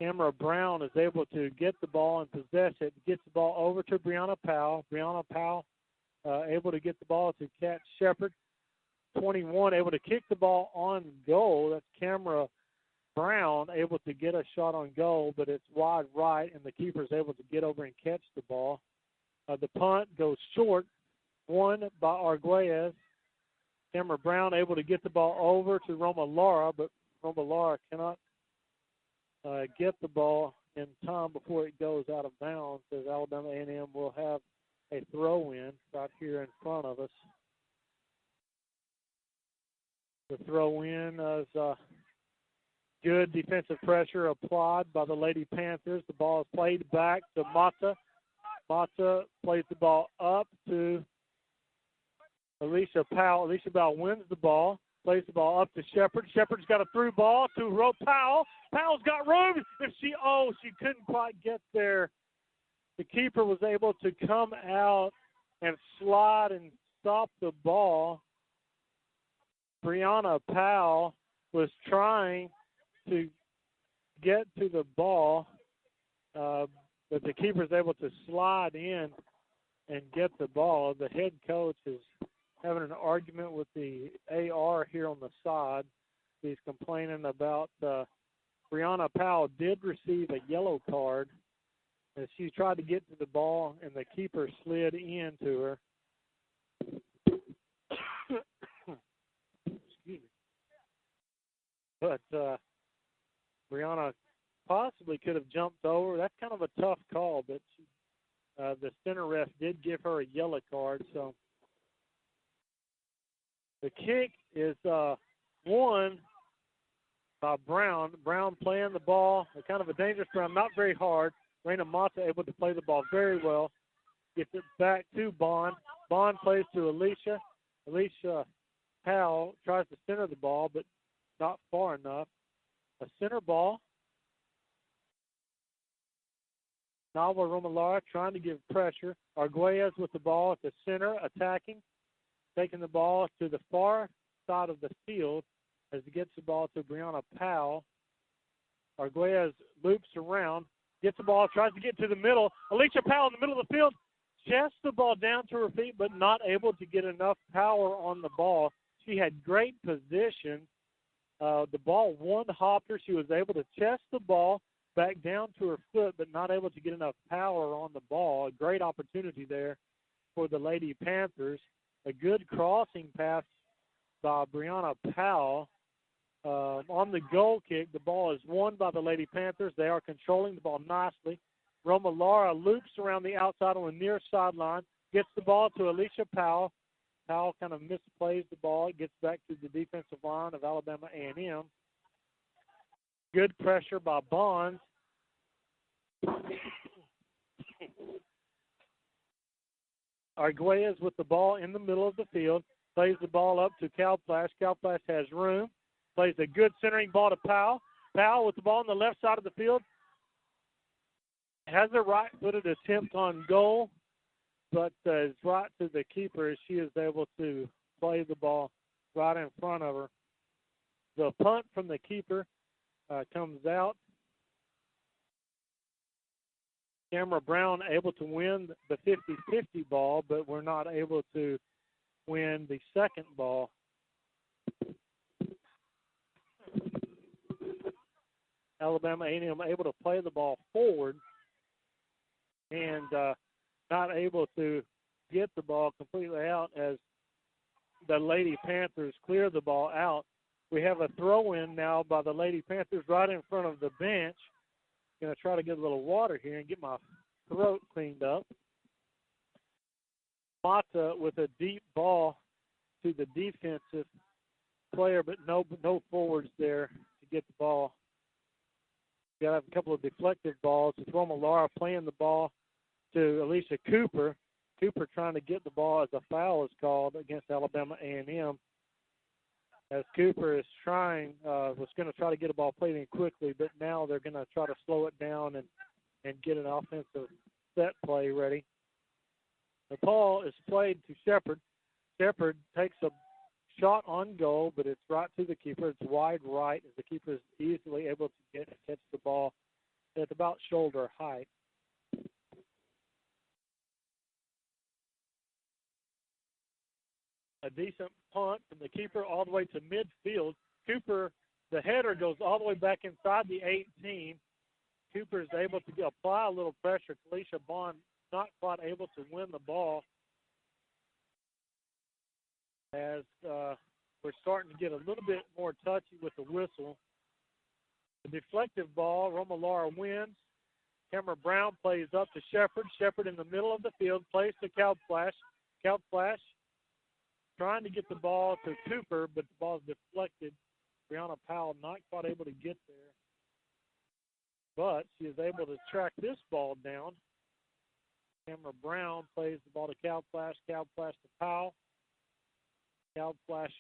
Tamara Brown is able to get the ball and possess it. Gets the ball over to Brianna Powell. Brianna Powell able to get the ball to Kat Shepard. 21 able to kick the ball on goal. That's Tamara Brown able to get a shot on goal, but it's wide right, and the keeper is able to get over and catch the ball. The punt goes short, won by Arguelles. Tamara Brown able to get the ball over to Romalara, but Romalara cannot get the ball in time before it goes out of bounds, as Alabama A&M will have a throw-in right here in front of us. The throw-in is good defensive pressure applied by the Lady Panthers. The ball is played back to Mata. Mata plays the ball up to Alicia Powell. Alicia Powell wins the ball, plays the ball up to Shepard. Shepard's got a through ball to Powell. Powell's got room. She couldn't quite get there. The keeper was able to come out and slide and stop the ball. Brianna Powell was trying to get to the ball, but the keeper is able to slide in and get the ball. The head coach is having an argument with the AR here on the side. He's complaining about Brianna Powell did receive a yellow card as she tried to get to the ball, and the keeper slid into her. Excuse me. But Brianna possibly could have jumped over. That's kind of a tough call, but the center ref did give her a yellow card. So the kick is won by Brown. Brown playing the ball, kind of a dangerous ground, not very hard. Raina Mata able to play the ball very well. Gets it back to Bond. Bond plays to Alicia. Alicia Powell tries to center the ball, but not far enough. A center ball. Nava Romalara trying to give pressure. Arguelles with the ball at the center, attacking. Taking the ball to the far side of the field as he gets the ball to Brianna Powell. Arguelles loops around, gets the ball, tries to get to the middle. Alicia Powell in the middle of the field, chests the ball down to her feet, but not able to get enough power on the ball. She had great position. The ball one-hopped. She was able to chest the ball back down to her foot, but not able to get enough power on the ball. A great opportunity there for the Lady Panthers. A good crossing pass by Brianna Powell. On the goal kick, the ball is won by the Lady Panthers. They are controlling the ball nicely. Roma Lara loops around the outside on the near sideline, gets the ball to Alicia Powell. Powell kind of misplays the ball. It gets back to the defensive line of Alabama A&M. Good pressure by Bonds. Arguelles with the ball in the middle of the field. Plays the ball up to Calplash. Calplash has room. Plays a good centering ball to Powell. Powell with the ball on the left side of the field. Has a right-footed attempt on goal, but is right to the keeper as she is able to play the ball right in front of her. The punt from the keeper comes out. Cameron Brown able to win the 50-50 ball, but we're not able to win the second ball. Alabama A&M able to play the ball forward and not able to get the ball completely out as the Lady Panthers clear the ball out. We have a throw-in now by the Lady Panthers right in front of the bench. Going to try to get a little water here and get my throat cleaned up. Mata with a deep ball to the defensive player, but no forwards there to get the ball. We got to have a couple of deflective balls. It's Roma Lara playing the ball to Alicia Cooper. Cooper trying to get the ball as a foul is called against Alabama A&M. As Cooper is was going to try to get a ball played in quickly, but now they're going to try to slow it down and get an offensive set play ready. The ball is played to Shepard. Shepard takes a shot on goal, but it's right to the keeper. It's wide right as the keeper is easily able to catch the ball at about shoulder height. A decent punt from the keeper all the way to midfield. Cooper, the header goes all the way back inside the 18. Cooper is able to apply a little pressure. Talisha Bond not quite able to win the ball as we're starting to get a little bit more touchy with the whistle. The deflective ball, Roma Lara wins. Cameron Brown plays up to Shepard. Shepard in the middle of the field plays to Calplash. Calplash trying to get the ball to Cooper, but the ball is deflected. Brianna Powell not quite able to get there. But she is able to track this ball down. Cameron Brown plays the ball to Calplash. Calplash to Powell. Calplash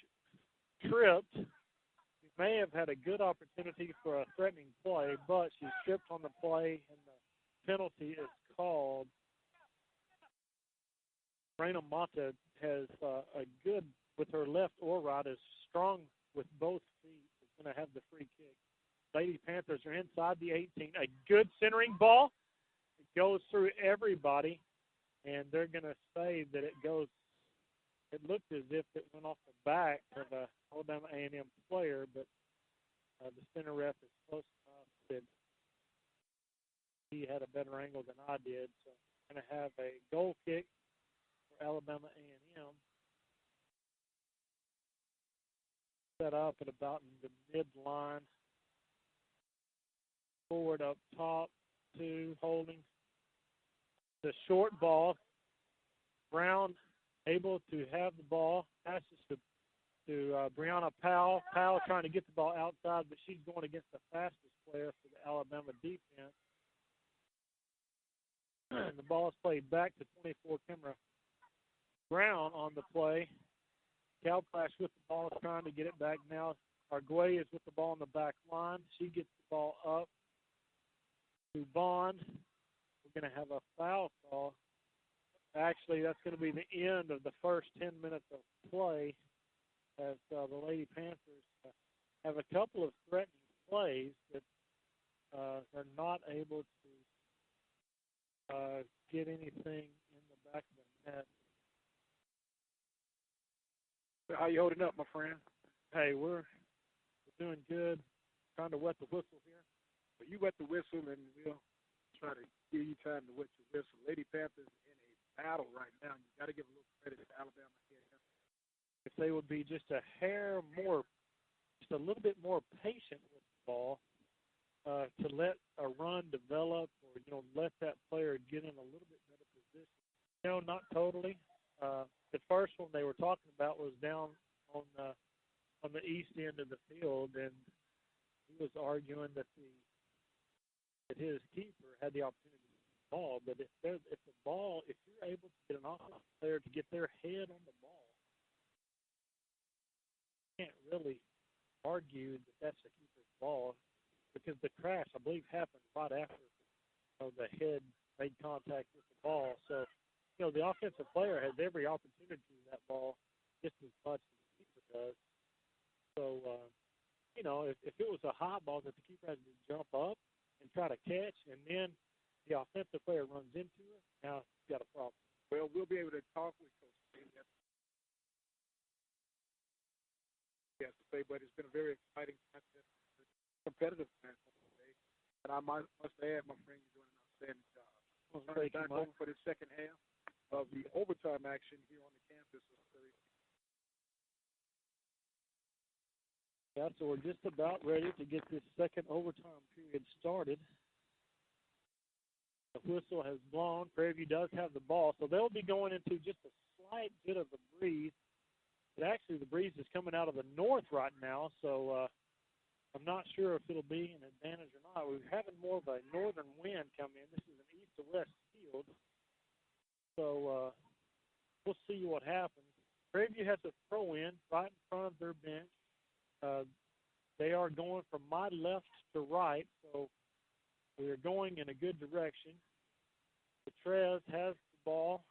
tripped. She may have had a good opportunity for a threatening play, but she tripped on the play, and the penalty is called. Raina Mata has a good, with her left or right, is strong with both feet. Is going to have the free kick. Lady Panthers are inside the 18. A good centering ball. It goes through everybody, and they're going to say that it looked as if it went off the back of a Alabama A&M player, but the center ref is close enough that he had a better angle than I did. So I'm going to have a goal kick for Alabama A&M. Set up at about the midline. Forward up top, 2 holding. The short ball. Brown able to have the ball. Passes to Brianna Powell. Powell trying to get the ball outside, but she's going against the fastest player for the Alabama defense. The ball is played back to 24 Kimra Brown on the play. Calplash with the ball, trying to get it back now. Arguez is with the ball on the back line. She gets the ball up to Bond. We're going to have a foul call. Actually, that's going to be the end of the first 10 minutes of play as the Lady Panthers have a couple of threatening plays that are not able to get anything in the back of the net. How you holding up, my friend? Hey, we're doing good. Trying to wet the whistle here. Well, you wet the whistle, and we'll try to give you time to wet your whistle. Lady Panthers in a battle right now. You got to give a little credit to Alabama A&M. If they would be just a hair more, just a little bit more patient with the ball, to let a run develop, or let that player get in a little bit better position. Not totally. The first one they were talking about was down on the east end of the field, and he was arguing that his keeper had the opportunity to get the ball. But if you're able to get an offensive player to get their head on the ball, you can't really argue that that's the keeper's ball, because the crash, I believe, happened right after the head made contact with the ball. So, the offensive player has every opportunity to that ball just as much as the keeper does. So, if it was a high ball that the keeper has to jump up and try to catch, and then the offensive player runs into it, now you've got a problem. Well, we'll be able to talk with Coach Bailey. Yes, to say, but it's been a very exciting time, competitive time today. And I must add, my friend, you're doing an outstanding job. Turning back over for the second half of the overtime action here on the campus of Surrey. Yeah, so we're just about ready to get this second overtime period started. The whistle has blown. Prairie View does have the ball, so they'll be going into just a slight bit of a breeze. But actually, the breeze is coming out of the north right now, so I'm not sure if it'll be an advantage or not. We're having more of a northern wind come in. This is an east to west field. So we'll see what happens. Prairie View has a throw-in right in front of their bench. They are going from my left to right, so we are going in a good direction. Petrez has the ball,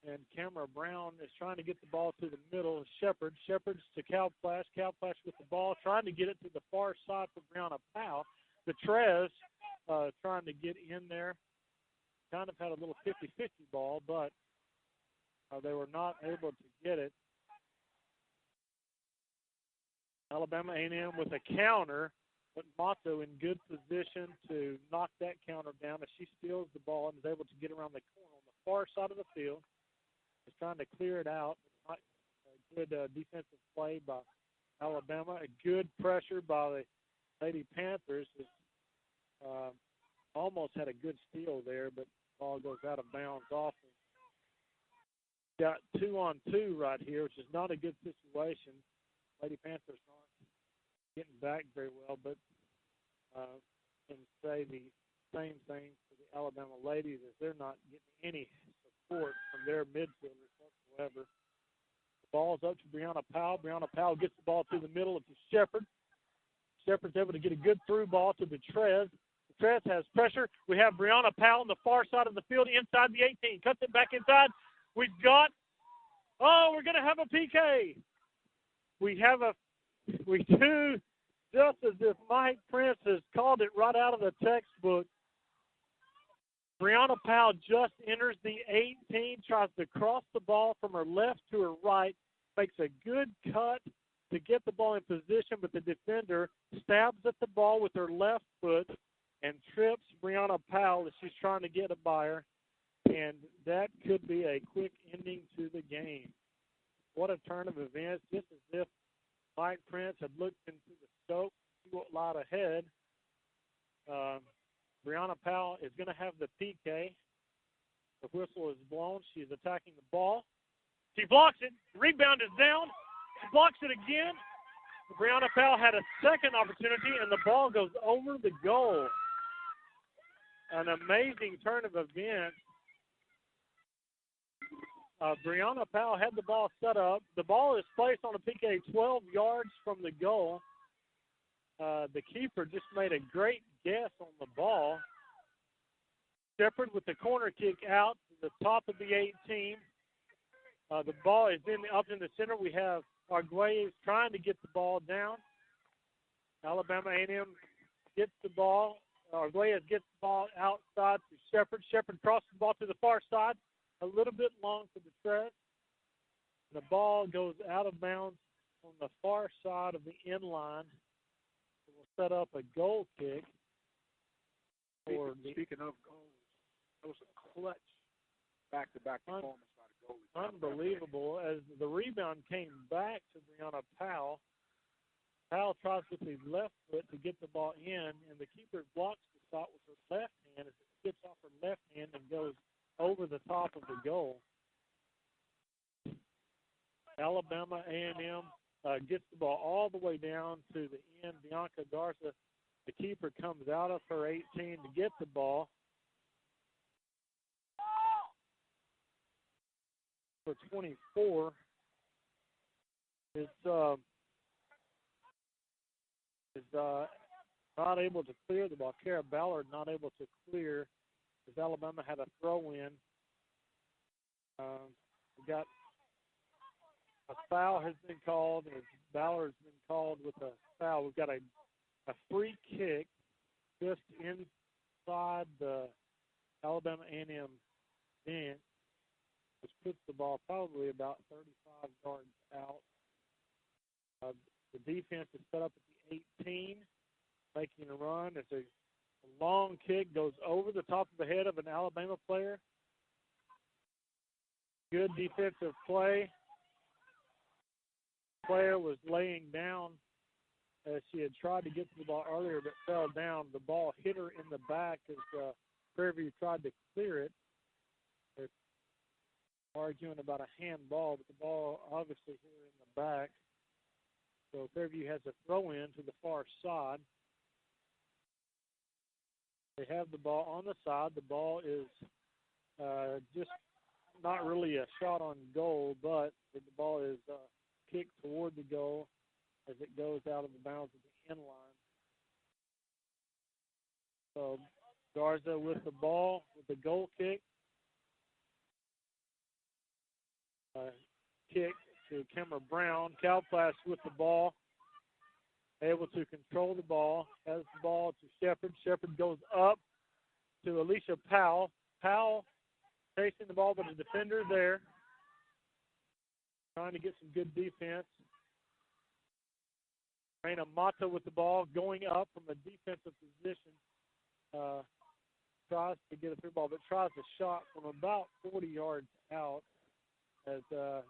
and Cameron Brown is trying to get the ball to the middle of Shepard. Shepard's to Calplash. Calplash with the ball, trying to get it to the far side for Brianna Powell. Petrez trying to get in there. Kind of had a little 50-50 ball, but they were not able to get it. Alabama A&M with a counter, but Mato in good position to knock that counter down as she steals the ball and is able to get around the corner on the far side of the field. Is trying to clear it out. A good defensive play by Alabama. A good pressure by the Lady Panthers. Almost had a good steal there, but the ball goes out of bounds off. Got 2-on-2 right here, which is not a good situation. Lady Panthers aren't getting back very well, but can say the same thing for the Alabama ladies, as they're not getting any support from their midfielders whatsoever. The ball's up to Brianna Powell. Brianna Powell gets the ball through the middle of Shepard. Shepard's able to get a good through ball to Betrez. Betrez has pressure. We have Brianna Powell on the far side of the field inside the 18. Cuts it back inside. We're going to have a PK. We do just as if Mike Prince has called it right out of the textbook. Brianna Powell just enters the 18, tries to cross the ball from her left to her right, makes a good cut to get the ball in position, but the defender stabs at the ball with her left foot and trips Brianna Powell as she's trying to get it by her, and that could be a quick ending to the game. What a turn of events, just as if Mike Prince had looked into the scope, see what lied ahead. Brianna Powell is going to have the PK. The whistle is blown. She's attacking the ball. She blocks it. The rebound is down. She blocks it again. Brianna Powell had a second opportunity, and the ball goes over the goal. An amazing turn of events. Brianna Powell had the ball set up. The ball is placed on a PK 12 yards from the goal. The keeper just made a great guess on the ball. Shepard with the corner kick out to the top of the 18. The ball is up in the center. We have Arguelles trying to get the ball down. Alabama A&M gets the ball. Arguelles gets the ball outside to Shepard. Shepard crosses the ball to the far side. A little bit long for the stretch. The ball goes out of bounds on the far side of the end line. We'll set up a goal kick. Speaking of goals, that was a clutch back-to-back performance by the goalie. Unbelievable. As the rebound came back to Brianna Powell, Powell tries with his left foot to get the ball in, and the keeper blocks the shot with her left hand as it skips off her left hand and goes over the top of the goal. Alabama A&M gets the ball all the way down to the end. Bianca Garza, the keeper, comes out of her 18 to get the ball. For 24, is not able to clear the ball. Kara Ballard not able to clear as Alabama had a throw-in. We got a foul has been called, and Ballard's been called with a foul. We've got a free kick just inside the Alabama A&M bench, which puts the ball probably about 35 yards out. The defense is set up at the 18, making a run. It's a long kick, goes over the top of the head of an Alabama player. Good defensive play. Player was laying down as she had tried to get to the ball earlier but fell down. The ball hit her in the back as Prairie View tried to clear it. They're arguing about a handball, but the ball obviously hit her in the back. So Prairie View has a throw-in to the far side. They have the ball on the side. The ball is just not really a shot on goal, but the ball is kicked toward the goal as it goes out of the bounds of the end line. So Garza with the ball with the goal kick. Kick to Kimmer Brown. Kalplash with the ball, able to control the ball, has the ball to Shepard. Shepard goes up to Alicia Powell. Powell chasing the ball, but a defender there, trying to get some good defense. Raina Mata with the ball, going up from a defensive position. Tries to get a through ball, but tries a shot from about 40 yards out as to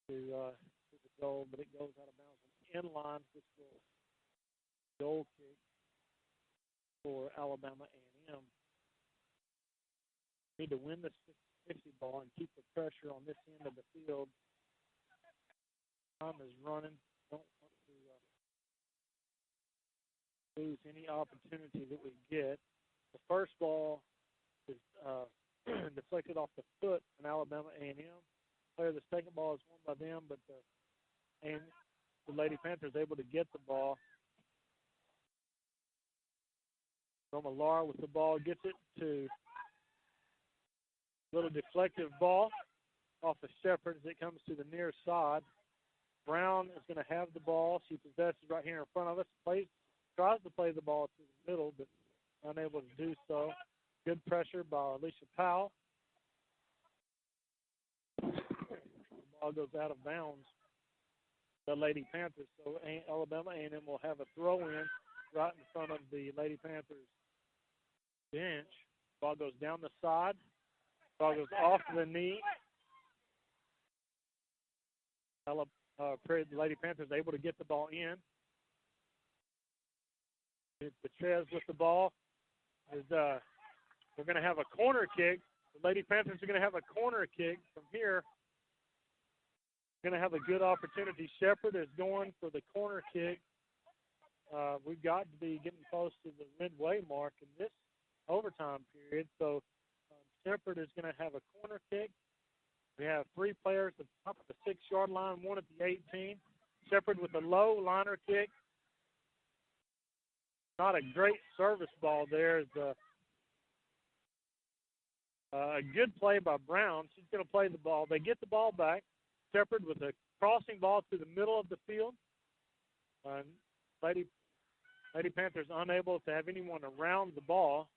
the goal, but it goes out of bounds on the end line, which will goal kick for Alabama A&M. Need to win this 50 ball and keep the pressure on this end of the field. Time is running. Don't want to lose any opportunity that we get. The first ball is deflected off the foot in Alabama A&M. The second ball is won by them, but the Lady Panthers able to get the ball. Roma Lara with the ball, gets it to a little deflective ball off of Shepard as it comes to the near side. Brown is going to have the ball. She possesses right here in front of us. Tries to play the ball to the middle, but unable to do so. Good pressure by Alicia Powell. The ball goes out of bounds. The Lady Panthers. So Alabama A&M will have a throw-in right in front of the Lady Panthers bench. Ball goes down the side. Ball goes off the knee. The Lady Panthers able to get the ball in. Betrez with the ball. We're going to have a corner kick. The Lady Panthers are going to have a corner kick from here. Going to have a good opportunity. Shepard is going for the corner kick. We've got to be getting close to the midway mark in this overtime period. So Shepard is going to have a corner kick. We have three players at the top of the 6-yard line, one at the 18. Shepard with a low liner kick. Not a great service ball there. It's a good play by Brown. She's going to play the ball. They get the ball back. Shepard with a crossing ball to the middle of the field. Lady Panthers unable to have anyone around the ball.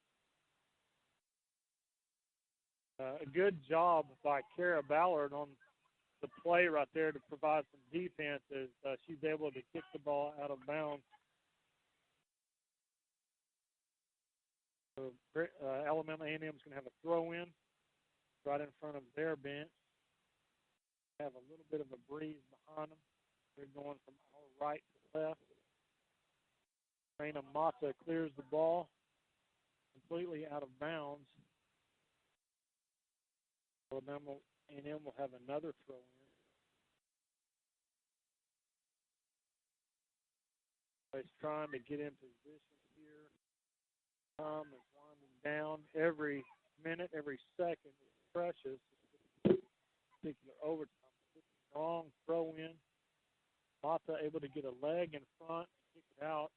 A good job by Kara Ballard on the play right there to provide some defense as she's able to kick the ball out of bounds. So, Alabama A&M is going to have a throw-in right in front of their bench. Have a little bit of a breeze behind them. They're going from our right to left. Raina Mata clears the ball completely out of bounds. Alabama A&M will have another throw-in. He's trying to get in position here. Time is winding down. Every minute, every second is precious. Particular overtime. Strong throw-in. Mata able to get a leg in front, kick it out.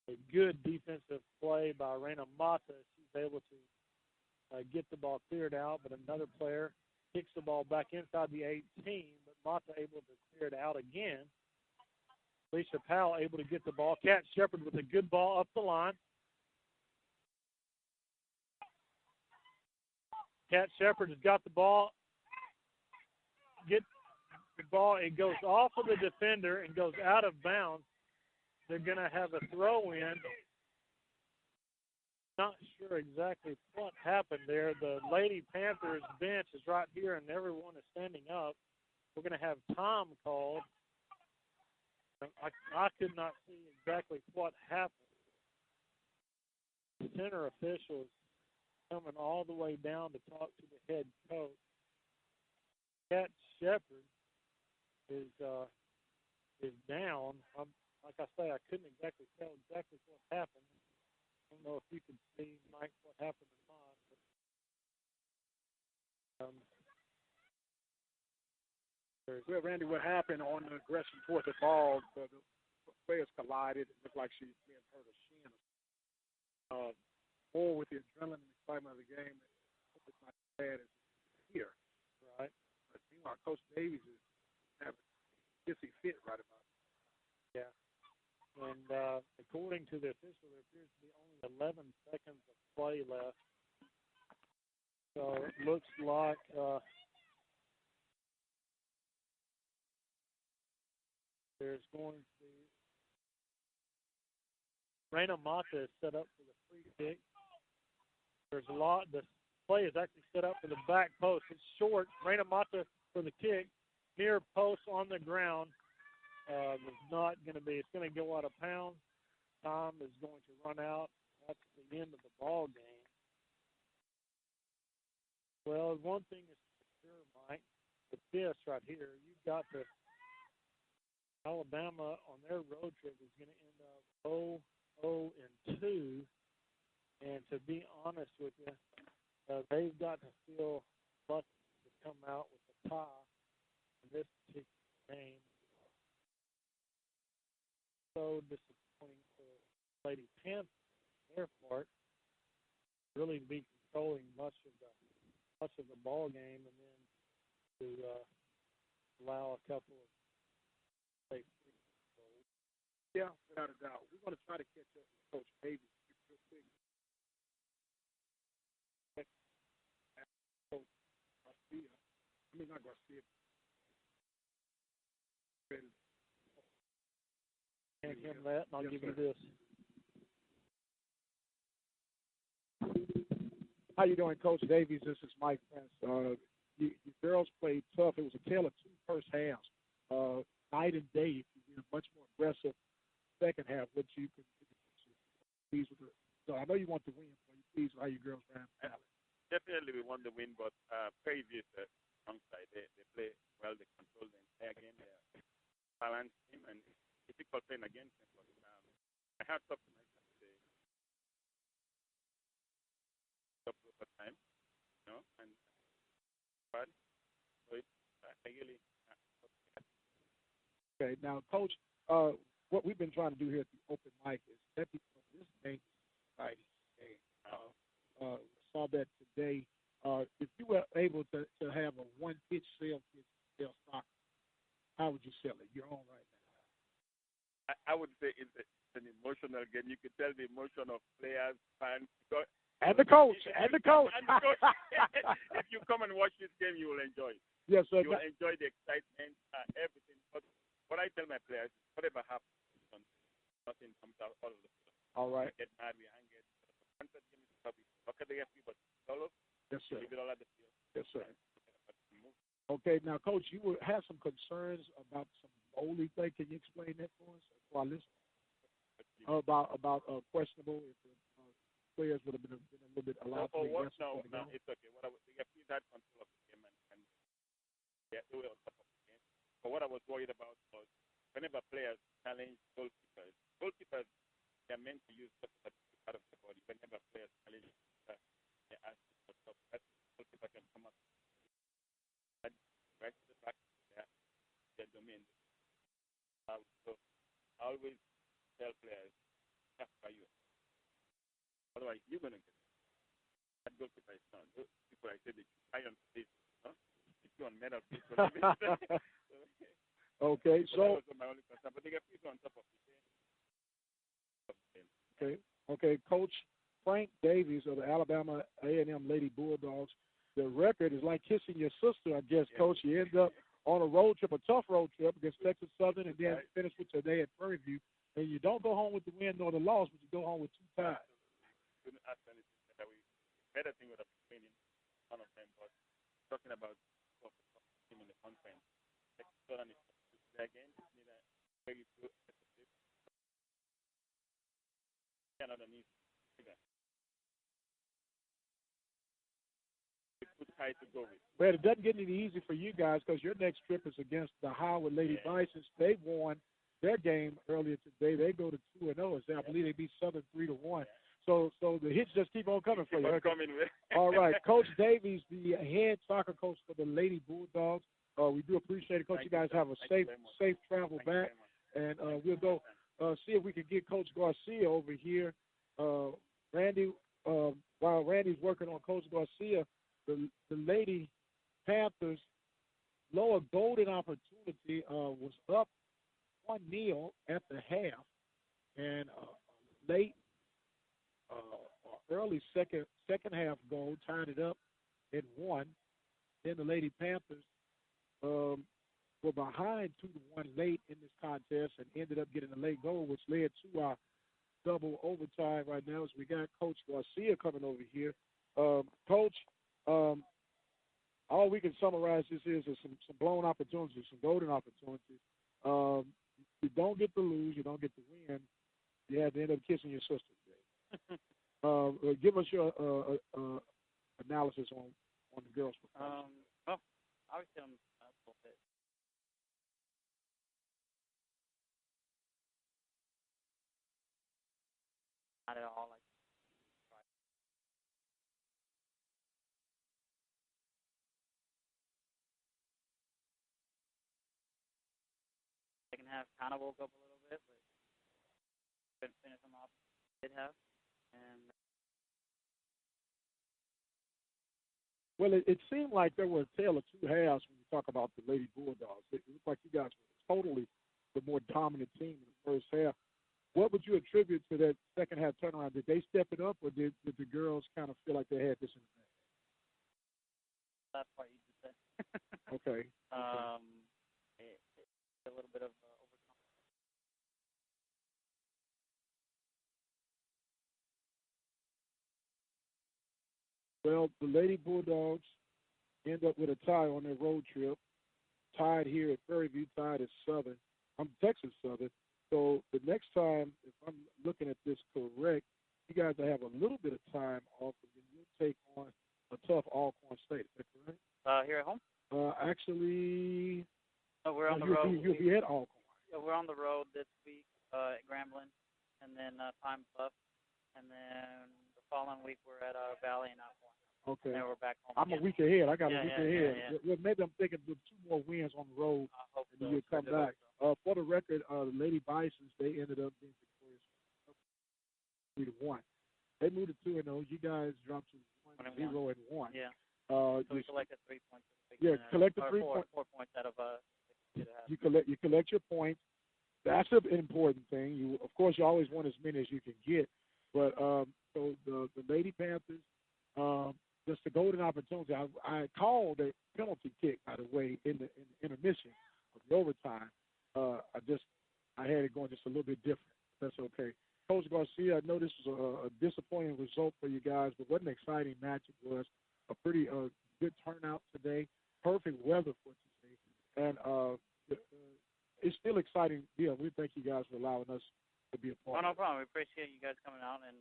A good defensive play by Raina Mata. She's able to get the ball cleared out, but another player kicks the ball back inside the 18, but Mata able to clear it out again. Alicia Powell able to get the ball. Kat Shepard with a good ball up the line. Kat Shepard has got the ball. Get the ball. It goes off of the defender and goes out of bounds. They're going to have a throw-in. Not sure exactly what happened there. The Lady Panthers bench is right here, and everyone is standing up. We're going to have time called. I could not see exactly what happened. The center official is coming all the way down to talk to the head coach. Kat Shepard is down. Like I say, I couldn't exactly tell exactly what happened. I don't know if you could see, Mike, what happened or not. But, well, Randy, what happened on the aggression toward the ball, the players collided. It looked like she may have hurt her shin. More with the adrenaline and excitement of the game, it's not as bad as here. Right. But meanwhile, Coach Davies is having a hissy fit right about it. Yeah. And according to the official, there appears to be only 11 seconds of play left. So it looks like there's going to be Raina Mata is set up for the free kick. There's a lot. The play is actually set up for the back post. It's short. Raina Mata for the kick. Near post on the ground. Is not going to be. It's going to go out of bounds. Time is going to run out. That's the end of the ball game. Well, one thing is for sure, Mike, with this right here, you've got to Alabama on their road trip is going to end up 0-2. And to be honest with you, they've got to feel lucky to come out with a tie in this particular game. So disappointing for Lady Panthers on their part, really to be controlling much of the ball game, and then to allow a couple of say free goals. Yeah, without a doubt. We're going to try to catch up with Coach Davis real quick. Coach Garcia. I mean, not Garcia. Hand him that, and I'll give you this. How you doing, Coach Davies? This is Mike Prince. You girls played tough. It was a tale of two first halves, night and day. You were much more aggressive second half. What you can pleased with it. So I know you want to win, but you pleased with how your girls ran. Definitely, we want the win, but previous alongside they play well. They control the entire game. They're a balanced team and difficult playing against them. But I have talked to myself today. Up over time, you know, and but so it's really. Okay, now, Coach, what we've been trying to do here at the open mic is let people know this game is exciting. Saw that today. If you were able to have a one-pitch sell stock, how would you sell it? Your own right now. I would say it's an emotional game. You can tell the emotion of players, fans, because and the coach. If you come and watch this game, you will enjoy it. Yes, sir. You will enjoy the excitement, everything. But what I tell my players, whatever happens, nothing comes out of the field. All right. We get mad, we hang it. Once that game is probably look at the FP, but follow. Yes, sir. Leave it all at the field. Yes, sir. Okay, now, Coach, you have some concerns about some bowling play. Can you explain that for us, for our listeners? About questionable if the players would have been a little bit allowed to be aggressive. No, it's okay. The FP had control of the game and yeah, they were on top of the game. But what I was worried about was whenever players challenge goalkeepers they're meant to use just a part of the body. Whenever players challenge, they ask for stuff. That goalkeeper can come up right to the back of their domain. So I always tell players, that's why you. Otherwise, you're going to get it. That goalkeeper is not. Those people I said, they try on this, huh? If you're on medal, okay, so. That was my only concern. But they get people on top of it. Okay, Coach Frank Davies of the Alabama A&M Lady Bulldogs. The record is like kissing your sister, I guess, yeah. Coach. You end up on a road trip, a tough road trip against Texas Southern, and then finish with today at Prairie View. And you don't go home with the win nor the loss, but you go home with 2 ties. Couldn't ask anything that we better thing would have been winning one of them, but talking about the team in the conference. Texas Southern is again, neither very good. Another needs figure. Good tie to go with. Well, it doesn't get any easy for you guys because your next trip is against the Howard Lady Bisons. They won their game earlier today. They go to 2-0. I believe they beat Southern 3-1. So the hits just keep on coming for you. All right, Coach Davies, the head soccer coach for the Lady Bulldogs. We do appreciate it, Coach. You guys have a safe travel back, and we'll go see if we can get Coach Garcia over here. Randy, while Randy's working on Coach Garcia, the Lady Panthers' lower golden opportunity was up 1-0 at the half, and late early second half goal tied it up at 1. Then the Lady Panthers were behind 2-1 late in this contest and ended up getting a late goal, which led to our double overtime right now as we got Coach Garcia coming over here. Coach, all we can summarize this is some blown opportunities, some golden opportunities. You don't get to lose, you don't get to win. You had to end up kissing your sister today. Give us your analysis on the girls' performance. Well, obviously I'm a little bit. Not at all like. Second half kind of woke up a little bit, but couldn't finish them off. Did have, and Well, it seemed like there was a tale of two halves when you talk about the Lady Bulldogs. It looked like you guys were totally the more dominant team in the first half. What would you attribute to that second half turnaround? Did they step it up, or did the girls kind of feel like they had this in the bag? That's part you just said. Okay. A little bit of overconfidence. Well, the Lady Bulldogs end up with a tie on their road trip. Tied here at Prairie View, tied at Southern. I'm Texas Southern. So the next time, if I'm looking at this correct, you guys will have a little bit of time off, and then you'll take on a tough Alcorn State. Is that correct? Here at home? Actually, we're on the road. You'll be at Alcorn. Yeah, we're on the road this week at Grambling, and then Pine Bluff, and then the following week we're at Valley and Alcorn. Okay. And then we're back home. I'm again. a week ahead. I got a week ahead. Yeah. Well, maybe I'm thinking of 2 more wins on the road, and then you'll come back. For the record, the Lady Bisons, they ended up being victorious 3-1. They moved to 2-0. You guys dropped to 1-0-1. Yeah. So we collected 3 points. Yeah, collected 3 points. 4 points out of You collect your points. That's an important thing. Of course, you always want as many as you can get. But so the Lady Panthers, just the golden opportunity. I called a penalty kick, by the way, in the intermission of the overtime. I had it going just a little bit different. That's okay. Coach Garcia, I know this was a disappointing result for you guys, but what an exciting match it was. A pretty good turnout today. Perfect weather for today. And it's still exciting. Yeah, we thank you guys for allowing us to be a part of it. No problem. We appreciate you guys coming out and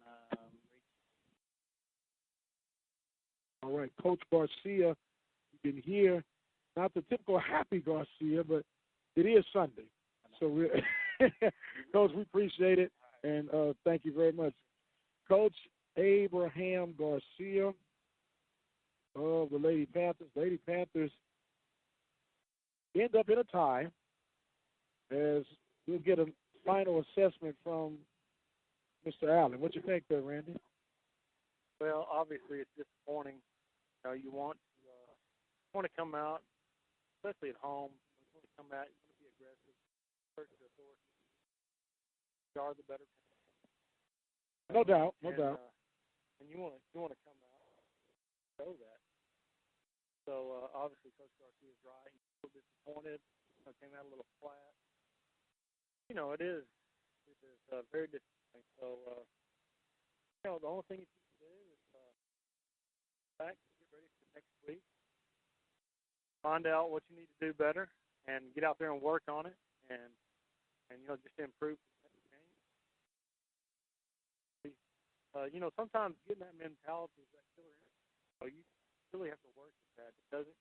All right, Coach Garcia, you can hear not the typical happy Garcia, but it is Sunday. So, Coach, we appreciate it, and thank you very much. Coach Abraham Garcia of the Lady Panthers. Lady Panthers end up in a tie, as we'll get a final assessment from Mr. Allen. What you think there, Randy? Well, obviously it's disappointing. You want to come out, especially at home. You want to come out. You want to be aggressive, assert your authority. You are the better team. No doubt. And you want to come out and show that. So obviously, Coach Garcia is right. He's a little disappointed. Came out a little flat. It is very disappointing. So the only thing you can do is back. Ready for next week. Find out what you need to do better and get out there and work on it and just improve the next game. Sometimes getting that mentality is that killer instinct. You really have to work at that. It doesn't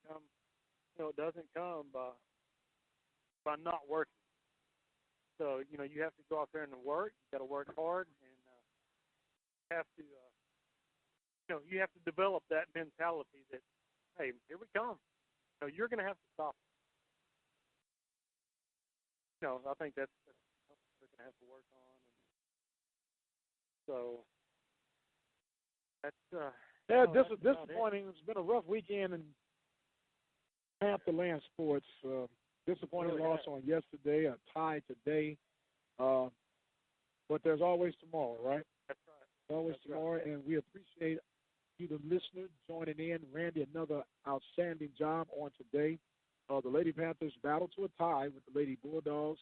come by not working. So, you have to go out there and work. You got to work hard, and you have to you have to develop that mentality that, hey, here we come. You're going to have to stop it. I think that's something we're going to have to work on. And so that's disappointing. It's been a rough weekend in Pantherland sports. Disappointing loss on yesterday, a tie today. But there's always tomorrow, right? That's right. There's always tomorrow, right. And we appreciate you, the listener, joining in. Randy, another outstanding job on today. The Lady Panthers battle to a tie with the Lady Bulldogs.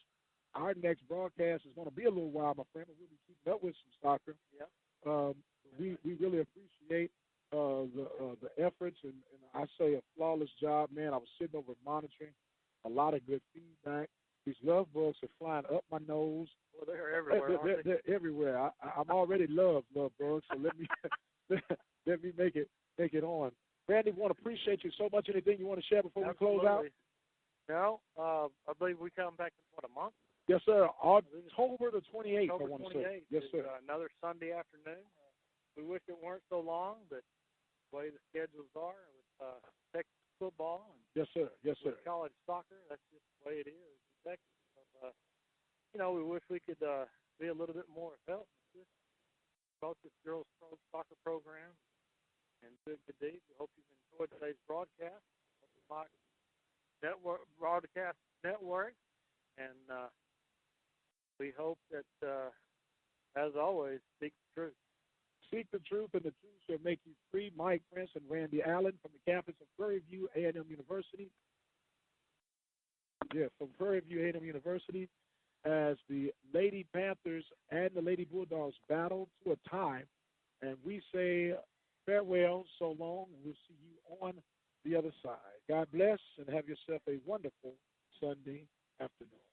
Our next broadcast is going to be a little while, my friend. We'll be keeping up with some soccer. Yeah. We really appreciate the efforts, and I say a flawless job, man. I was sitting over monitoring, a lot of good feedback. These love bugs are flying up my nose. Well, they're everywhere. They're everywhere. I'm already love bugs, so let me let me make it on. Randy, want to appreciate you so much. Anything you want to share before we close out? No, I believe we come back in a month. Yes, sir. October the 28th. October 28th. Yes, sir. Another Sunday afternoon. We wish it weren't so long, but the way the schedules are with Texas football and yes, sir. Yes, sir. College soccer, that's just the way it is in Texas. But, we wish we could be a little bit more help about this girls' soccer program. and Good Deeds. We hope you've enjoyed today's broadcast of the Mike Network Broadcast Network, and we hope that, as always, speak the truth. Speak the truth, and the truth shall make you free. Mike Prince and Randy Allen from the campus of Prairie View A&M University. Yeah, from Prairie View A&M University, as the Lady Panthers and the Lady Bulldogs battle to a tie. And we say farewell, so long, and we'll see you on the other side. God bless, and have yourself a wonderful Sunday afternoon.